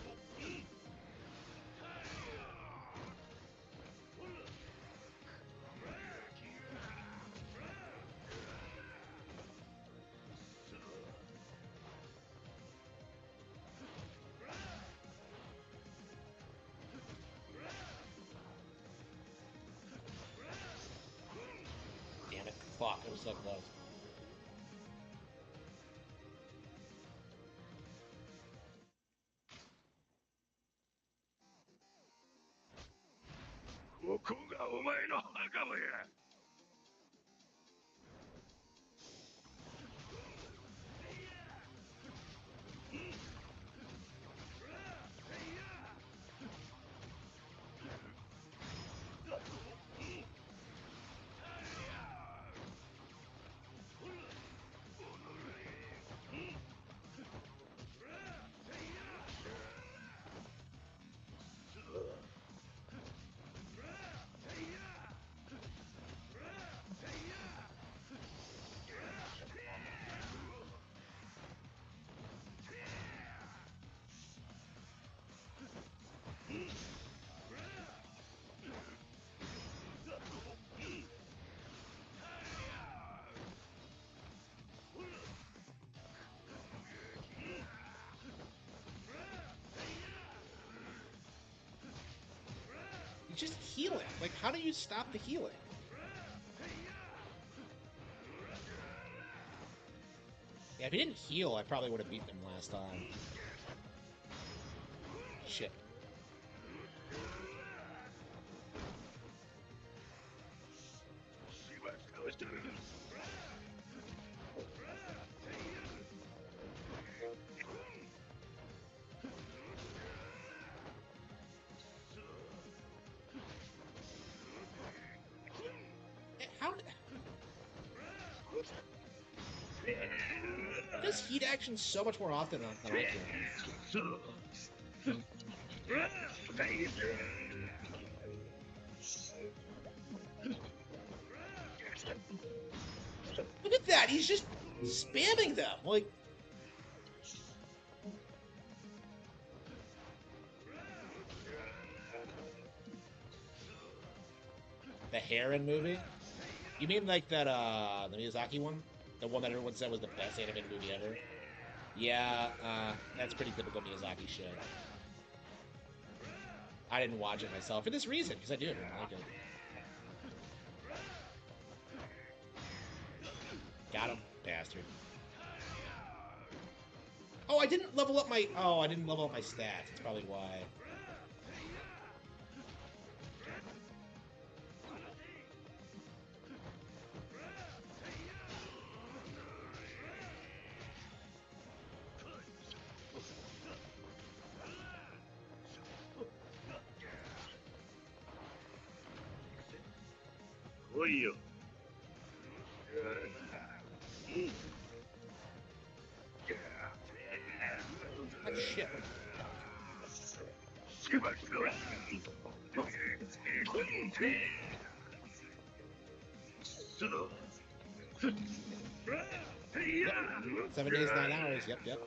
Damn Fuck, it was so close. He's just healing. Like, how do you stop the healing? Yeah, if he didn't heal, I probably would have beaten him last time. Shit. How does heat action so much more often than I can? Look at that! He's just spamming them! Like... The Harman movie? You mean like that, the Miyazaki one? The one that everyone said was the best animated movie ever? Yeah, that's pretty typical Miyazaki shit. I didn't watch it myself for this reason, because I didn't like it. Got him, bastard. Oh, I didn't level up my... Oh, I didn't level up my stats. That's probably why. Oh, shit. Yep. 7 days, 9 hours. Yep, yep.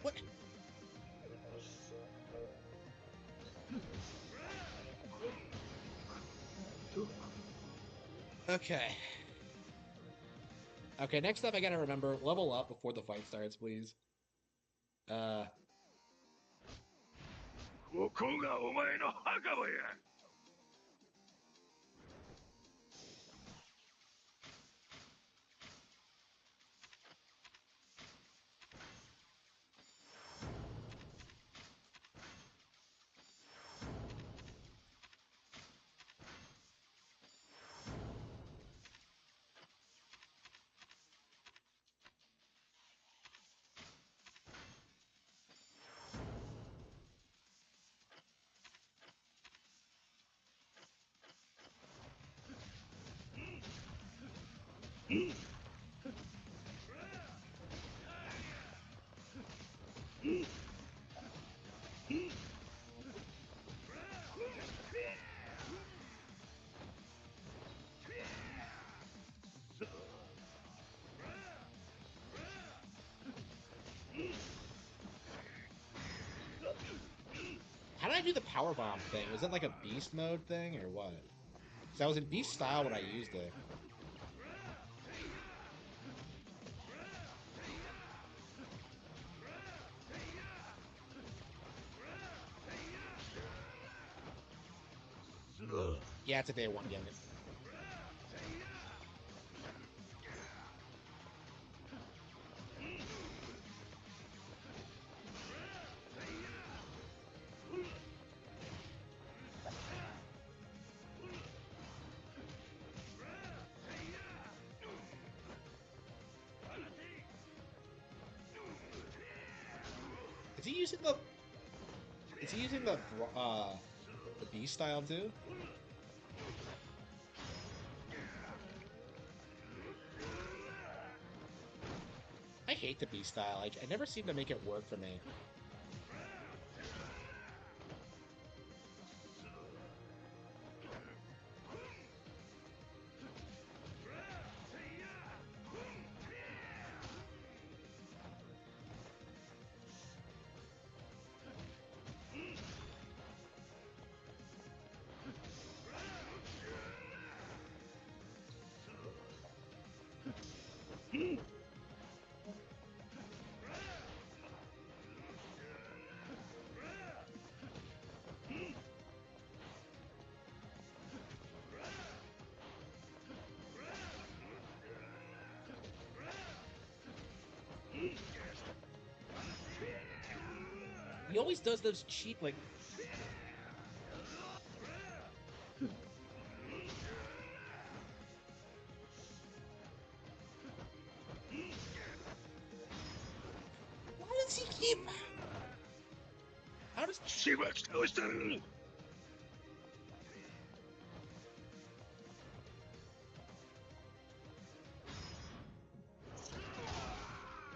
What? Okay. Okay, next up I gotta remember, level up before the fight starts, please. Uh... ここがお前の墓場や。How did I do the powerbomb thing? Was it like a beast mode thing, or what? Because I was in beast style when I used it. Yeah, it's a day one gimmick. Is he using the? Is he using the B style too? I hate the B style. I never seem to make it work for me. He always does those cheap, like... Why does he keep... How does... She works close to...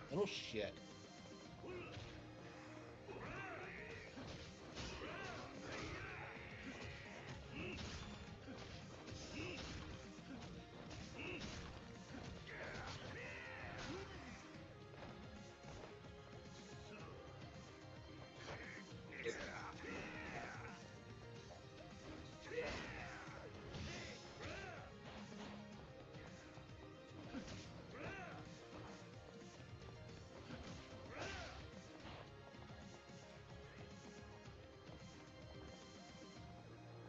Little shit.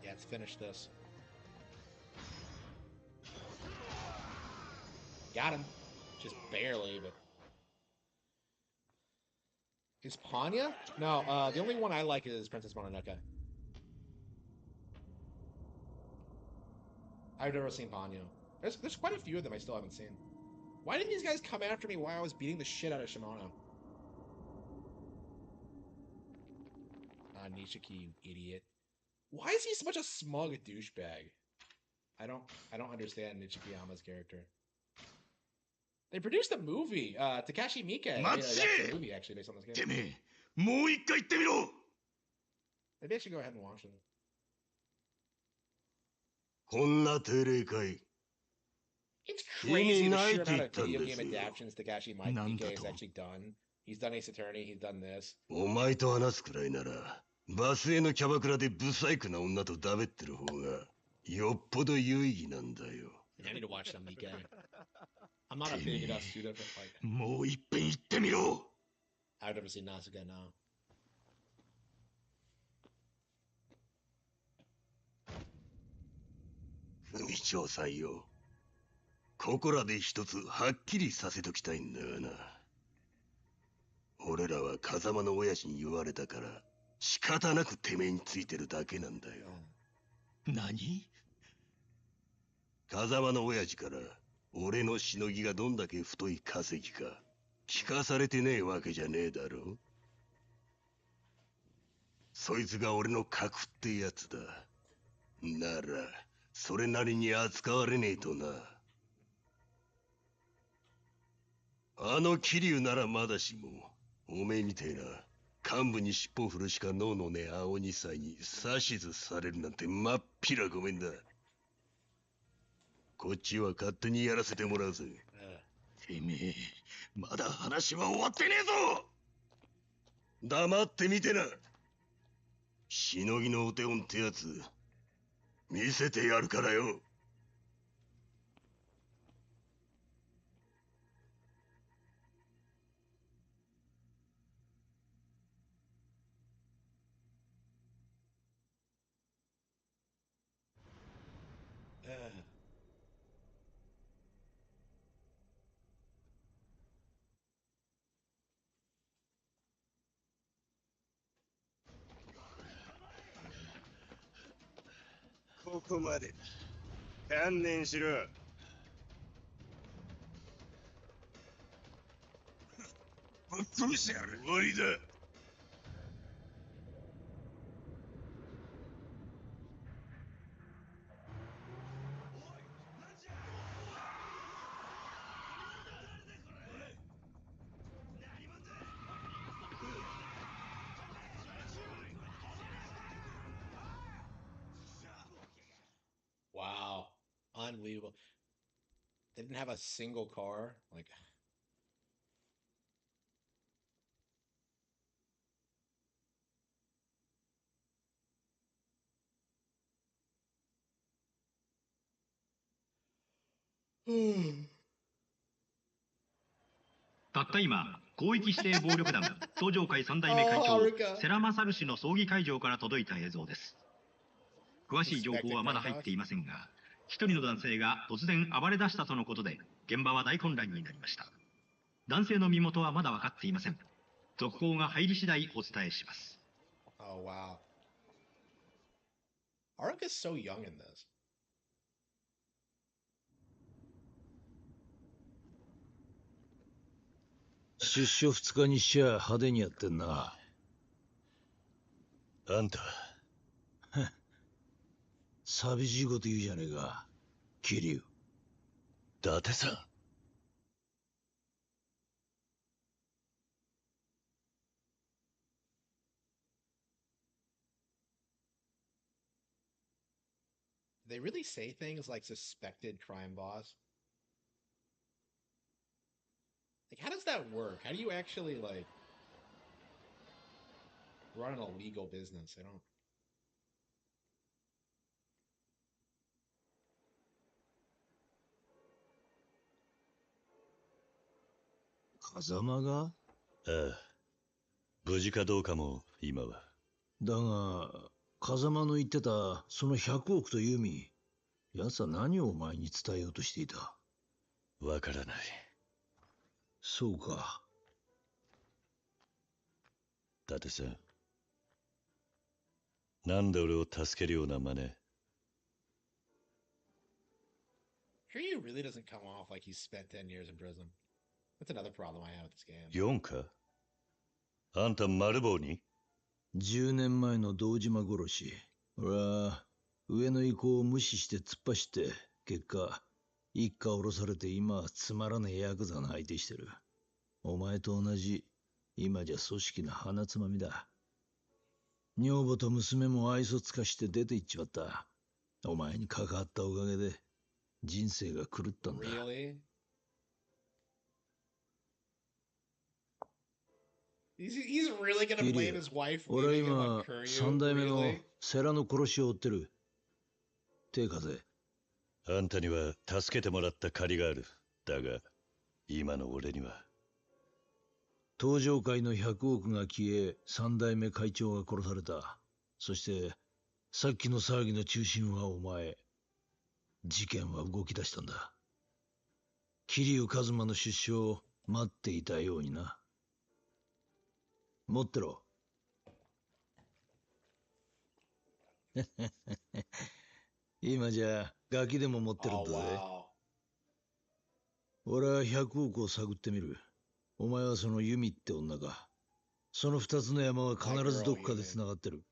Yeah, let's finish this. Got him. Just barely, but... Is Panya? No, the only one I like is Princess Mononoke. I've never seen Panya. There's quite a few of them I still haven't seen. Why didn't these guys come after me while I was beating the shit out of Shimono? Ah, Nishiki, you idiot. Why is he such a smug douchebag? I don't understand Nichikiyama's character. They produced a movie, Takashi Miike. Made a movie actually based on this game. Maybe I should go ahead and watch it. It's crazy the sheer amount of video game adaptations Takashi Miike has actually done. He's done Ace Attorney, he's done this. お前と話すくらいなら、バスへのキャバクラでブサイクな女とダベってる方が、よっぽど有意義なんだよ。I need to watch some Miike. I'm not a big Suda, but like... もう一遍言ってみろ I've never seen Nasuke now. 組長さんよ。ここらで一つはっきりさせときたいんだがな。俺らは風間の親父に言われたから仕方なくてめえについてるだけなんだよ。何？風間の親父から俺のしのぎがどんだけ太い稼ぎか聞かされてねえわけじゃねえだろ。そいつが俺の核ってやつだ。ならそれなりに扱われねえとな。あの桐生ならまだしも、おめえみてえな幹部に尻尾振るしか脳のねえ青二歳に指図されるなんてまっぴらごめんだ。こっちは勝手にやらせてもらうぜ。てめえ、まだ話は終わってねえぞ。黙ってみてな。しのぎのお手本ってやつ、見せてやるからよ。こまで観念しろ。ぶっ潰してやる。終わりだ。Wow. Unbelievable. They didn't have a single car. Like, たった今、広域指定暴力団東上会三代目会長世良勝氏の葬儀会場から届いた映像です。詳しい情報はまだ入っていませんが、一人の男性が突然暴れ出したとのことで、現場は大混乱になりました。男性の身元はまだ分かっていません。続報が入り次第お伝えします。oh wow. Aruka is so young in this. 出所2日にしちゃ派手にやってんな。あんた、寂しいこと言うじゃねえか、桐生。伊達さん。They really say things like suspected crime boss. Like, how does that work? How do you actually, like, run an illegal business? I don't... 風間が？ああ。無事かどうかも、今は。だが、風間の言ってた、その100億という意味、奴は何をお前に伝えようとしていた？わからない。そうか。伊達さん。なんで俺を助けるような真似？ Kiryu really doesn't come off like he's spent 10 years in prison. That's another problem I have with this game. 4か？あんた丸棒に？10年前の堂島殺し。俺は上の意向を無視して突っ走って、結果、一家降ろされて今はつまらねえヤクザの相手してる。お前と同じ、今じゃ組織の鼻つまみだ。女房と娘も愛想つかして出て行っちまった。お前に関わったおかげで、人生が狂ったんだ。Really? He's really gonna blame his wife leaving him on Kiryu? 俺は今、三代目の世良の殺しを追ってる。手風。あんたには助けてもらった借りがある。だが、今の俺には。東上会の100億が消え、三代目会長が殺された。そして、さっきの騒ぎの中心はお前。事件は動き出したんだ。桐生一馬の出所を待っていたようにな。持ってろ。今じゃガキでも持ってるんだぜ。俺は100億を探ってみる。お前はそのユミって女か。その2つの山は必ずどこかで繋がってる。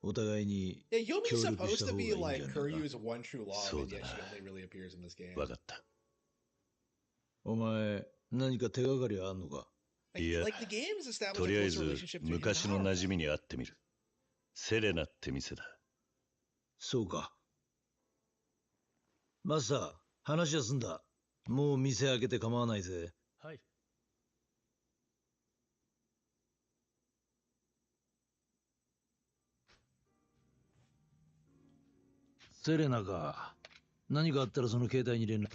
お互いに協力した方がいいんじゃないか。そうだな。分かった。お前、何か手がかりはあんのか？いや、とりあえず昔の馴染みに会ってみる。セレナって店だ。そうか。マスター、話は済んだ。もう店開けて構わないぜ。はい。セレナか。何かあったらその携帯に連絡。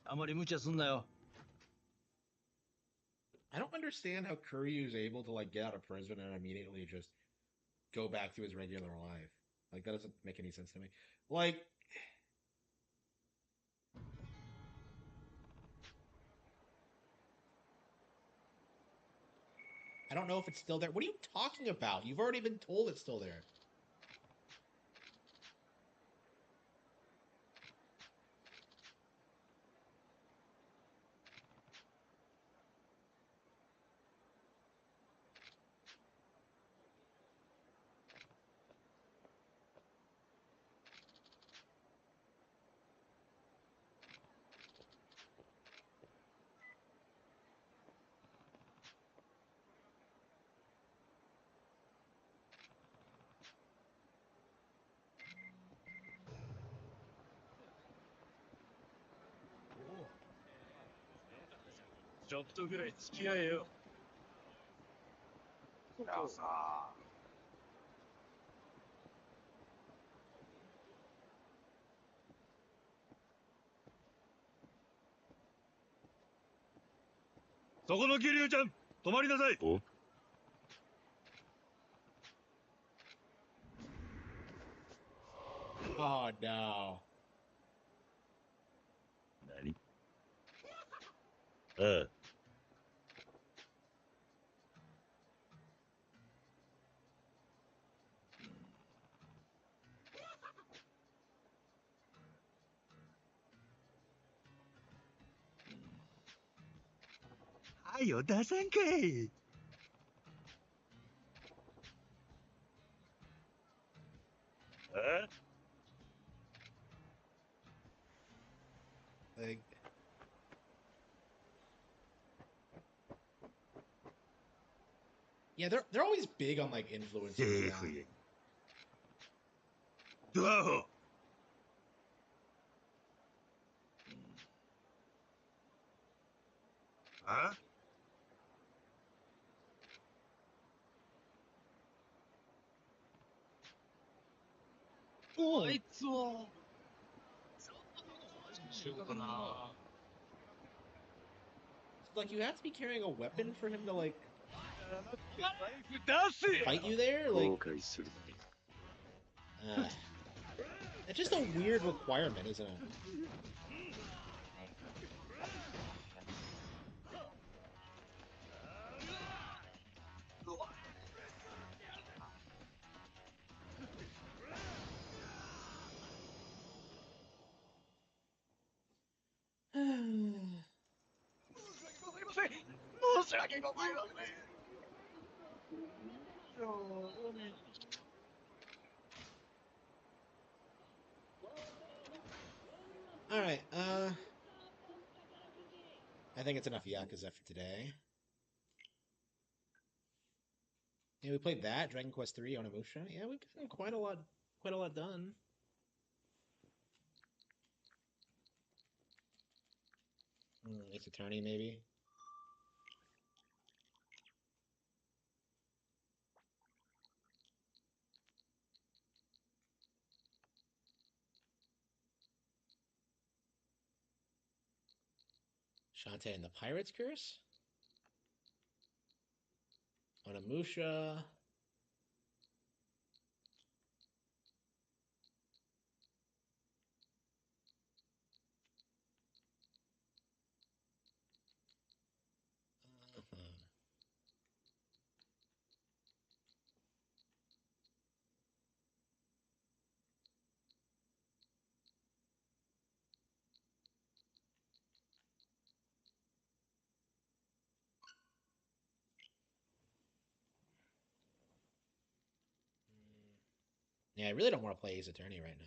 あまり無茶すんなよ。I don't understand how Kuryu's able to like get out of prison and immediately just go back to his regular life. Like that doesn't make any sense to me. Like I don't know if it's still there. What are you talking about? You've already been told it's still there. ちょっとぐらい付き合えよ。さあ。そこの桐生ちゃん、止まりなさい。おOh no. 何？ああ。はよ出さんかい。Like, yeah, they're always big on like influencers. Yeah. Whoa. Huh? Oh. Like, you have to be carrying a weapon for him to like fight you there. Like, it's just a weird requirement, isn't it? All right, I think it's enough Yakuza for today. Yeah, we played that Dragon Quest III Onimusha. Yeah, we've gotten quite a lot done. Ace Attorney, maybe. Shantae and the Pirate's Curse. Onimusha. Yeah, I really don't want to play Ace Attorney right now.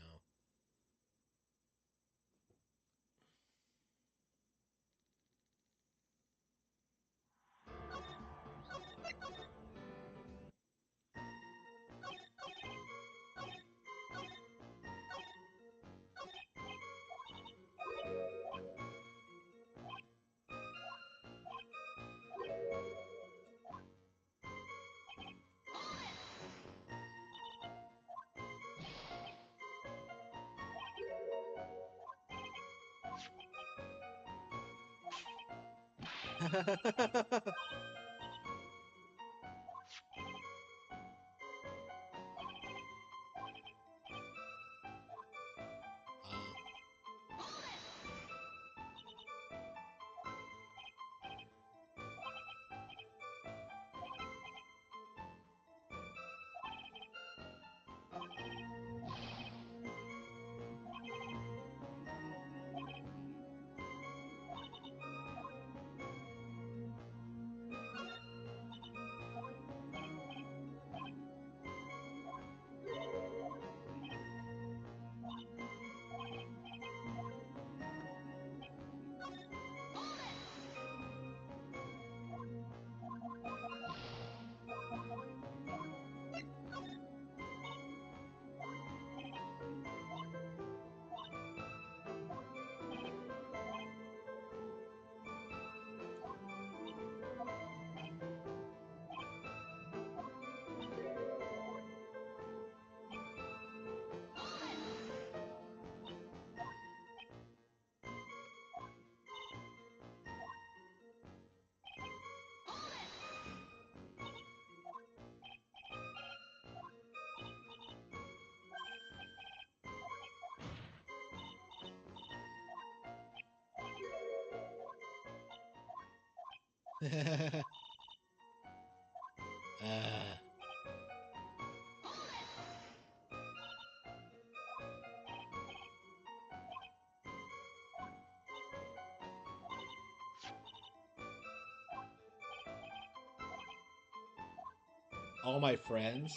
All my friends?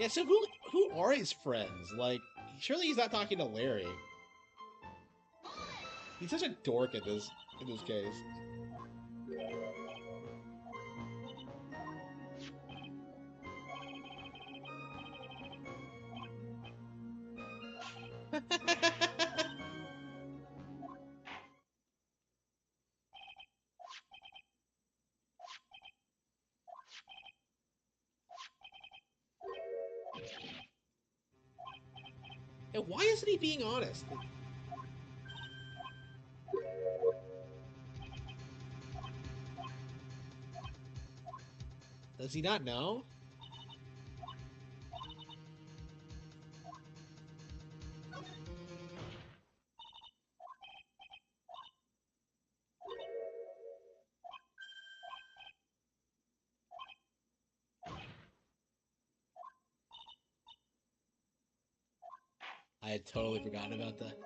Yeah, so who are his friends? Like, surely he's not talking to Larry. He's such a dork in this case. And why isn't he being honest? Does he not know? I had totally forgotten about that.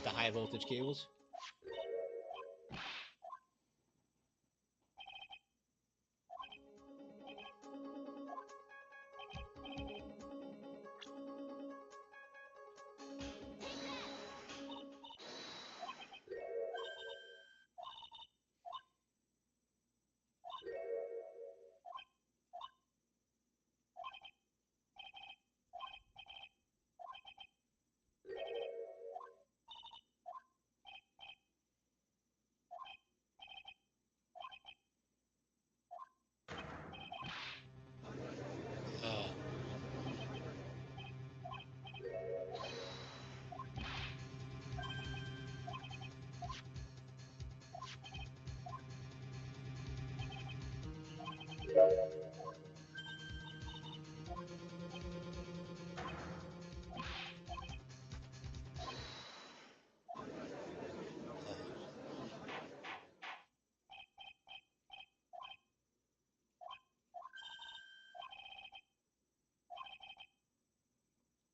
The high voltage cables.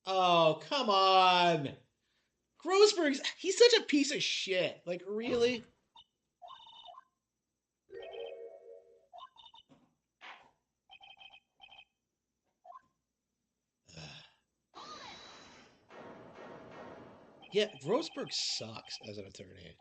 Oh, come on. Grossberg's, he's such a piece of shit. Like, really? Yeah, Grossberg sucks as an attorney.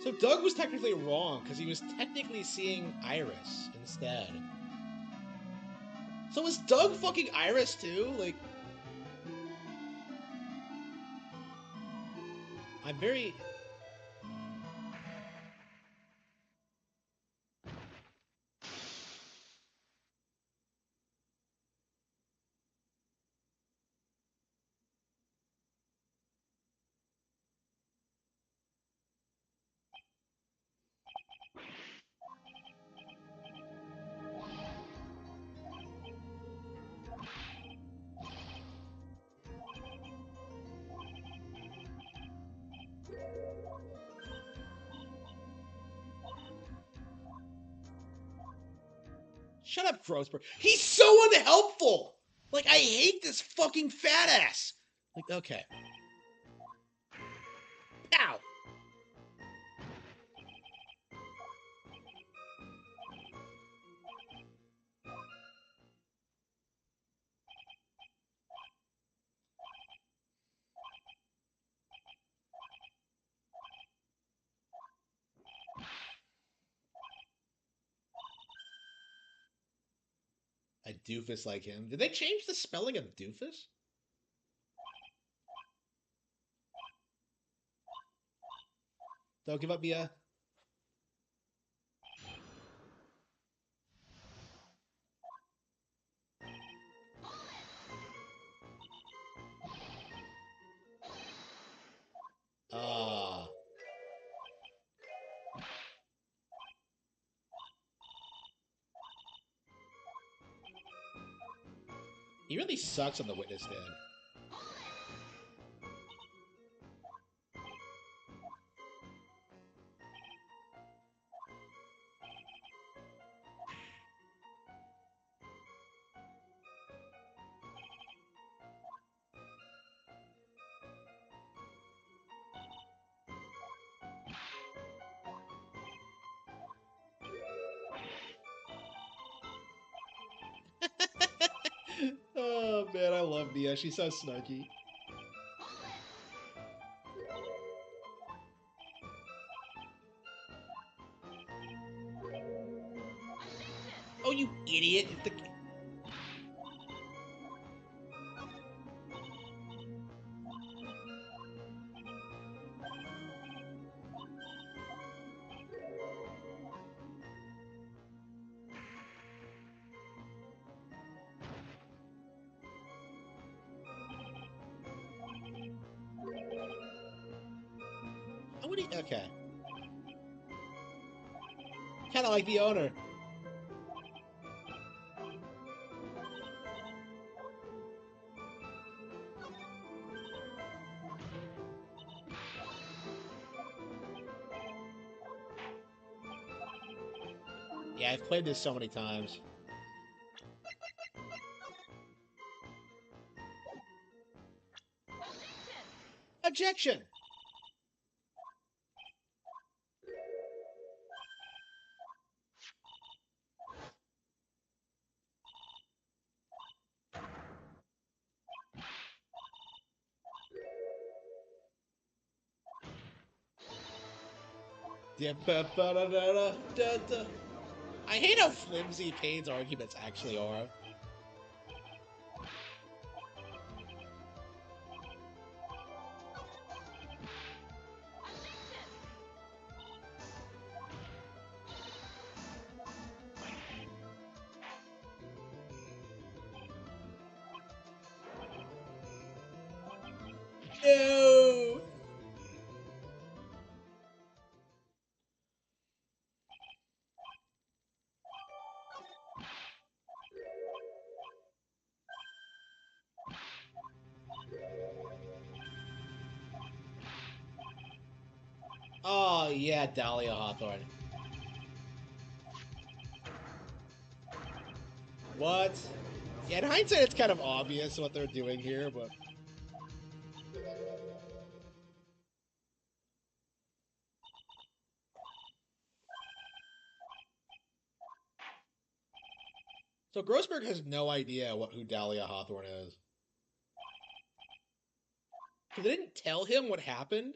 So Doug was technically wrong because he was technically seeing Iris instead. So is Doug fucking Iris too? Like, I'm very... Shut up, Grossberg. He's so unhelpful! Like, I hate this fucking fat ass! Like, okay. Ow! doofus like him. Did they change the spelling of doofus? Don't give up, Mia. He really sucks on the witness stand. Oh man, I love Mia. She's so snarky. Oh, you idiot! Okay. Kind of like the owner. Yeah, I've played this so many times. Objection! I hate how flimsy Payne's arguments actually are. No! Oh, yeah, Dahlia Hawthorne. What? Yeah, in hindsight, it's kind of obvious what they're doing here, but... So Grossberg has no idea who Dahlia Hawthorne is. So they didn't tell him what happened?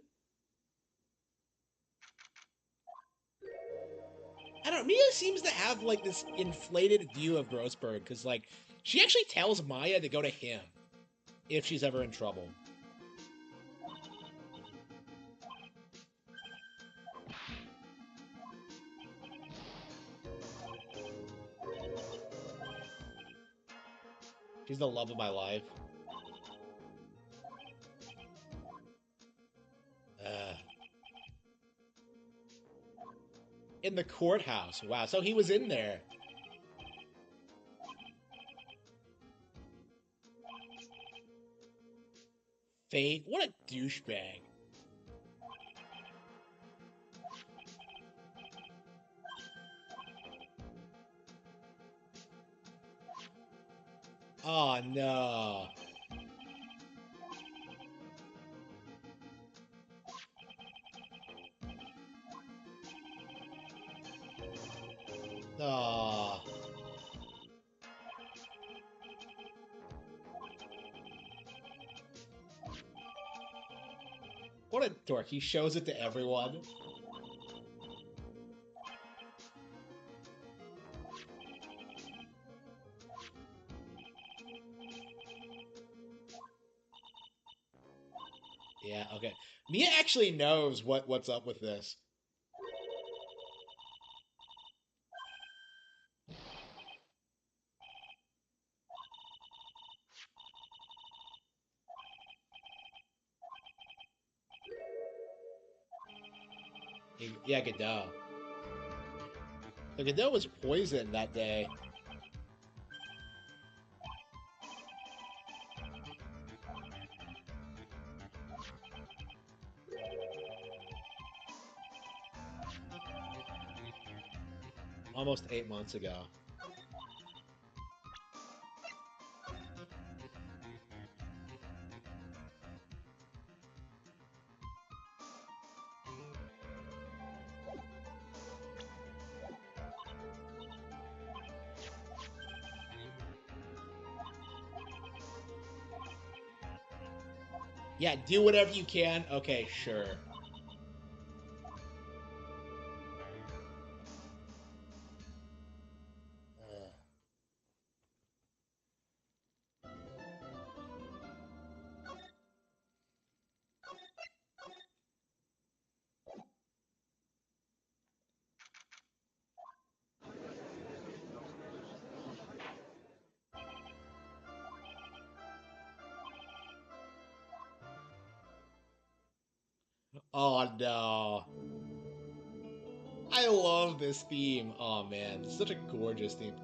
I don't know, Mia seems to have, like, this inflated view of Grossberg, because, like, she actually tells Maya to go to him if she's ever in trouble. She's the love of my life. In the courthouse. Wow, so he was in there. Fate? What a douchebag. Oh, no. Oh. What a dork. He shows it to everyone. okay. Mia actually knows what's up with this. Yeah, Godot. The Godot was poisoned that day. Almost 8 months ago. Yeah, do whatever you can. Okay, sure. Oh no. I love this theme. Oh man, it's such a gorgeous theme.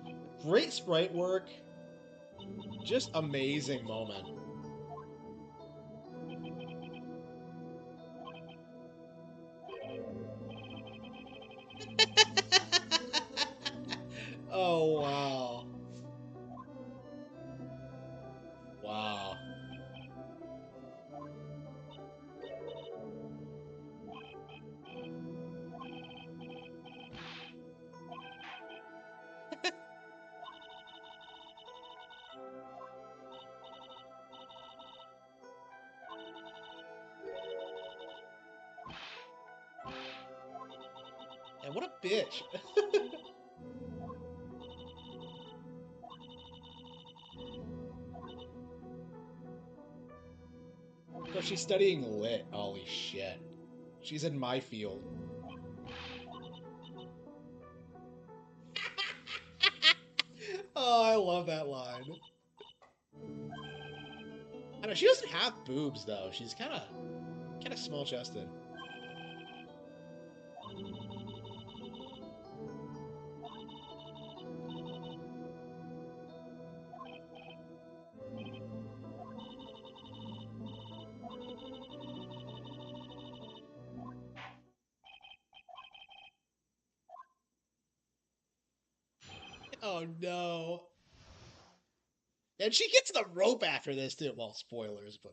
Great sprite work. Just amazing moment. Oh wow. Wow. And what a bitch. So she's studying lit. Holy shit. She's in my field. Oh, I love that line. I know she doesn't have boobs though. She's kind of small chested. Oh no. And she gets the rope after this too. Well, spoilers, but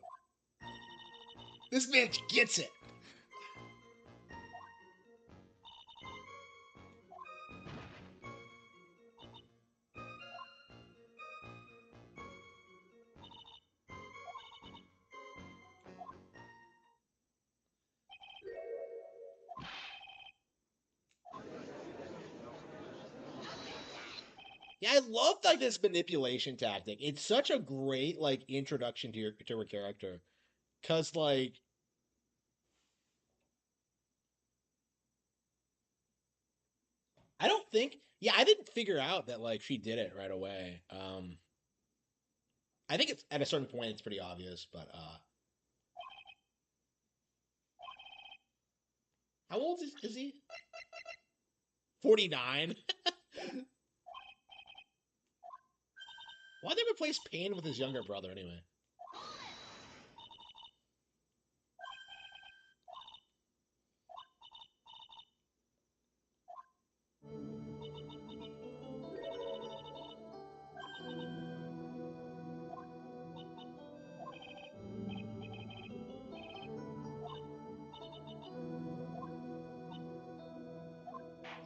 this bitch gets it. Yeah, I love like this manipulation tactic. It's such a great like introduction to her character, cause like I don't think I didn't figure out that like she did it right away. I think it's at a certain point it's pretty obvious, but how old is he? 49. Why'd they replace Pain with his younger brother anyway?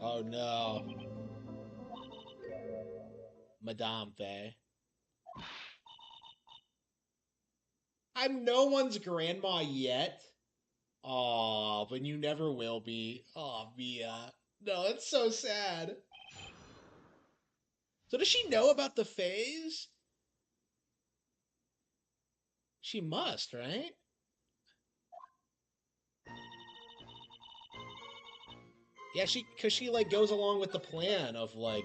Oh no. Madame Faye. I'm no one's grandma yet. Aw, but you never will be. Aw, Mia. No, it's so sad. So does she know about the phase? She must, right? Yeah, because she like goes along with the plan of like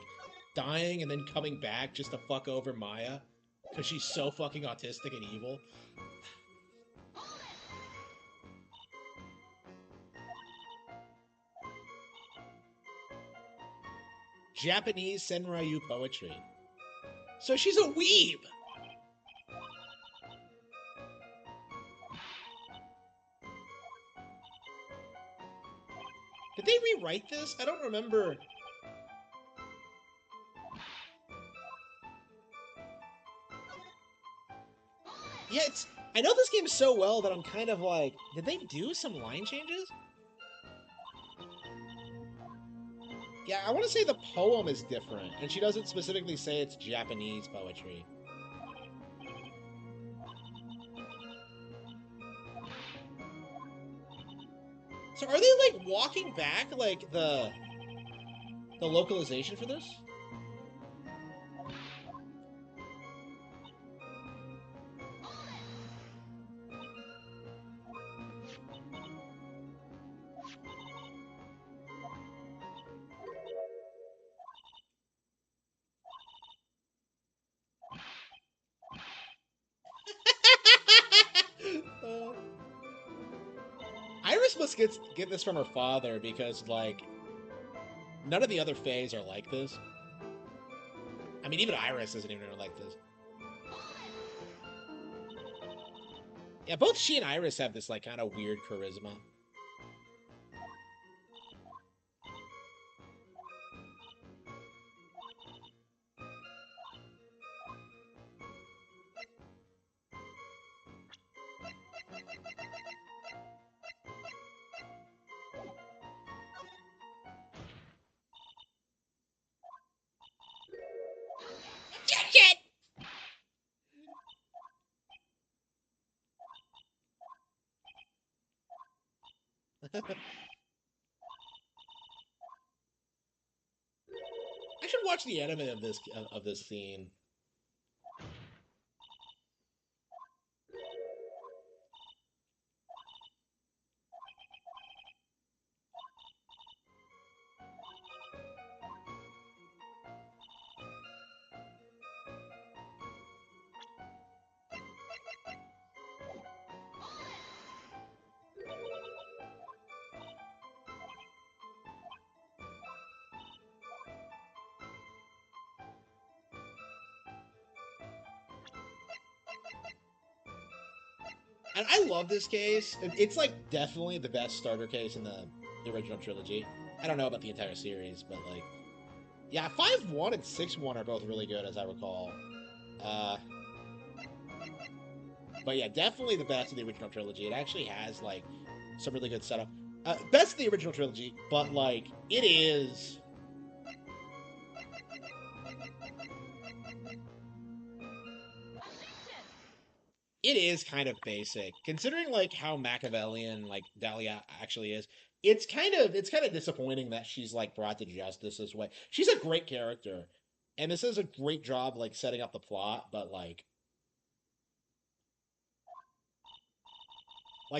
dying and then coming back just to fuck over Maya because she's so fucking autistic and evil. Japanese Senryu poetry. So she's a weeb! Did they rewrite this? I don't remember. Yeah, I know this game so well that I'm kind of like, did they do some line changes? Yeah, I want to say the poem is different, and she doesn't specifically say it's Japanese poetry. So are they, like, walking back, like, the localization for this? Iris must get this from her father because, like, none of the other Fays are like this. I mean, even Iris isn't even like this. Yeah, both she and Iris have this, like, kind of weird charisma. Shit! I should watch the anime of this scene. And I love this case. It's like definitely the best starter case in the original trilogy. I don't know about the entire series, but like, yeah, 5-1 and 6-1 are both really good, as I recall. But yeah, definitely the best of the original trilogy. It actually has like some really good setup. Best of the original trilogy, but like it is. It is kind of basic, considering like how Machiavellian like Dahlia actually is. It's kind of disappointing that she's like brought to justice this way. She's a great character, and this is a great job like setting up the plot, but like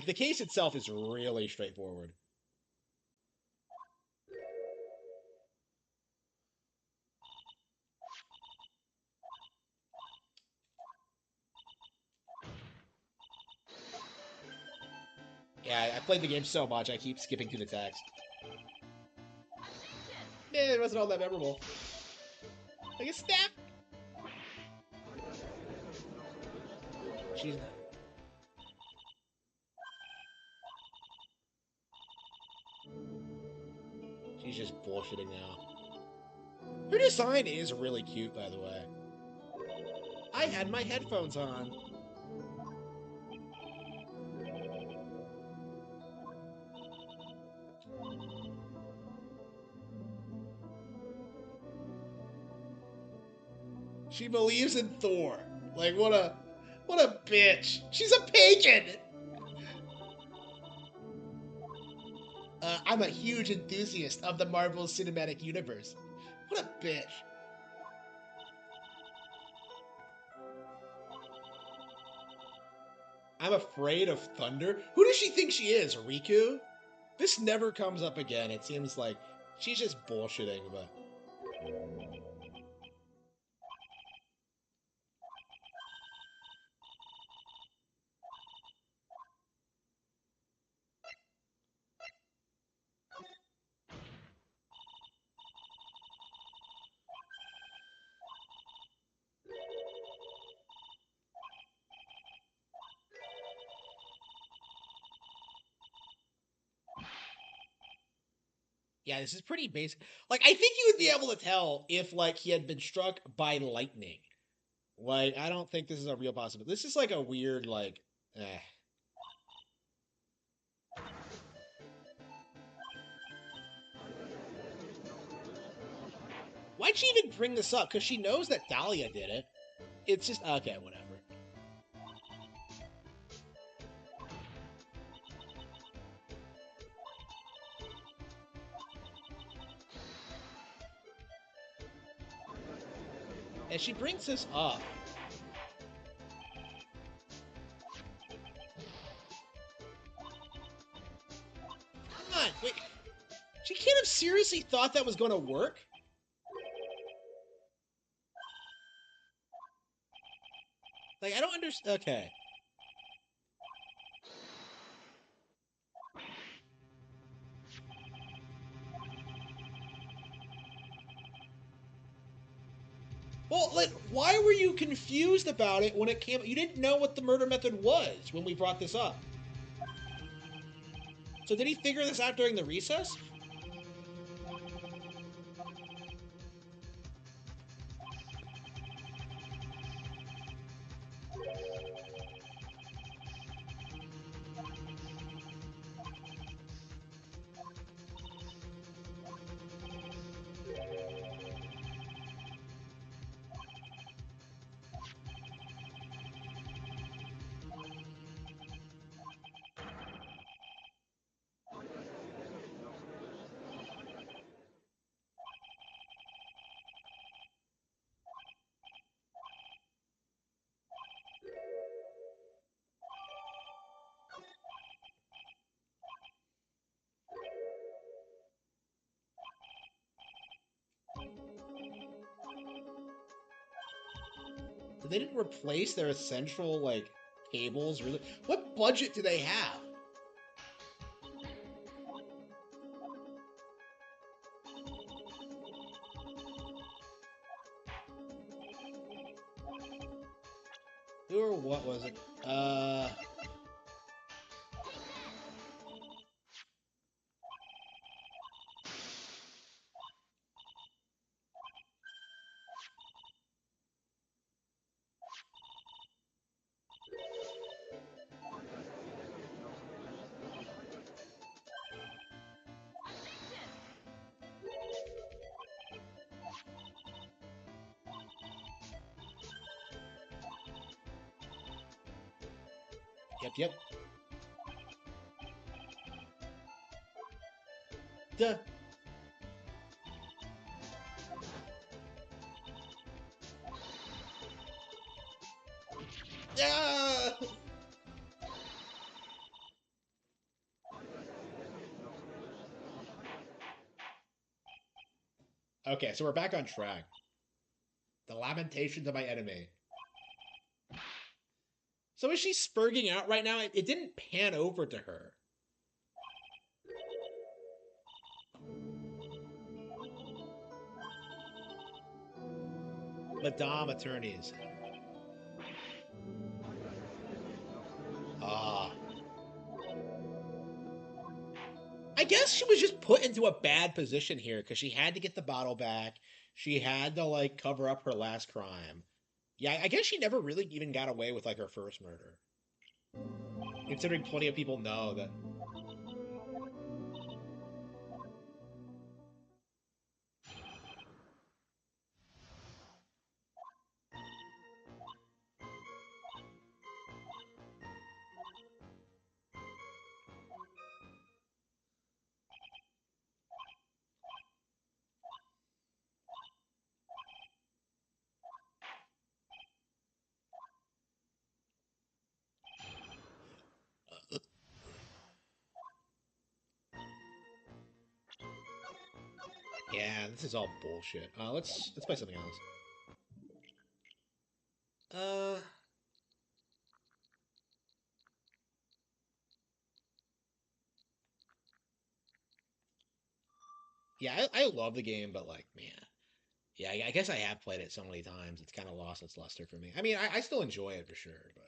the case itself is really straightforward. Yeah, I played the game so much, I keep skipping through the text. Man, it wasn't all that memorable. Like a snap. She's just bullshitting now. Her design is really cute, by the way. I had my headphones on. She believes in Thor. Like, what a bitch. She's a pagan! I'm a huge enthusiast of the Marvel Cinematic Universe. What a bitch. I'm afraid of thunder? Who does she think she is, Riku? This never comes up again. It seems like She's just bullshitting, but... Yeah, this is pretty basic. Like, I think you would be able to tell if, like, he had been struck by lightning. Like, I don't think this is a real possibility. This is, like, a weird, like, Why'd she even bring this up? Because she knows that Dahlia did it. It's just, okay, whatever. And she brings this up. Come on, wait. She can't have seriously thought that was going to work? Like, I don't understand. Okay. Well, like, why were you confused about it when it came? You didn't know what the murder method was when we brought this up. So did he figure this out during the recess? They didn't replace their essential, like, cables, really? What budget do they have? Who or what was it? Yep. Duh. Yeah. Okay, so we're back on track. The lamentations of my enemy. So is she spurging out right now? It didn't pan over to her. Madame attorneys. I guess she was just put into a bad position here because she had to get the bottle back. She had to, like, cover up her last crime. Yeah, I guess she never really even got away with, like, her first murder. Considering plenty of people know that... Yeah, this is all bullshit. Let's play something else. Yeah, I love the game, but like, man, yeah, I guess I have played it so many times, it's kind of lost its luster for me. I mean, I still enjoy it for sure, but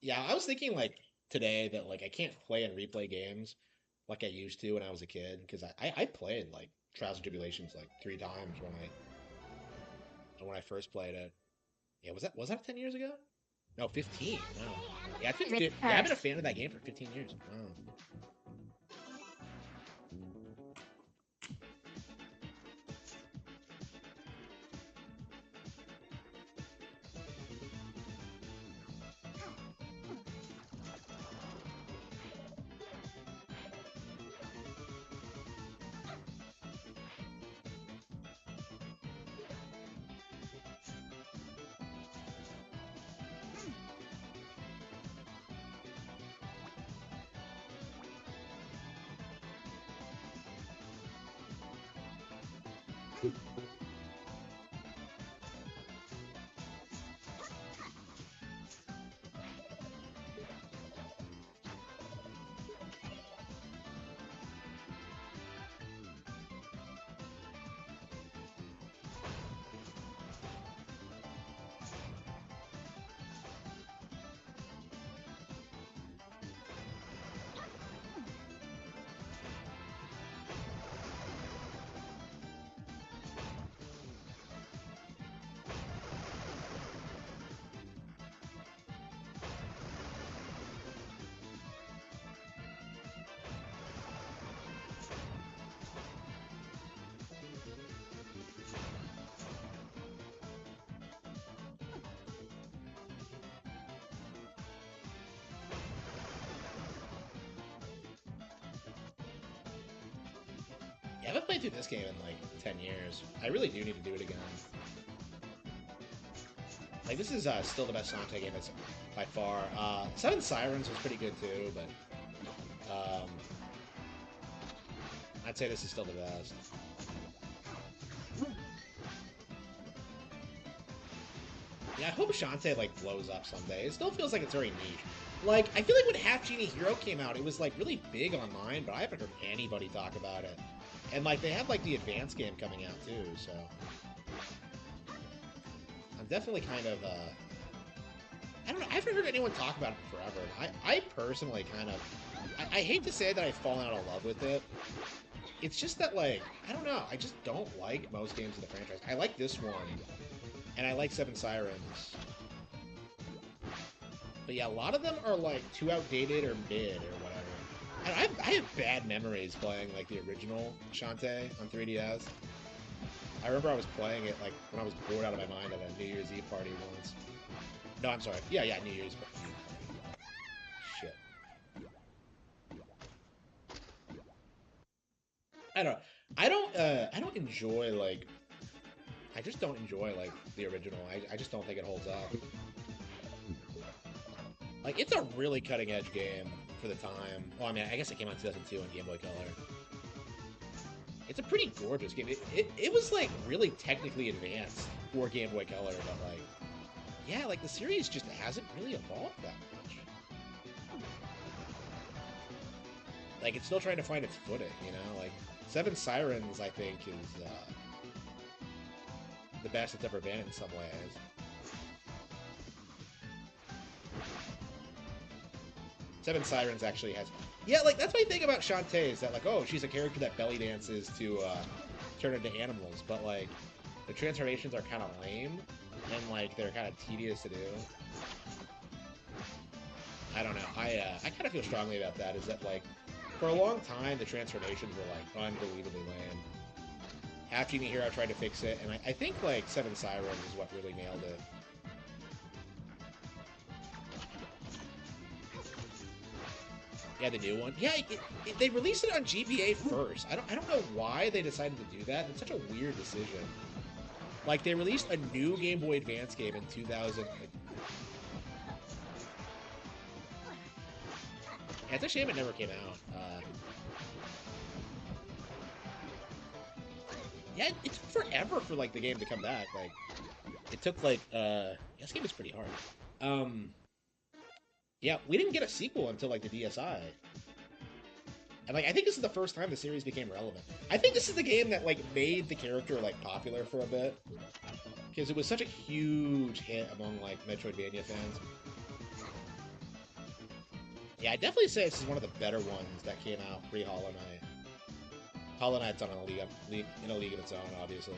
yeah, I was thinking like today that like I can't play and replay games like I used to when I was a kid because I played like Trials and Tribulations like 3 times when I first played it. Yeah, was that 10 years ago? No, 15. Wow. Yeah, 15. Yeah, I've been a fan of that game for 15 years. Wow. Yeah, I haven't played through this game in like 10 years. I really do need to do it again. Like, this is still the best Sonic game by far. Seven Sirens was pretty good too, but I'd say this is still the best. Yeah, I hope Shantae like blows up someday. It still feels like it's very niche. Like, I feel like when Half Genie Hero came out, it was like really big online, but I haven't heard anybody talk about it. And like, they have like the advanced game coming out too, so I'm definitely kind of I don't know. I haven't heard anyone talk about it forever. And I personally kind of I hate to say that I've fallen out of love with it. It's just that like I don't know. I just don't like most games in the franchise. I like this one, and I like Seven Sirens. But yeah, a lot of them are like too outdated or mid or whatever. And I have bad memories playing like the original Shantae on 3DS. I remember I was playing it like when I was bored out of my mind at a New Year's Eve party once. No, I'm sorry. Yeah, New Year's. Shit. I don't. I don't enjoy like. I just don't enjoy like the original. I just don't think it holds up. Like, it's a really cutting edge game for the time. Well, I mean, I guess it came out in 2002 on Game Boy Color. It's a pretty gorgeous game. It was like really technically advanced for Game Boy Color, but like. Yeah, like, the series just hasn't really evolved that much. Like, it's still trying to find its footing, you know? Like, Seven Sirens, I think, is the best it's ever been in some ways. Seven Sirens actually has... Yeah, like, that's my thing about Shantae, is that, like, oh, she's a character that belly dances to turn into animals, but, like, the transformations are kind of lame. And like they're kind of tedious to do. I don't know. I kind of feel strongly about that. Is that like for a long time the transformations were like unbelievably lame. Half Genie Hero tried to fix it, and I think like Seven Sirens is what really nailed it. Yeah, the new one. Yeah, they released it on GBA first. I don't know why they decided to do that. It's such a weird decision. Like, they released a new Game Boy Advance game in 2000. Yeah, it's a shame it never came out. Yeah, it took forever for like the game to come back. Like, it took like this game is pretty hard. Yeah, we didn't get a sequel until like the DSi. And like I think this is the first time the series became relevant. I think this is the game that like made the character like popular for a bit. Because it was such a huge hit among like Metroidvania fans. Yeah, I definitely say this is one of the better ones that came out pre-Hollow Knight. Hollow Knight's on a league of its own, obviously.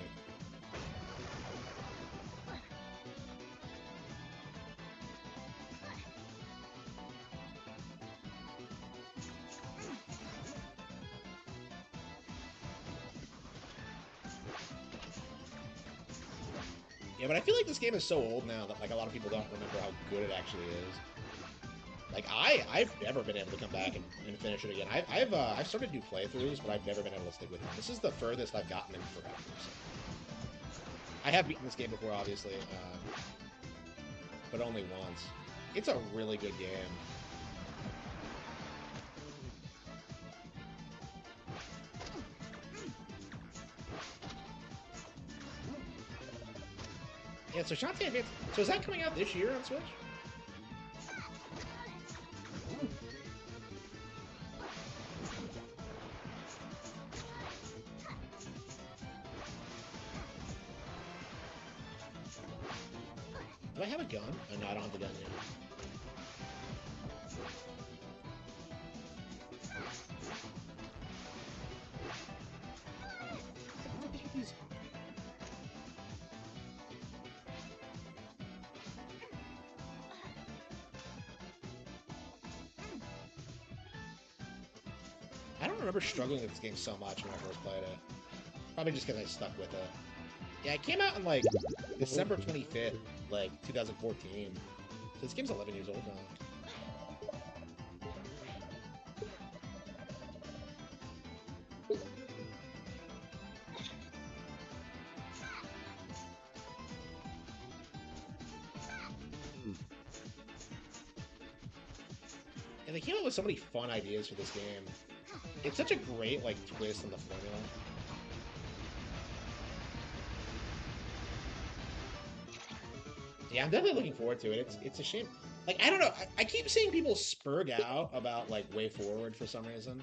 Yeah, but I feel like this game is so old now that like a lot of people don't remember how good it actually is. Like I've never been able to come back and finish it again. I've started new playthroughs, but I've never been able to stick with it. This is the furthest I've gotten in forever. So. I have beaten this game before, obviously, but only once. It's a really good game. Yeah, so Shantae Advance. So is that coming out this year on Switch? Do I have a gun? Oh, no, I don't have the gun yet. I don't remember struggling with this game so much when I first played it. Probably just because I stuck with it. Yeah, it came out in like December 25th, like 2014. So this game's 11 years old now. And they came up with so many fun ideas for this game. It's such a great like twist on the formula. Yeah, I'm definitely looking forward to it. It's a shame. Like, I don't know. I keep seeing people spurg out about, like, Way Forward for some reason.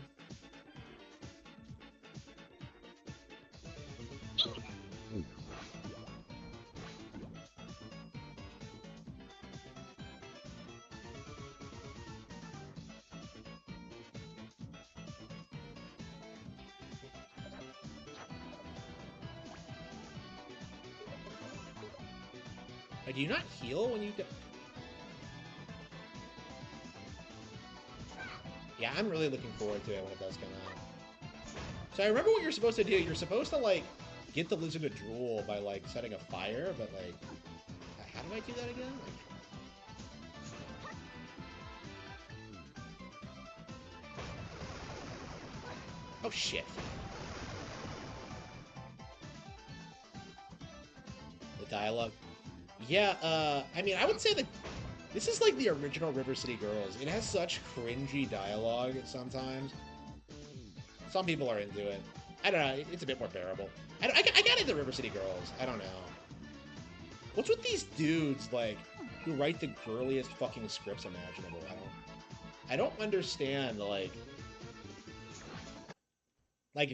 Do you not heal when you go? Yeah, I'm really looking forward to it when it does come out. So I remember what you're supposed to do. You're supposed to, like, get the lizard to drool by, like, setting a fire, but, like, how do I do that again? Like... Oh, shit. The dialogue. Yeah, I mean, I would say that this is like the original River City Girls. It has such cringy dialogue sometimes. Some people are into it. I don't know. It's a bit more bearable. I got into River City Girls. I don't know. What's with these dudes, like, who write the girliest fucking scripts imaginable? I don't understand, like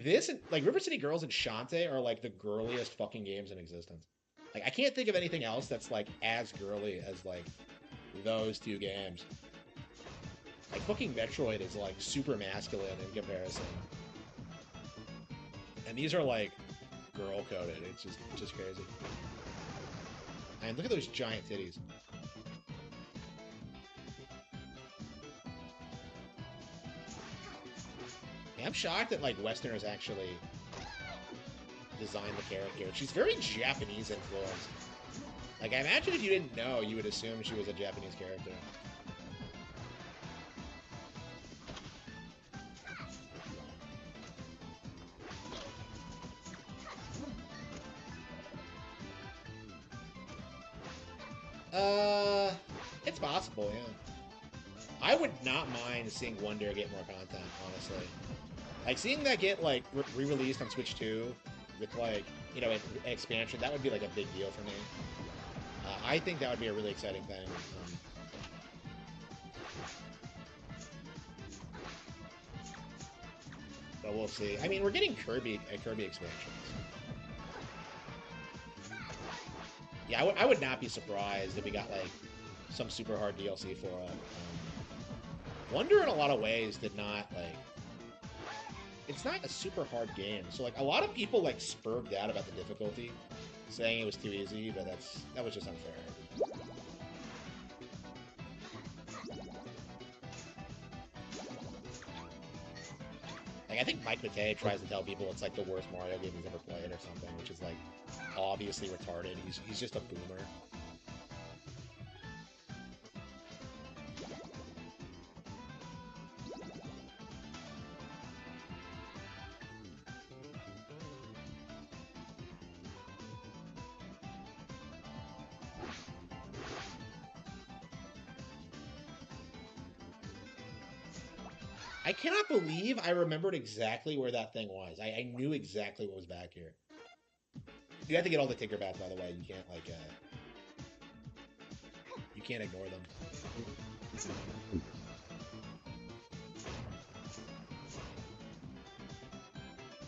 this, like River City Girls and Shantae are like the girliest fucking games in existence. Like, I can't think of anything else that's like as girly as like those two games. Like, fucking Metroid is like super masculine in comparison. And these are like girl coded. It's just crazy. And look at those giant titties. Yeah, I'm shocked that like Westerners actually designed the character. She's very Japanese influenced. Like, I imagine if you didn't know, you would assume she was a Japanese character. It's possible, yeah. I would not mind seeing Wonder get more content, honestly. Like, seeing that get, like, re-released on Switch 2 with, like, you know, an expansion, that would be, like, a big deal for me. I think that would be a really exciting thing. But we'll see. I mean, we're getting Kirby expansions. Yeah, I would not be surprised if we got, like, some super hard DLC for it. Wonder in a lot of ways did not, like... It's not a super hard game, so, like, a lot of people, like, spurred out about the difficulty, saying it was too easy, but that was just unfair. Like, I think Mike McKay tries to tell people it's, like, the worst Mario game he's ever played or something, which is, like, obviously retarded. He's just a boomer. I cannot believe I remembered exactly where that thing was. I knew exactly what was back here. You have to get all the Tinker Bats, by the way. You can't, like, you can't ignore them.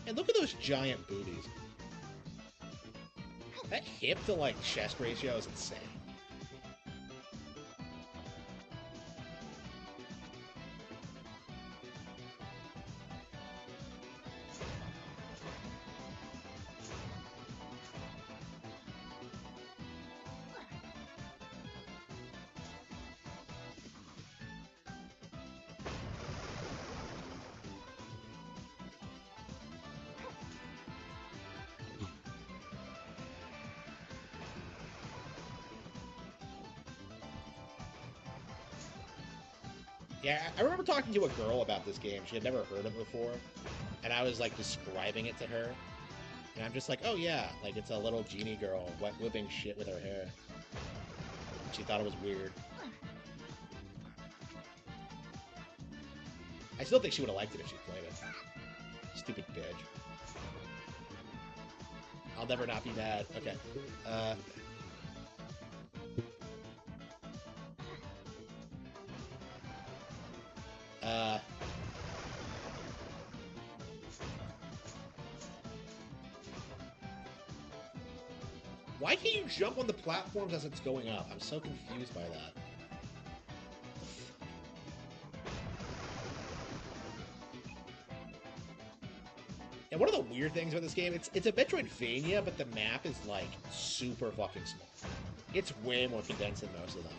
And look at those giant booties. That hip to, like, chest ratio is insane. Yeah, I remember talking to a girl about this game. She had never heard of it before. And I was, like, describing it to her. And I'm just like, oh yeah, like, it's a little genie girl wet whipping shit with her hair. And she thought it was weird. I still think she would have liked it if she played it. Stupid bitch. I'll never not be mad. Okay. Why can't you jump on the platforms as it's going up? I'm so confused by that. And one of the weird things about this game, it's a Metroidvania, but the map is, like, super fucking small. It's way more condensed than most of them.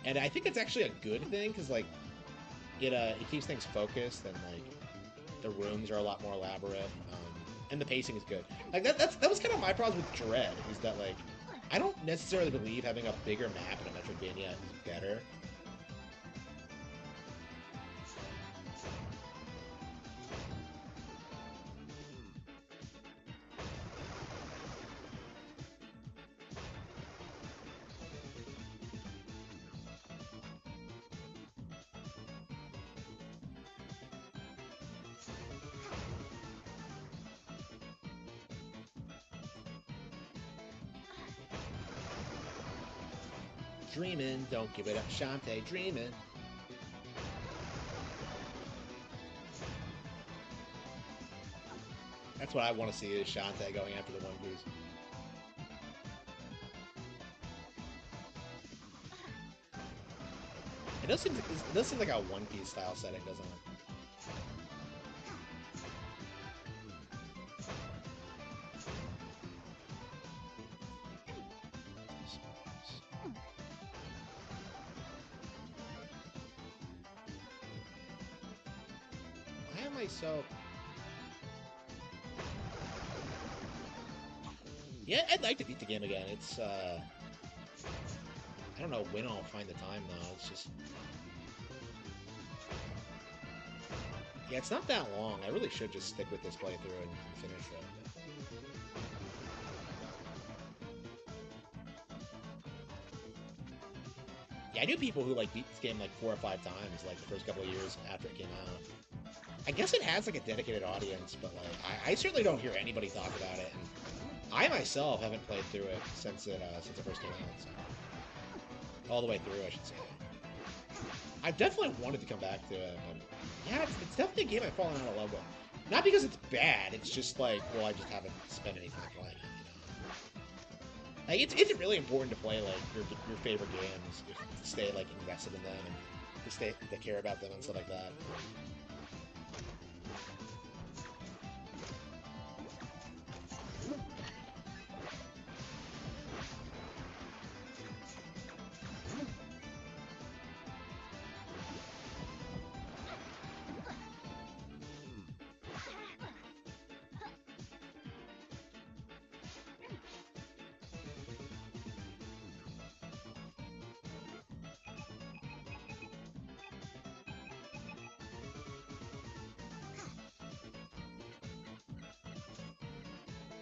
And I think it's actually a good thing, because, like, it keeps things focused, and, like, the rooms are a lot more elaborate, and the pacing is good. Like, that was kind of my problem with Dread, is that, like, I don't necessarily believe having a bigger map in a Metroidvania is better. Dreamin', don't give it up, Shantae, dreamin'. That's what I want to see, is Shantae going after the One Piece. It does seem like a One Piece style setting, doesn't it? Why am I so... Yeah, I'd like to beat the game again. It's, I don't know when I'll find the time, though. It's just... Yeah, it's not that long. I really should just stick with this playthrough and finish it. Yeah, Yeah, I knew people who like beat this game like 4 or 5 times like the first couple of years after it came out. I guess it has like a dedicated audience, but like I certainly don't hear anybody talk about it, and I myself haven't played through it since it first came out. So. All the way through, I should say. I've definitely wanted to come back to it, but yeah, it's definitely a game I've fallen out of love with. Not because it's bad, it's just like, well, I just haven't spent any time playing it, you know? Like, it's really important to play, like, your favorite games, to stay, like, invested in them, and to care about them and stuff like that.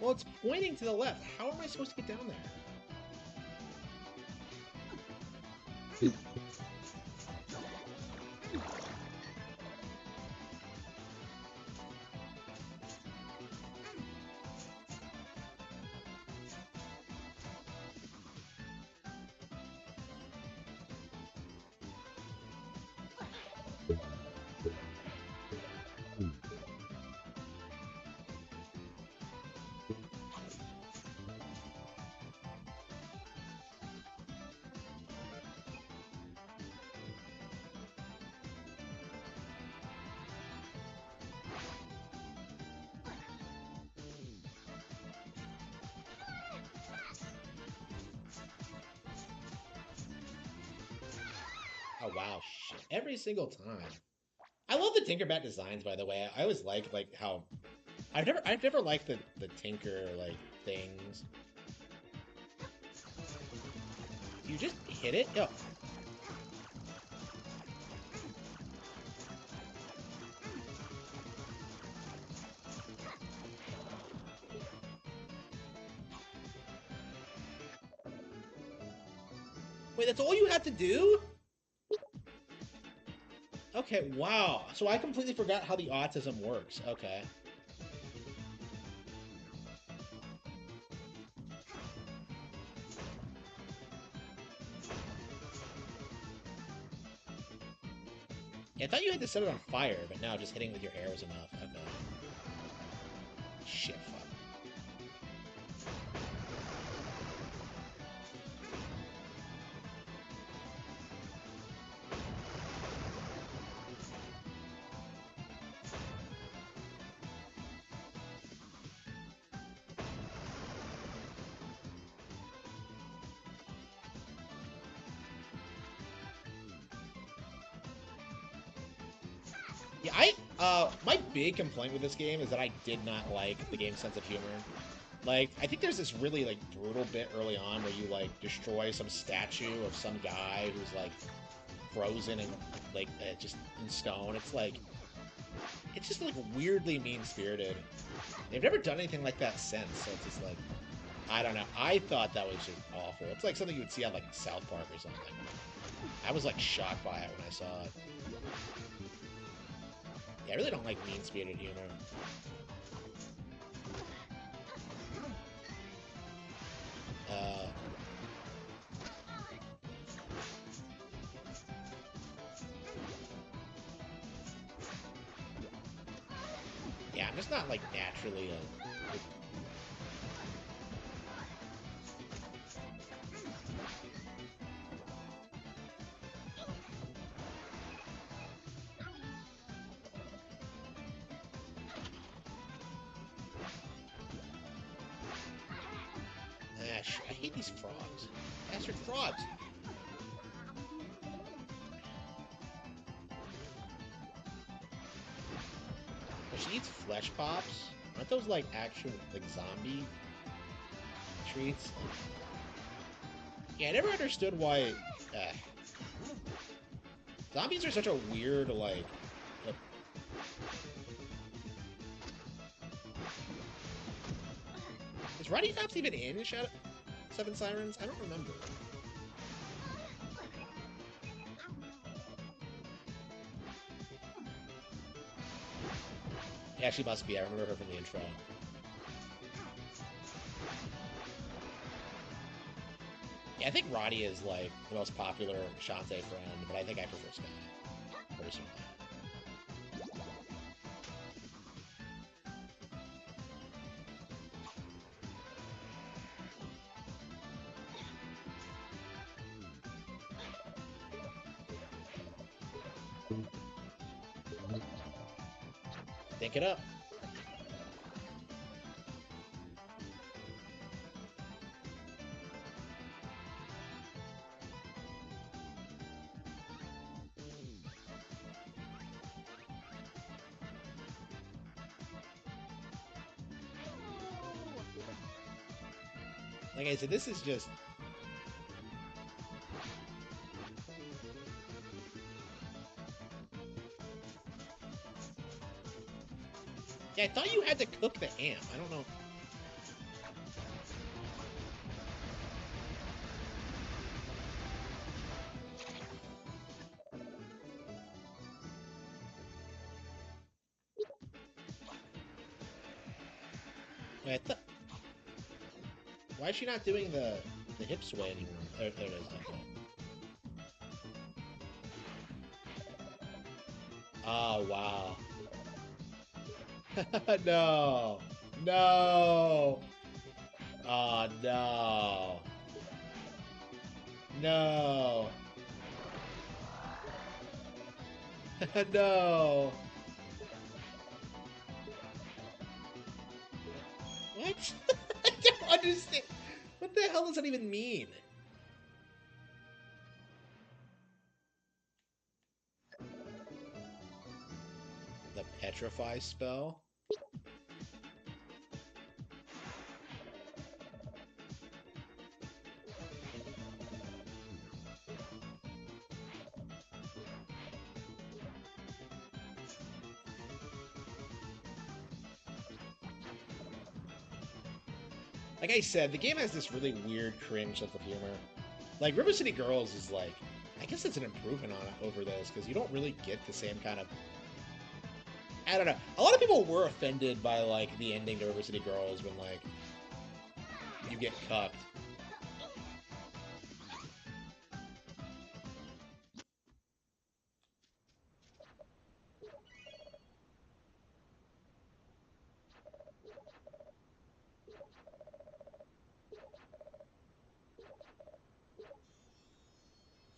Well, it's pointing to the left. How am I supposed to get down there? Oh wow, shit. Every single time. I love the Tinkerbat designs, by the way. I always like how I've never liked the Tinker like things. You just hit it? Yo. Wait, that's all you have to do? Okay, wow. So I completely forgot how the autism works. Okay. Yeah, I thought you had to set it on fire, but now just hitting with your hair was enough. Okay. Shit, fuck. Yeah, my big complaint with this game is that I did not like the game's sense of humor. Like, I think there's this really, like, brutal bit early on where you, like, destroy some statue of some guy who's, like, frozen and, like, just in stone. It's just, like, weirdly mean-spirited. They've never done anything like that since, so it's just, like, I don't know. I thought that was just awful. It's like something you would see on, like, South Park or something. I was, like, shocked by it when I saw it. Yeah, I really don't like mean-spirited humor. Yeah, I'm just not, like, naturally I hate these frogs. Bastard frogs! She eats flesh pops? Aren't those, like, actual, like, zombie treats? Yeah, I never understood why... Zombies are such a weird, like... Is Roddy Cops even in Shadow 7 Sirens? I don't remember. Yeah, she must be. I remember her from the intro. Yeah, I think Roddy is like the most popular Shantae friend, but I think I prefer Sky personally. Think it up. Like I said, this is just... Yeah, I thought you had to cook the ham. I don't know. Wait, I thought... Why is she not doing the hip sway anymore? There it is. Okay. Oh, wow. No. No. Oh, no. No. No. What? I don't understand. What the hell does that even mean? The petrify spell? Like I said, the game has this really weird cringe sense of humor. Like, River City Girls is like... I guess it's an improvement on it over this, because you don't really get the same kind of... I don't know. A lot of people were offended by, like, the ending to River City Girls when, like, you get cucked.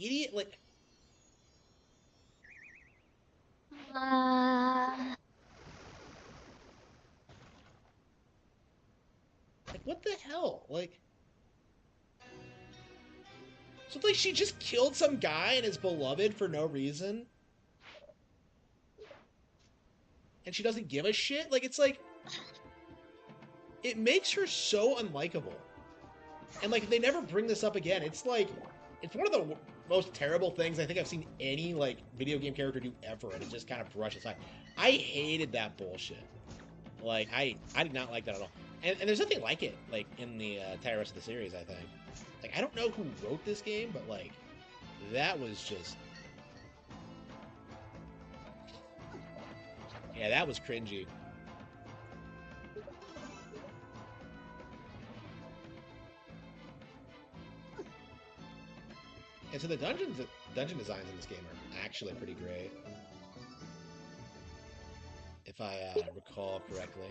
Idiot, like... Like, what the hell? Like... So, like, she just killed some guy and his beloved for no reason? And she doesn't give a shit? Like, it's like... It makes her so unlikable. And, like, if they never bring this up again, it's like... It's one of the most terrible things I think I've seen any, like, video game character do ever, and it just kind of brushes aside. I hated that bullshit. Like, I did not like that at all. And there's nothing like it, like, in the entire rest of the series, I think. Like, I don't know who wrote this game, but, like, that was just... Yeah, that was cringy. And so the dungeon designs in this game are actually pretty great. If I recall correctly.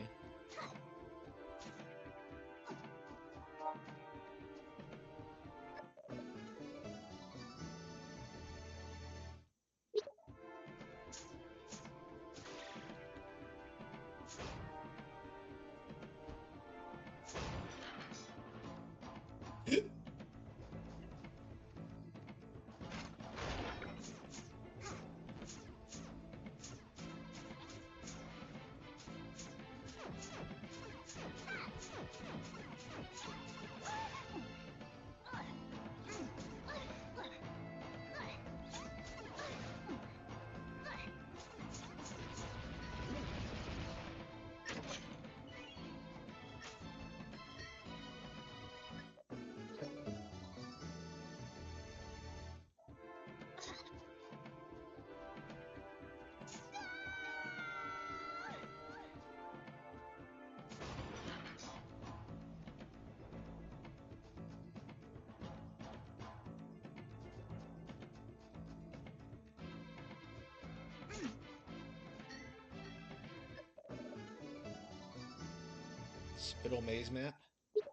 Spittle Maze map.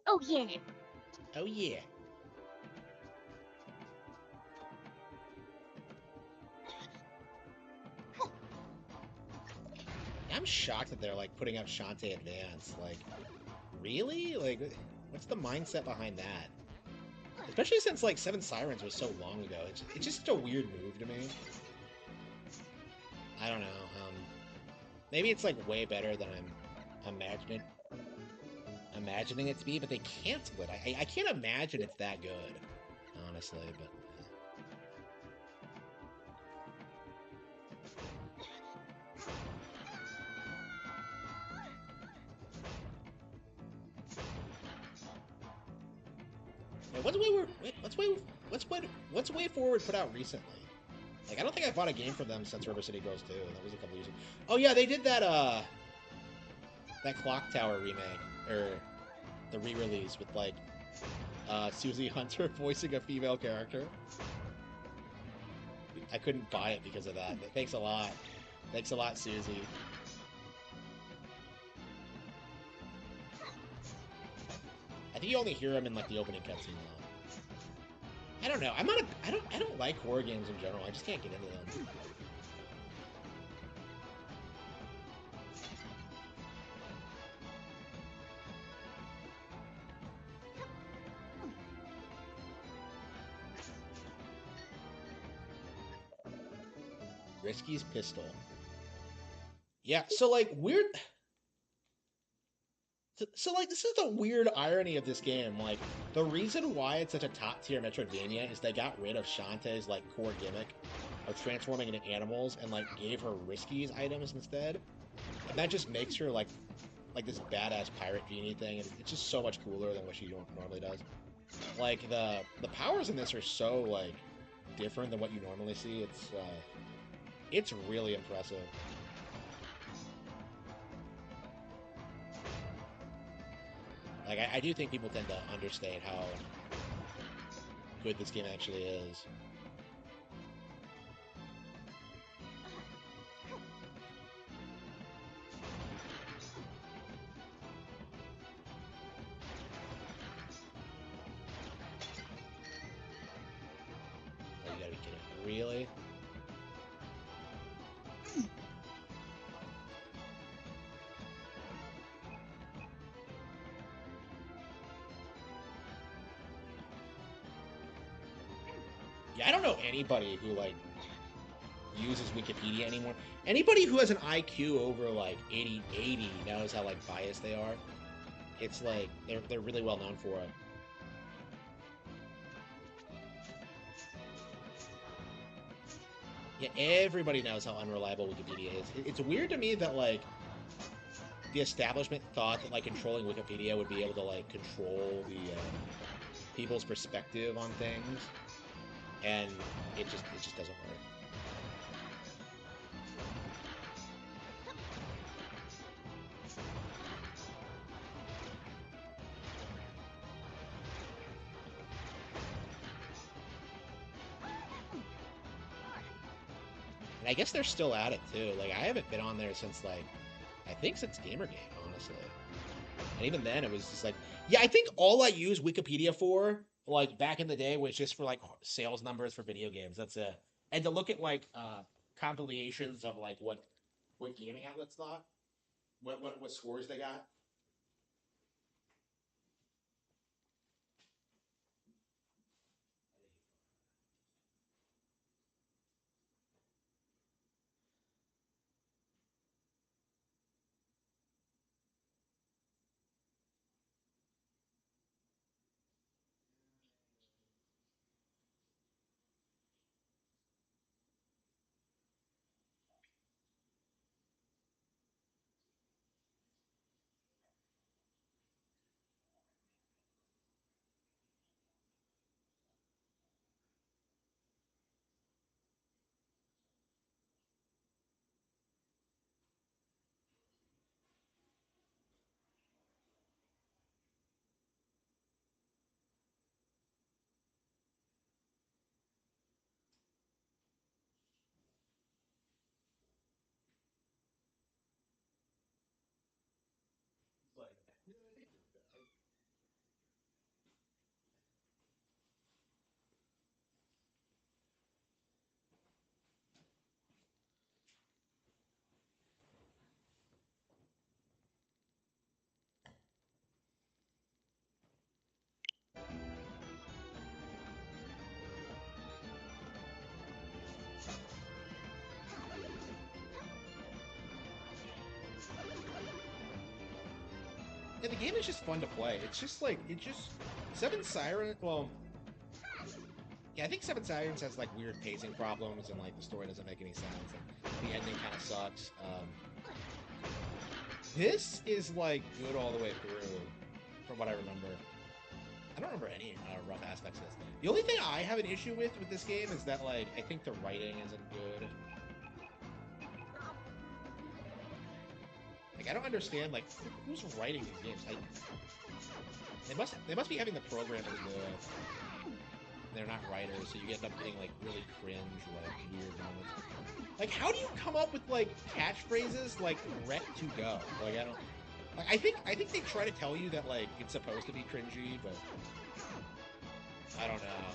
Oh yeah. Oh yeah. I'm shocked that they're like putting out Shantae Advance. Like, really? Like, what's the mindset behind that? Especially since like Seven Sirens was so long ago. It's just such a weird move to me. I don't know. Maybe it's like way better than I'm imagining it to be, but they cancel it. I can't imagine it's that good, honestly. But yeah, what's Way Forward put out recently? Like, I don't think I bought a game from them since River City Girls 2. That was a couple years ago. Oh yeah, they did that that Clock Tower remake, or the re-release with like Susie Hunter voicing a female character. I couldn't buy it because of that. Thanks a lot. Thanks a lot, Susie. I think you only hear him in like the opening cutscene though. I don't know. I don't like horror games in general. I just can't get into them. Risky's pistol. Yeah, so like weird. So like this is the weird irony of this game. Like the reason why it's such a top tier Metroidvania is they got rid of Shantae's like core gimmick of transforming into animals and like gave her Risky's items instead, and that just makes her like this badass pirate genie thing, and it's just so much cooler than what she normally does. Like the powers in this are so like different than what you normally see. It's really impressive. Like, I do think people tend to understate how good this game actually is. Oh, you gotta be kidding. Really? Yeah, I don't know anybody who, like, uses Wikipedia anymore. Anybody who has an IQ over, like, 80 knows how, like, biased they are. It's, like, they're really well known for it. Yeah, everybody knows how unreliable Wikipedia is. It's weird to me that, like, the establishment thought that, like, controlling Wikipedia would be able to, like, control the, people's perspective on things. And it just doesn't work. And I guess they're still at it too. Like, I haven't been on there since, like, I think since Gamergate, honestly. And even then, it was just like, yeah, I think all I used Wikipedia for, like, back in the day was just for, like, sales numbers for video games. That's it. And to look at, like, compilations of, like, what gaming outlets thought, what scores they got. And the game is just fun to play. It's just like, Seven Sirens, well, yeah, I think Seven Sirens has like weird pacing problems and like the story doesn't make any sense and the ending kind of sucks. This is like good all the way through, from what I remember. I don't remember any rough aspects of this. The only thing I have an issue with this game is that like I think the writing isn't good. Like I don't understand like who's writing these games. Like they must be having the programmers do it. They're not writers, so you get them getting like really cringe, like weird moments. Like how do you come up with like catchphrases like "ret to go"? Like I don't. Like I think they try to tell you that like it's supposed to be cringy, but I don't know.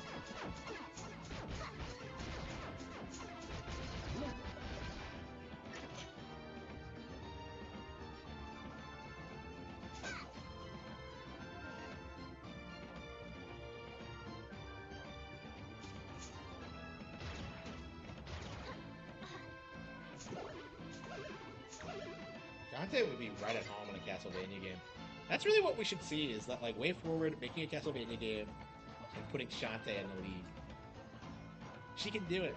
Shantae would be right at home in a Castlevania game. That's really what we should see, is that, like, WayForward making a Castlevania game and putting Shantae in the lead. She can do it.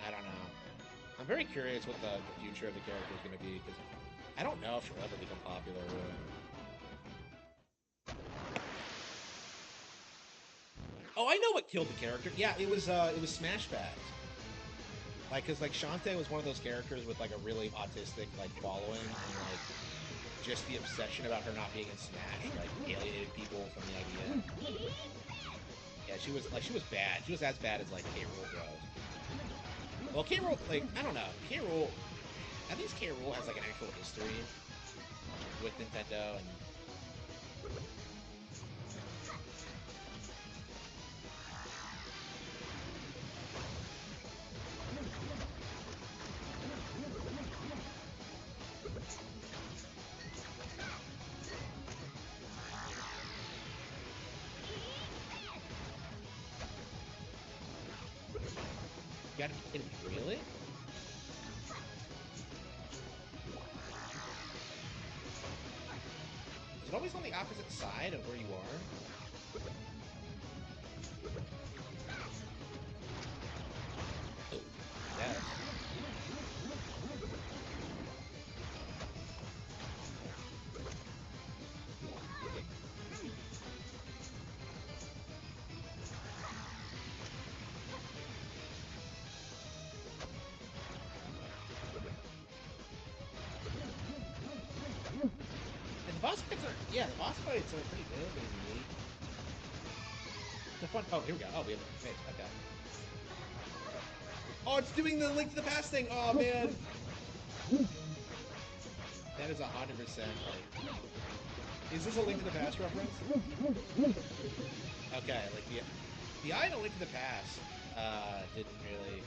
I don't know. I'm very curious what the future of the character is going to be, because I don't know if she'll ever become popular, really. Oh, I know what killed the character. Yeah, it was Smash Bags. Like, cause like Shantae was one of those characters with like a really autistic like following, and like just the obsession about her not being in Smash like alienated people from the idea. Yeah, she was bad. She was as bad as like K. Rool goes. Well, K. Rool, like I don't know, K. Rool. At least K. Rool has like an actual history with Nintendo and. You gotta be kidding me, really? Is it always on the opposite side of where you are? Oh, yes. The boss fights are, yeah, the boss fights are pretty good and unique. The fun, oh, here we go. Oh, we have a face, okay. Oh, it's doing the Link to the Past thing! Oh, man! That is 100% like... Is this a Link to the Past reference? Okay, like the eye in a Link to the Past, didn't really...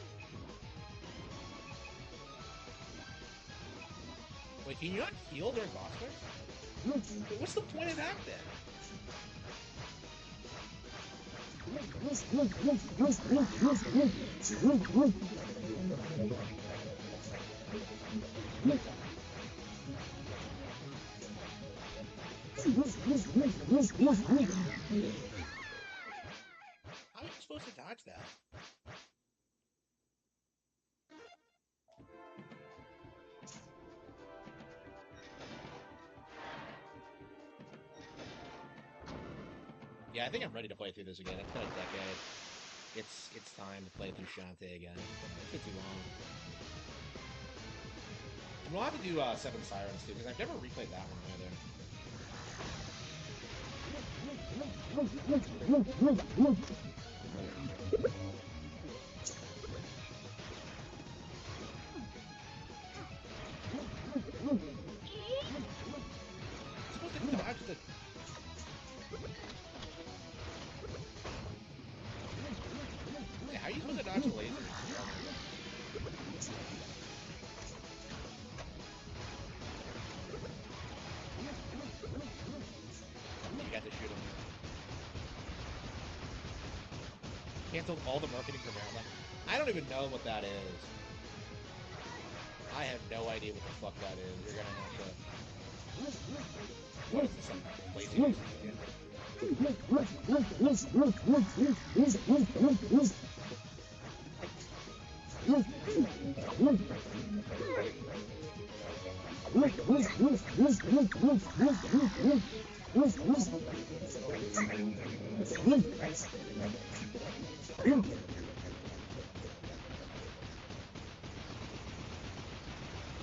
Wait, can you not heal during boss fights? What's the point of that then? How are you supposed to dodge that? Yeah, I think I'm ready to play through this again. It's been a decade. It's time to play through Shantae again. It's been too long. And we'll have to do Seven Sirens too, because I've never replayed that one either. It's supposed to dodge the... Yeah, how are you supposed to dodge the lasers? You got to shoot him. Canceled all the marketing for Maryland. I don't even know what that is. I have no idea what the fuck that is. You're gonna have to... What is this, some lazy music again?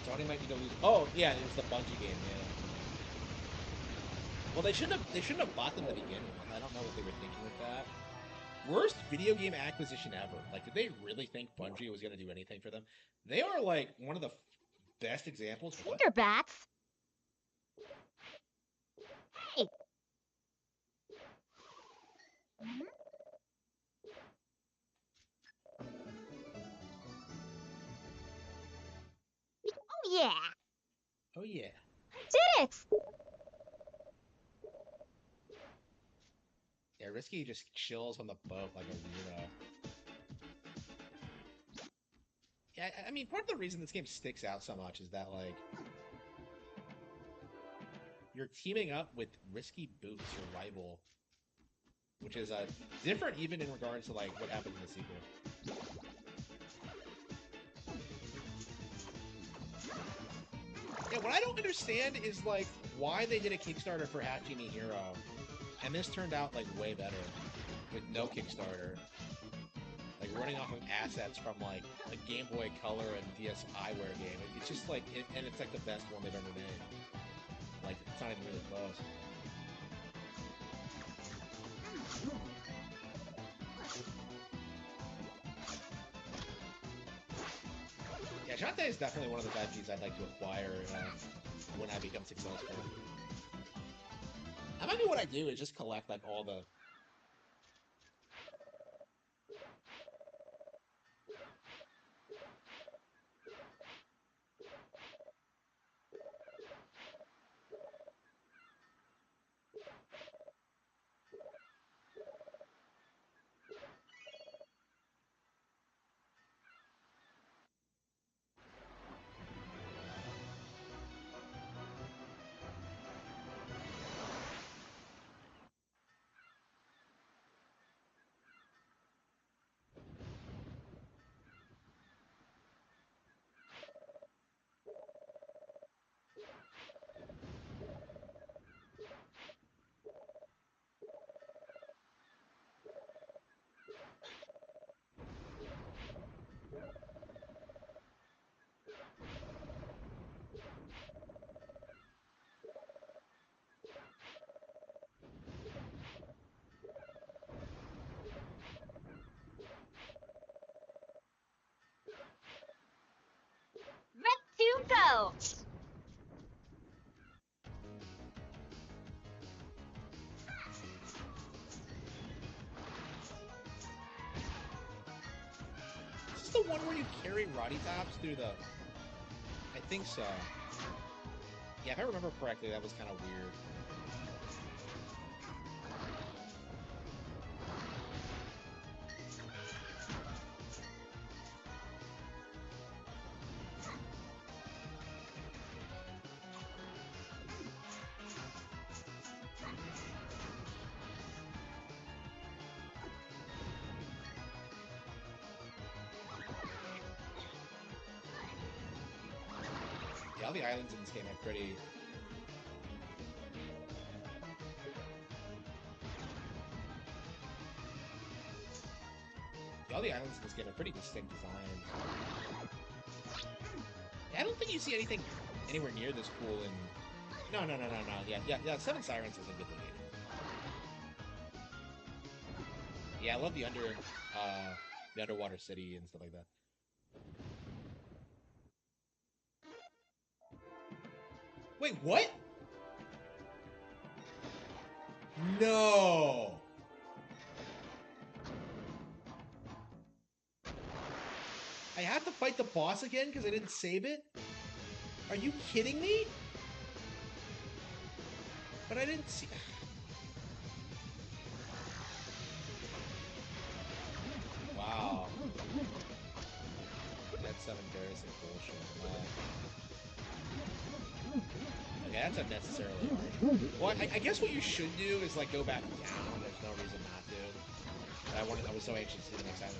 Tony might need to lose. Oh yeah, it was the Bungie game. Yeah. Well, they shouldn't have bought them to begin with. I don't know what they were thinking with that. Worst video game acquisition ever. Like, did they really think Bungie was going to do anything for them? They are like one of the best examples. Tinderbats. Hey. Oh yeah. Oh yeah. Did it. Yeah, Risky just chills on the boat like a weirdo. Yeah, I mean, part of the reason this game sticks out so much is that, like, you're teaming up with Risky Boots, your rival, which is different even in regards to, like, what happens in the sequel. Yeah, what I don't understand is, like, why they did a Kickstarter for Hachimi Hero, and this turned out, like, way better with no Kickstarter. Like, running off of assets from, like, a Game Boy Color and DS iWare game. It's just, like, and it's, like, the best one they've ever made. Like, it's not even really close. Yeah, Shantae is definitely one of those IPs I'd like to acquire when I become successful. I might be what I do is just collect, like, all the... To go. Is this the one where you carry Roddy Tops through the... I think so. Yeah, if I remember correctly, that was kind of weird. Yeah, all the islands in this game are pretty... Yeah, all the islands in this game are pretty distinct designs. Yeah, I don't think you see anything anywhere near this cool in... No. Yeah, Seven Sirens isn't good looking. Yeah, I love the underwater city and stuff like that. Wait, what? No! I have to fight the boss again because I didn't save it? Are you kidding me? But I didn't see... Wow. seriously bullshit. Okay, that's unnecessarily harsh. Well, I guess what you should do is like go back down. There's no reason not to. But I was so anxious to see the next island.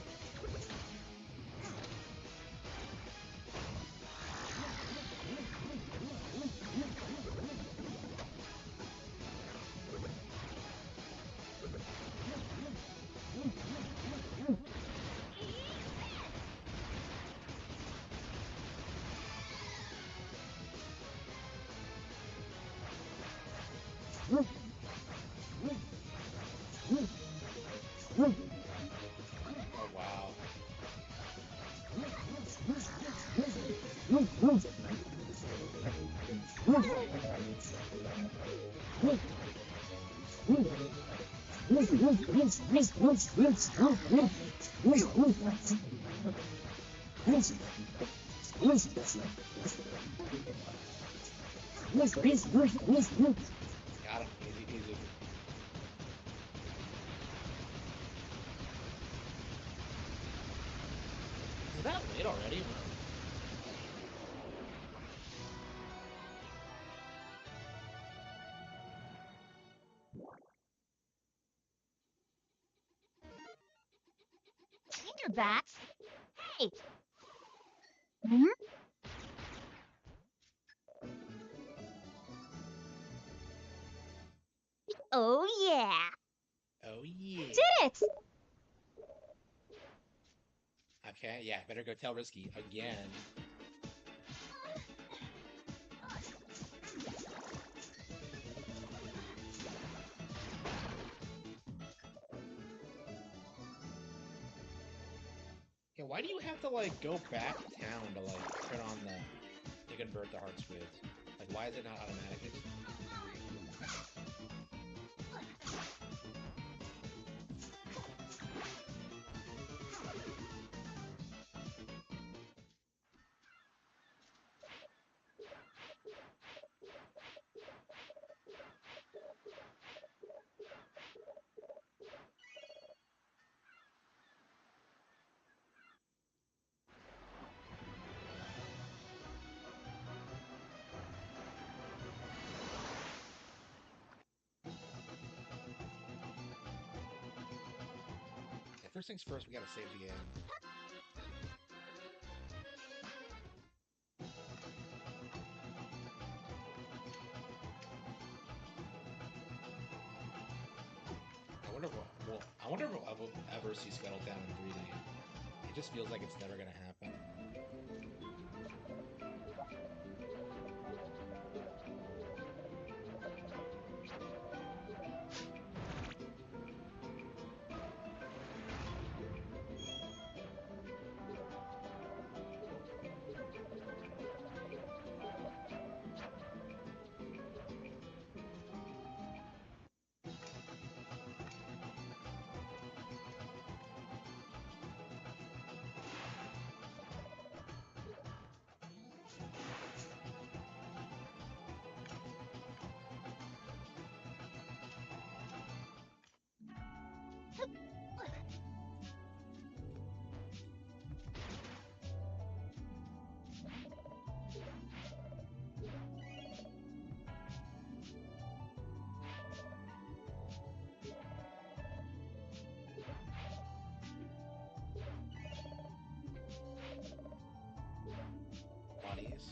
Got him. Easy peasy. Is that late already? Tinderbats? Hey! Hmm? Oh yeah! Oh yeah! Did it! Okay, yeah, better go tell Risky again. Yeah, why do you have to like go back town to like turn on to convert the heart squids? Like, why is it not automatic? First things first, we gotta save the game. I wonder if we'll ever see Scuttletown in 3D. It just feels like it's never gonna happen. Bodies.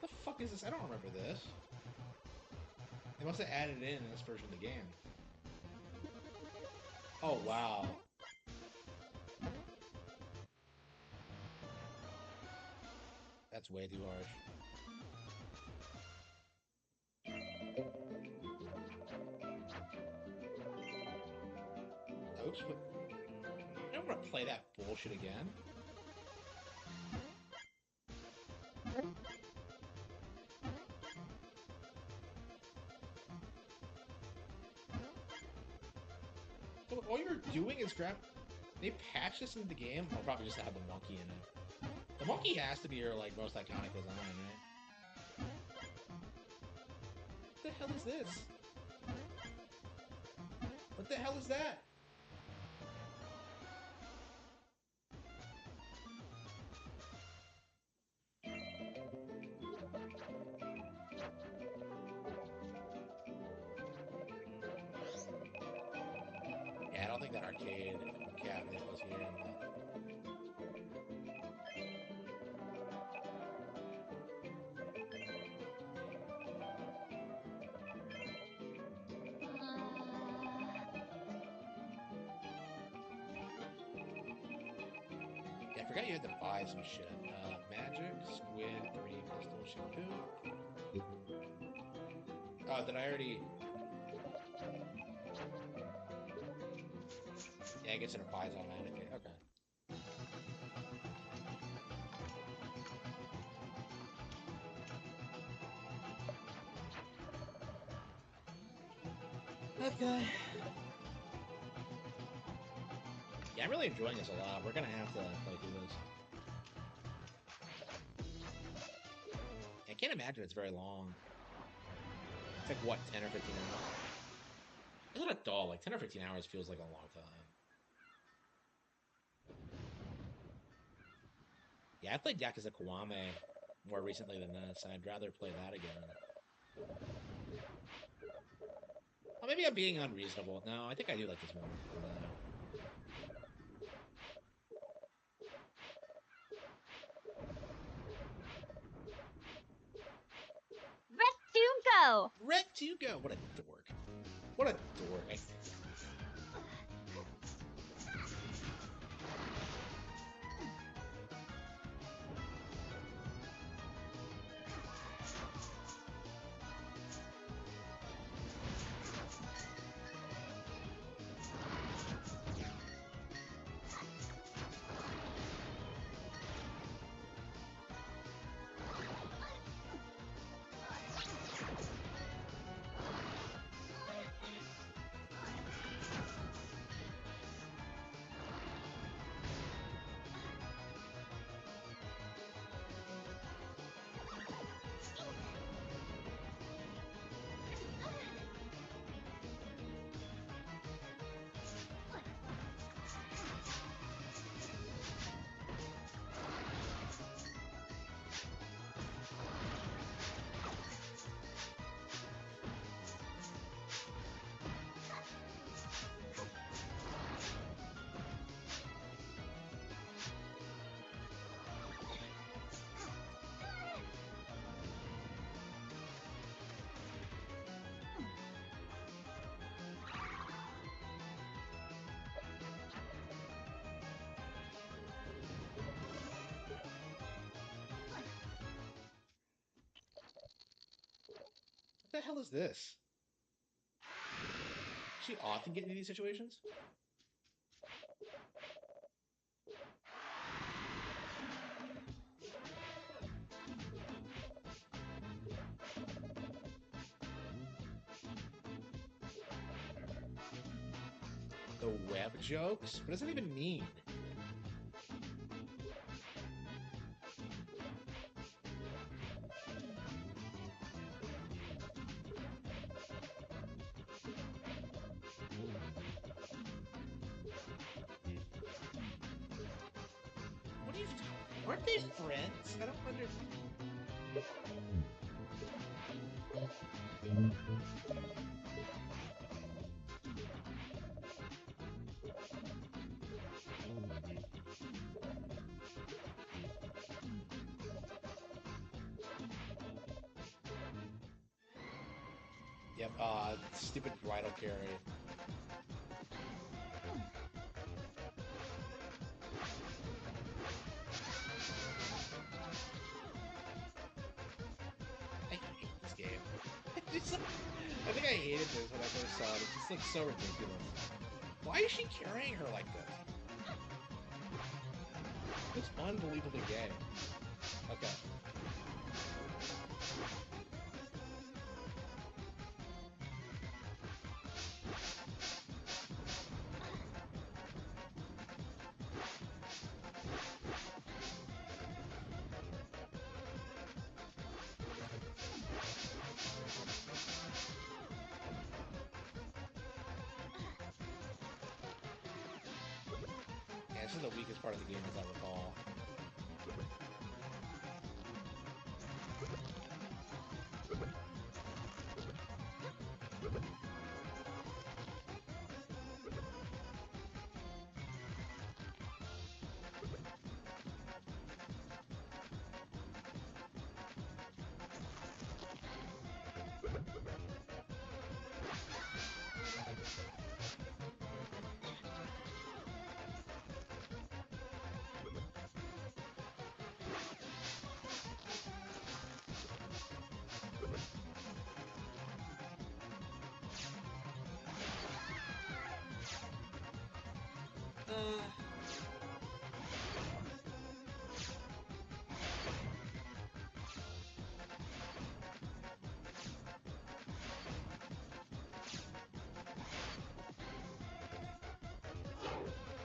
What the fuck is this? I don't remember this. They must have added it in this version of the game. Oh, wow. That's way too harsh. Oops, but I don't want to play that bullshit again. all you're doing is grab. They patched this into the game. I'll probably just have the monkey in it. The monkey has to be your like most iconic design, right? What the hell is this? What the hell is that? Yeah, I don't think that arcade cabinet was here. Yeah, I forgot you had to buy some shit. Magic, squid, 3 pistol, shampoo. Oh, did I already... Yeah, I guess it applies automatically. Okay. Okay. Yeah, I'm really enjoying this a lot. We're gonna have to play through this. I can't imagine it's very long. It's like, what, 10 or 15 hours? It's not a doll. Like, 10 or 15 hours feels like a long time. Yeah, I played Yakuza Kiwami more recently than this, and I'd rather play that again. Well, maybe I'm being unreasonable. No, I think I do like this more. Rectugo! Rectugo! What a dork. What a dork. What the hell is this? Does she often get into these situations? The web jokes? What does that even mean? What are you... Aren't they friends? I don't understand. Yep, stupid bridal carry. I hate this game. I think I hated this when I first saw it. It just looks so ridiculous. Why is she carrying her like this? It's unbelievably gay. Okay. this is the weakest part of the game, as I recall.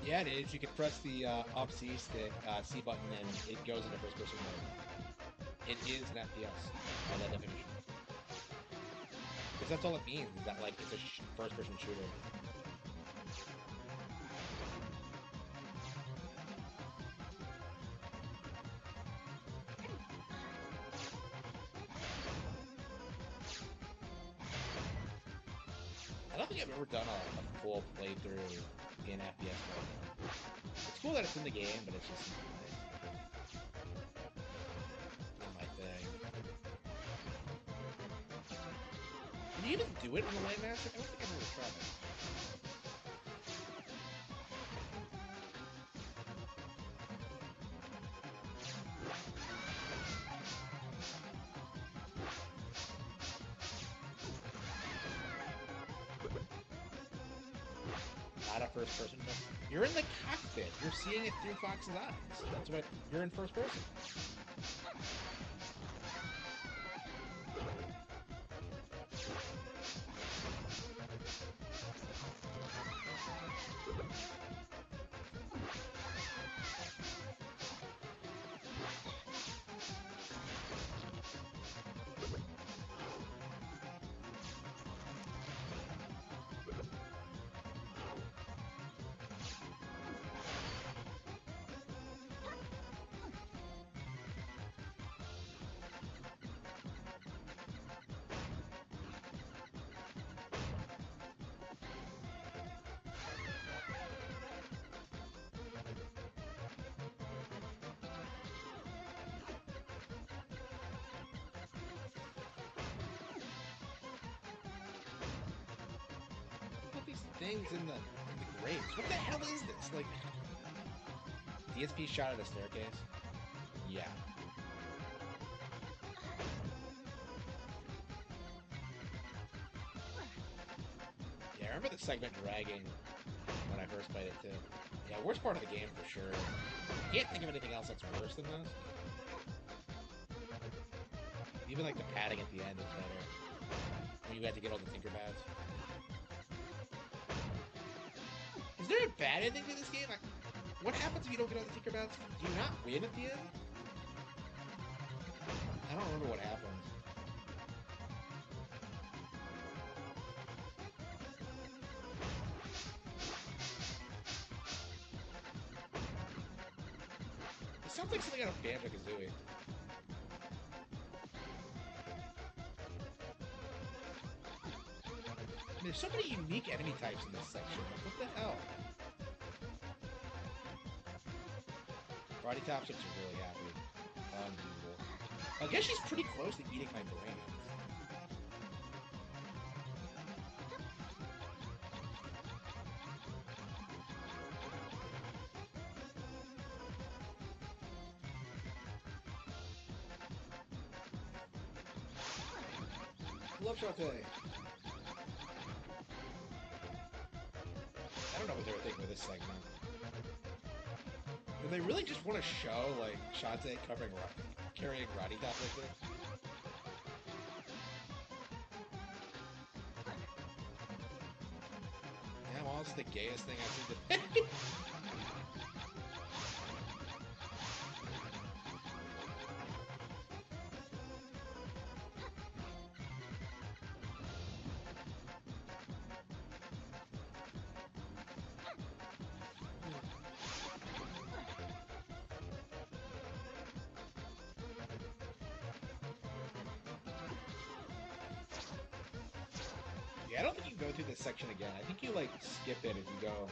Yeah, it is. You can press the up C stick, C button, and it goes into first-person mode. It is an FPS by that definition. Because that's all it means, is that, like, it's a first-person shooter. I don't think I've ever done a full playthrough in FPS mode. It's cool that it's in the game, but it's just not my thing. Can you even do it in the Landmaster? I don't think I've ever tried it. Not a first person. You're in the cockpit. You're seeing it through Fox's eyes. That's what you're in first person. Things in the graves. What the hell is this? Like, DSP shot at a staircase? Yeah. Yeah, I remember the segment dragging when I first played it too. Yeah, worst part of the game for sure. I can't think of anything else that's worse than this. Even like the padding at the end is better. When you had to get all the Tinkerpads. Is there a bad ending to this game? What happens if you don't get all the Tinkerbells? Do you not win at the end? I don't remember what happens. It sounds like something out of Banjo-Kazooie. There's so many unique enemy types in this section. Like, what the hell? Roddy Tops looks really happy. Unbelievable. I guess she's pretty close to eating my brains. Love Shantae. I don't know what they were thinking with this segment. Do they really just want to show, like, Shantae carrying Roddy Top like this? Yeah, well, it's the gayest thing I've seen today. Yeah, I don't think you can go through this section again. I think you, like, skip it if you go.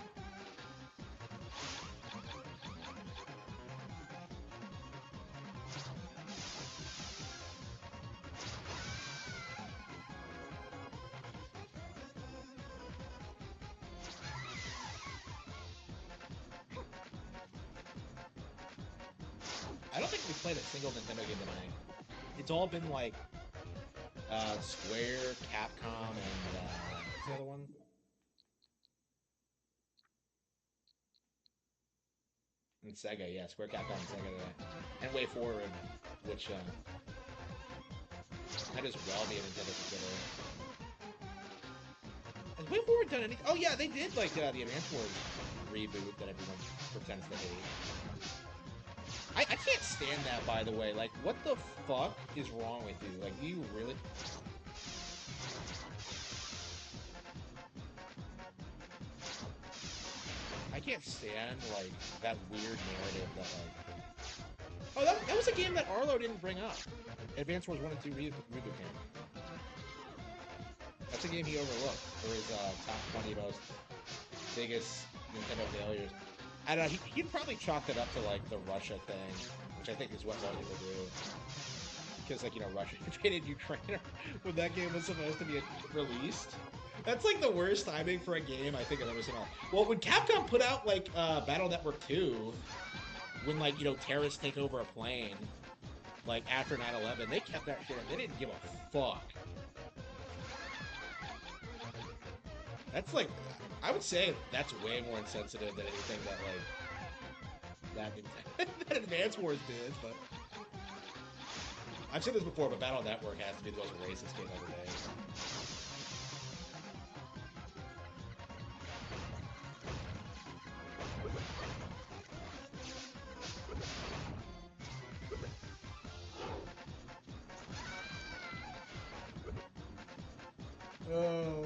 I don't think we played a single Nintendo game tonight. It's all been, like, Square, Capcom, and, what's the other one? And Sega, yeah, Square, Capcom, and Sega, and Way Forward, which, might as well be a Nintendo consider. Has Way Forward done anything? Oh yeah, they did, like, the Advance Wars reboot that everyone pretends to hate. I can't stand that, by the way. Like, what the fuck is wrong with you? Like, do you really... I can't stand, like, that weird narrative that, like... Oh, that was a game that Arlo didn't bring up. Advance Wars 1 and 2 reboot game. That's a game he overlooked for his top 20 most biggest Nintendo failures. I don't know, he'd probably chalk it up to, like, the Russia thing, which I think is what most people do. Because, like, you know, Russia invaded Ukraine when that game was supposed to be released. That's, like, the worst timing for a game I think I've ever seen. Well, when Capcom put out, like, Battle Network 2, when, like, you know, terrorists take over a plane, like, after 9/11, they kept that shit in. They didn't give a fuck. That's, like, I would say that's way more insensitive than anything that, like, that Advance Wars did, but... I've said this before, but Battle Network has to be the most racist game ever made. Oh...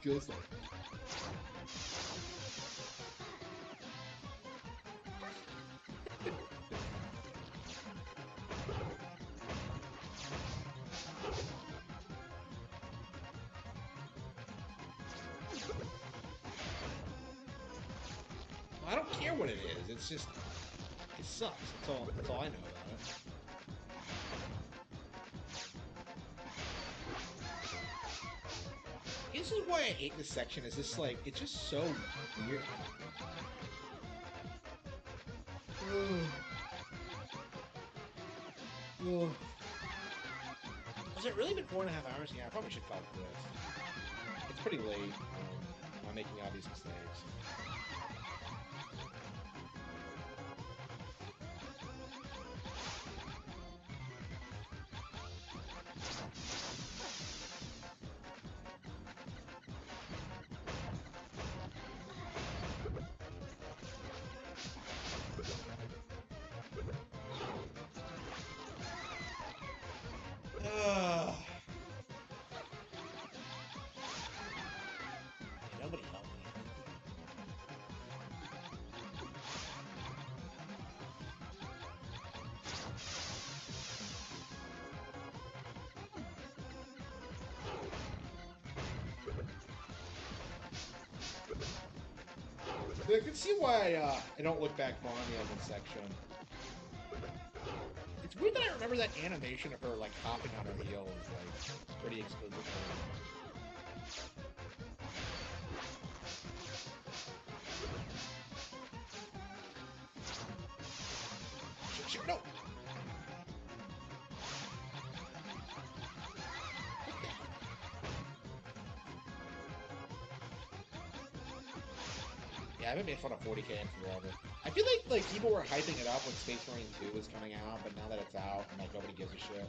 Just like... I don't care what it is. It's just, it sucks. That's all I know about it. This is why I hate this section. Is this like, it's just so weird. Has it really been 4.5 hours? Yeah, I probably should call it this. It's pretty late. I'm making obvious mistakes. Nobody help me. I can see why I don't look back fondly on this section. It's weird that I remember that animation of her, like, hopping on her heels, like, pretty explicitly. Shit, no! Yeah, I haven't made fun of 40K in forever. I feel like people were hyping it up when Space Marine 2 was coming out, but now that it's out, and like nobody gives a shit. Like,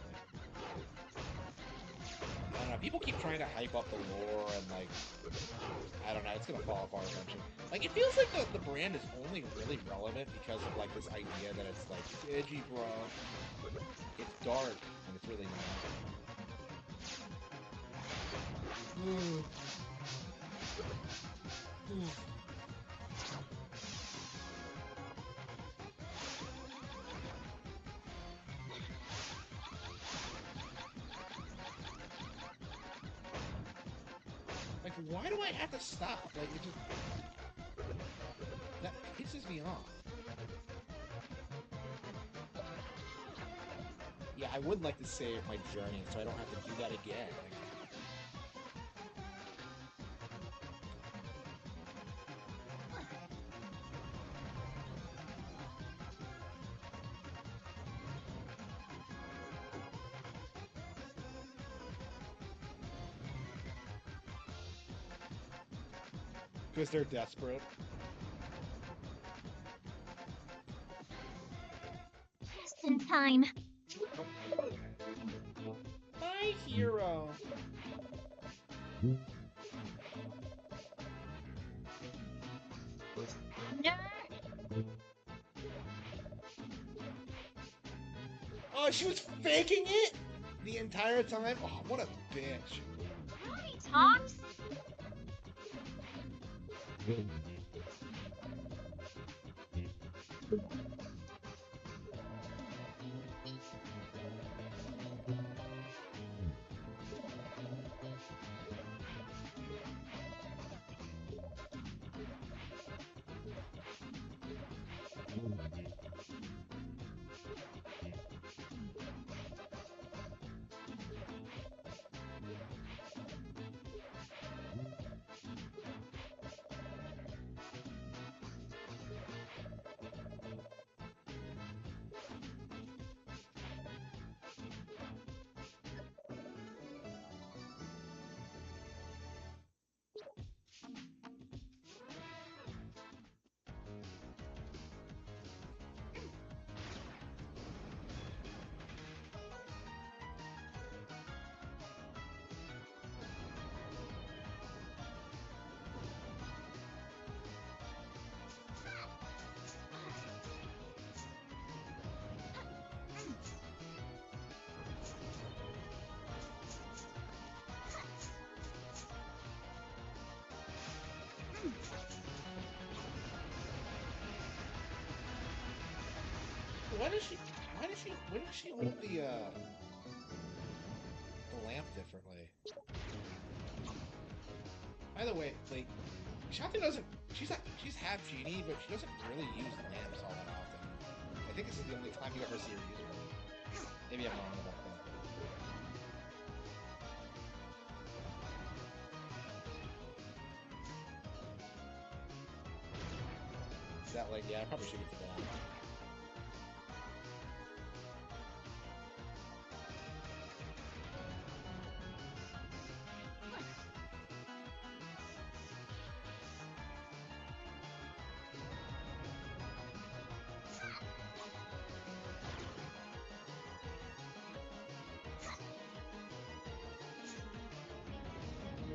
I don't know. People keep trying to hype up the lore, and like, I don't know. It's gonna fall apart eventually. Like, it feels like the brand is only really relevant because of like this idea that it's like it's edgy, bro. It's dark, and it's really not. Why do I have to stop? Like, it just... That pisses me off. Yeah, I would like to save my journey so I don't have to do that again. Because they're desperate. Just in time. My hero. No. Oh, she was faking it the entire time? Oh, what a bitch. How many times? Why does she hold the lamp differently? By the way, like, Shanta doesn't, she's half genie, but she doesn't really use lamps all that often. I think this is the only time you ever see her use one. Maybe I'm wrong about that. Is that like, yeah, I probably should get to that.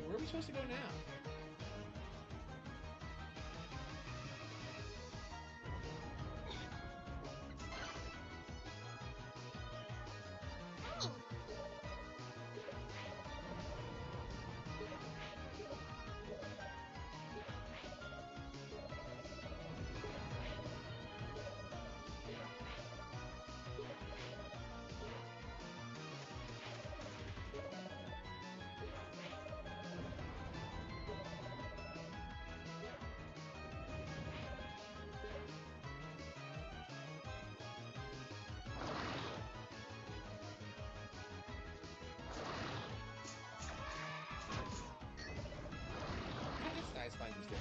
Where are we supposed to go now? Nice find this guy.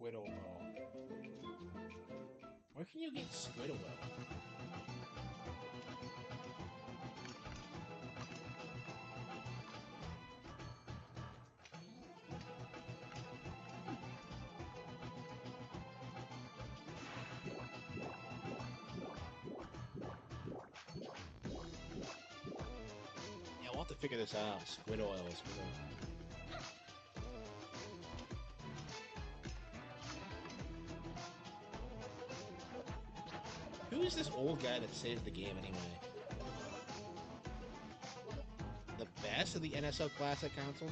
Squidwell. Where can you get Squidwell? Yeah, we'll have to figure this out. Squid oil. Who is this old guy that saved the game anyway? The best of the NSO Classic consoles?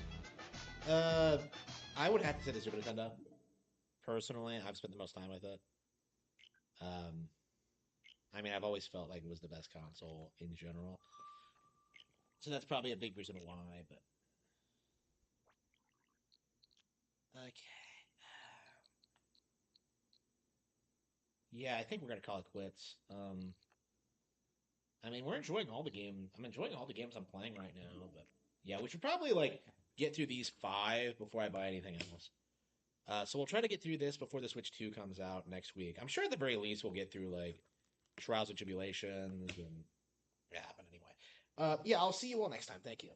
I would have to say the Super Nintendo. Personally, I've spent the most time with it. I mean, I've always felt like it was the best console in general. So that's probably a big reason why, but... Okay. Yeah, I think we're gonna call it quits. I mean, we're enjoying all the game. I'm enjoying all the games I'm playing right now, but yeah, we should probably like get through these 5 before I buy anything else. So we'll try to get through this before the Switch 2 comes out next week. I'm sure at the very least we'll get through like Trials and Tribulations and yeah, but anyway. Yeah, I'll see you all next time. Thank you.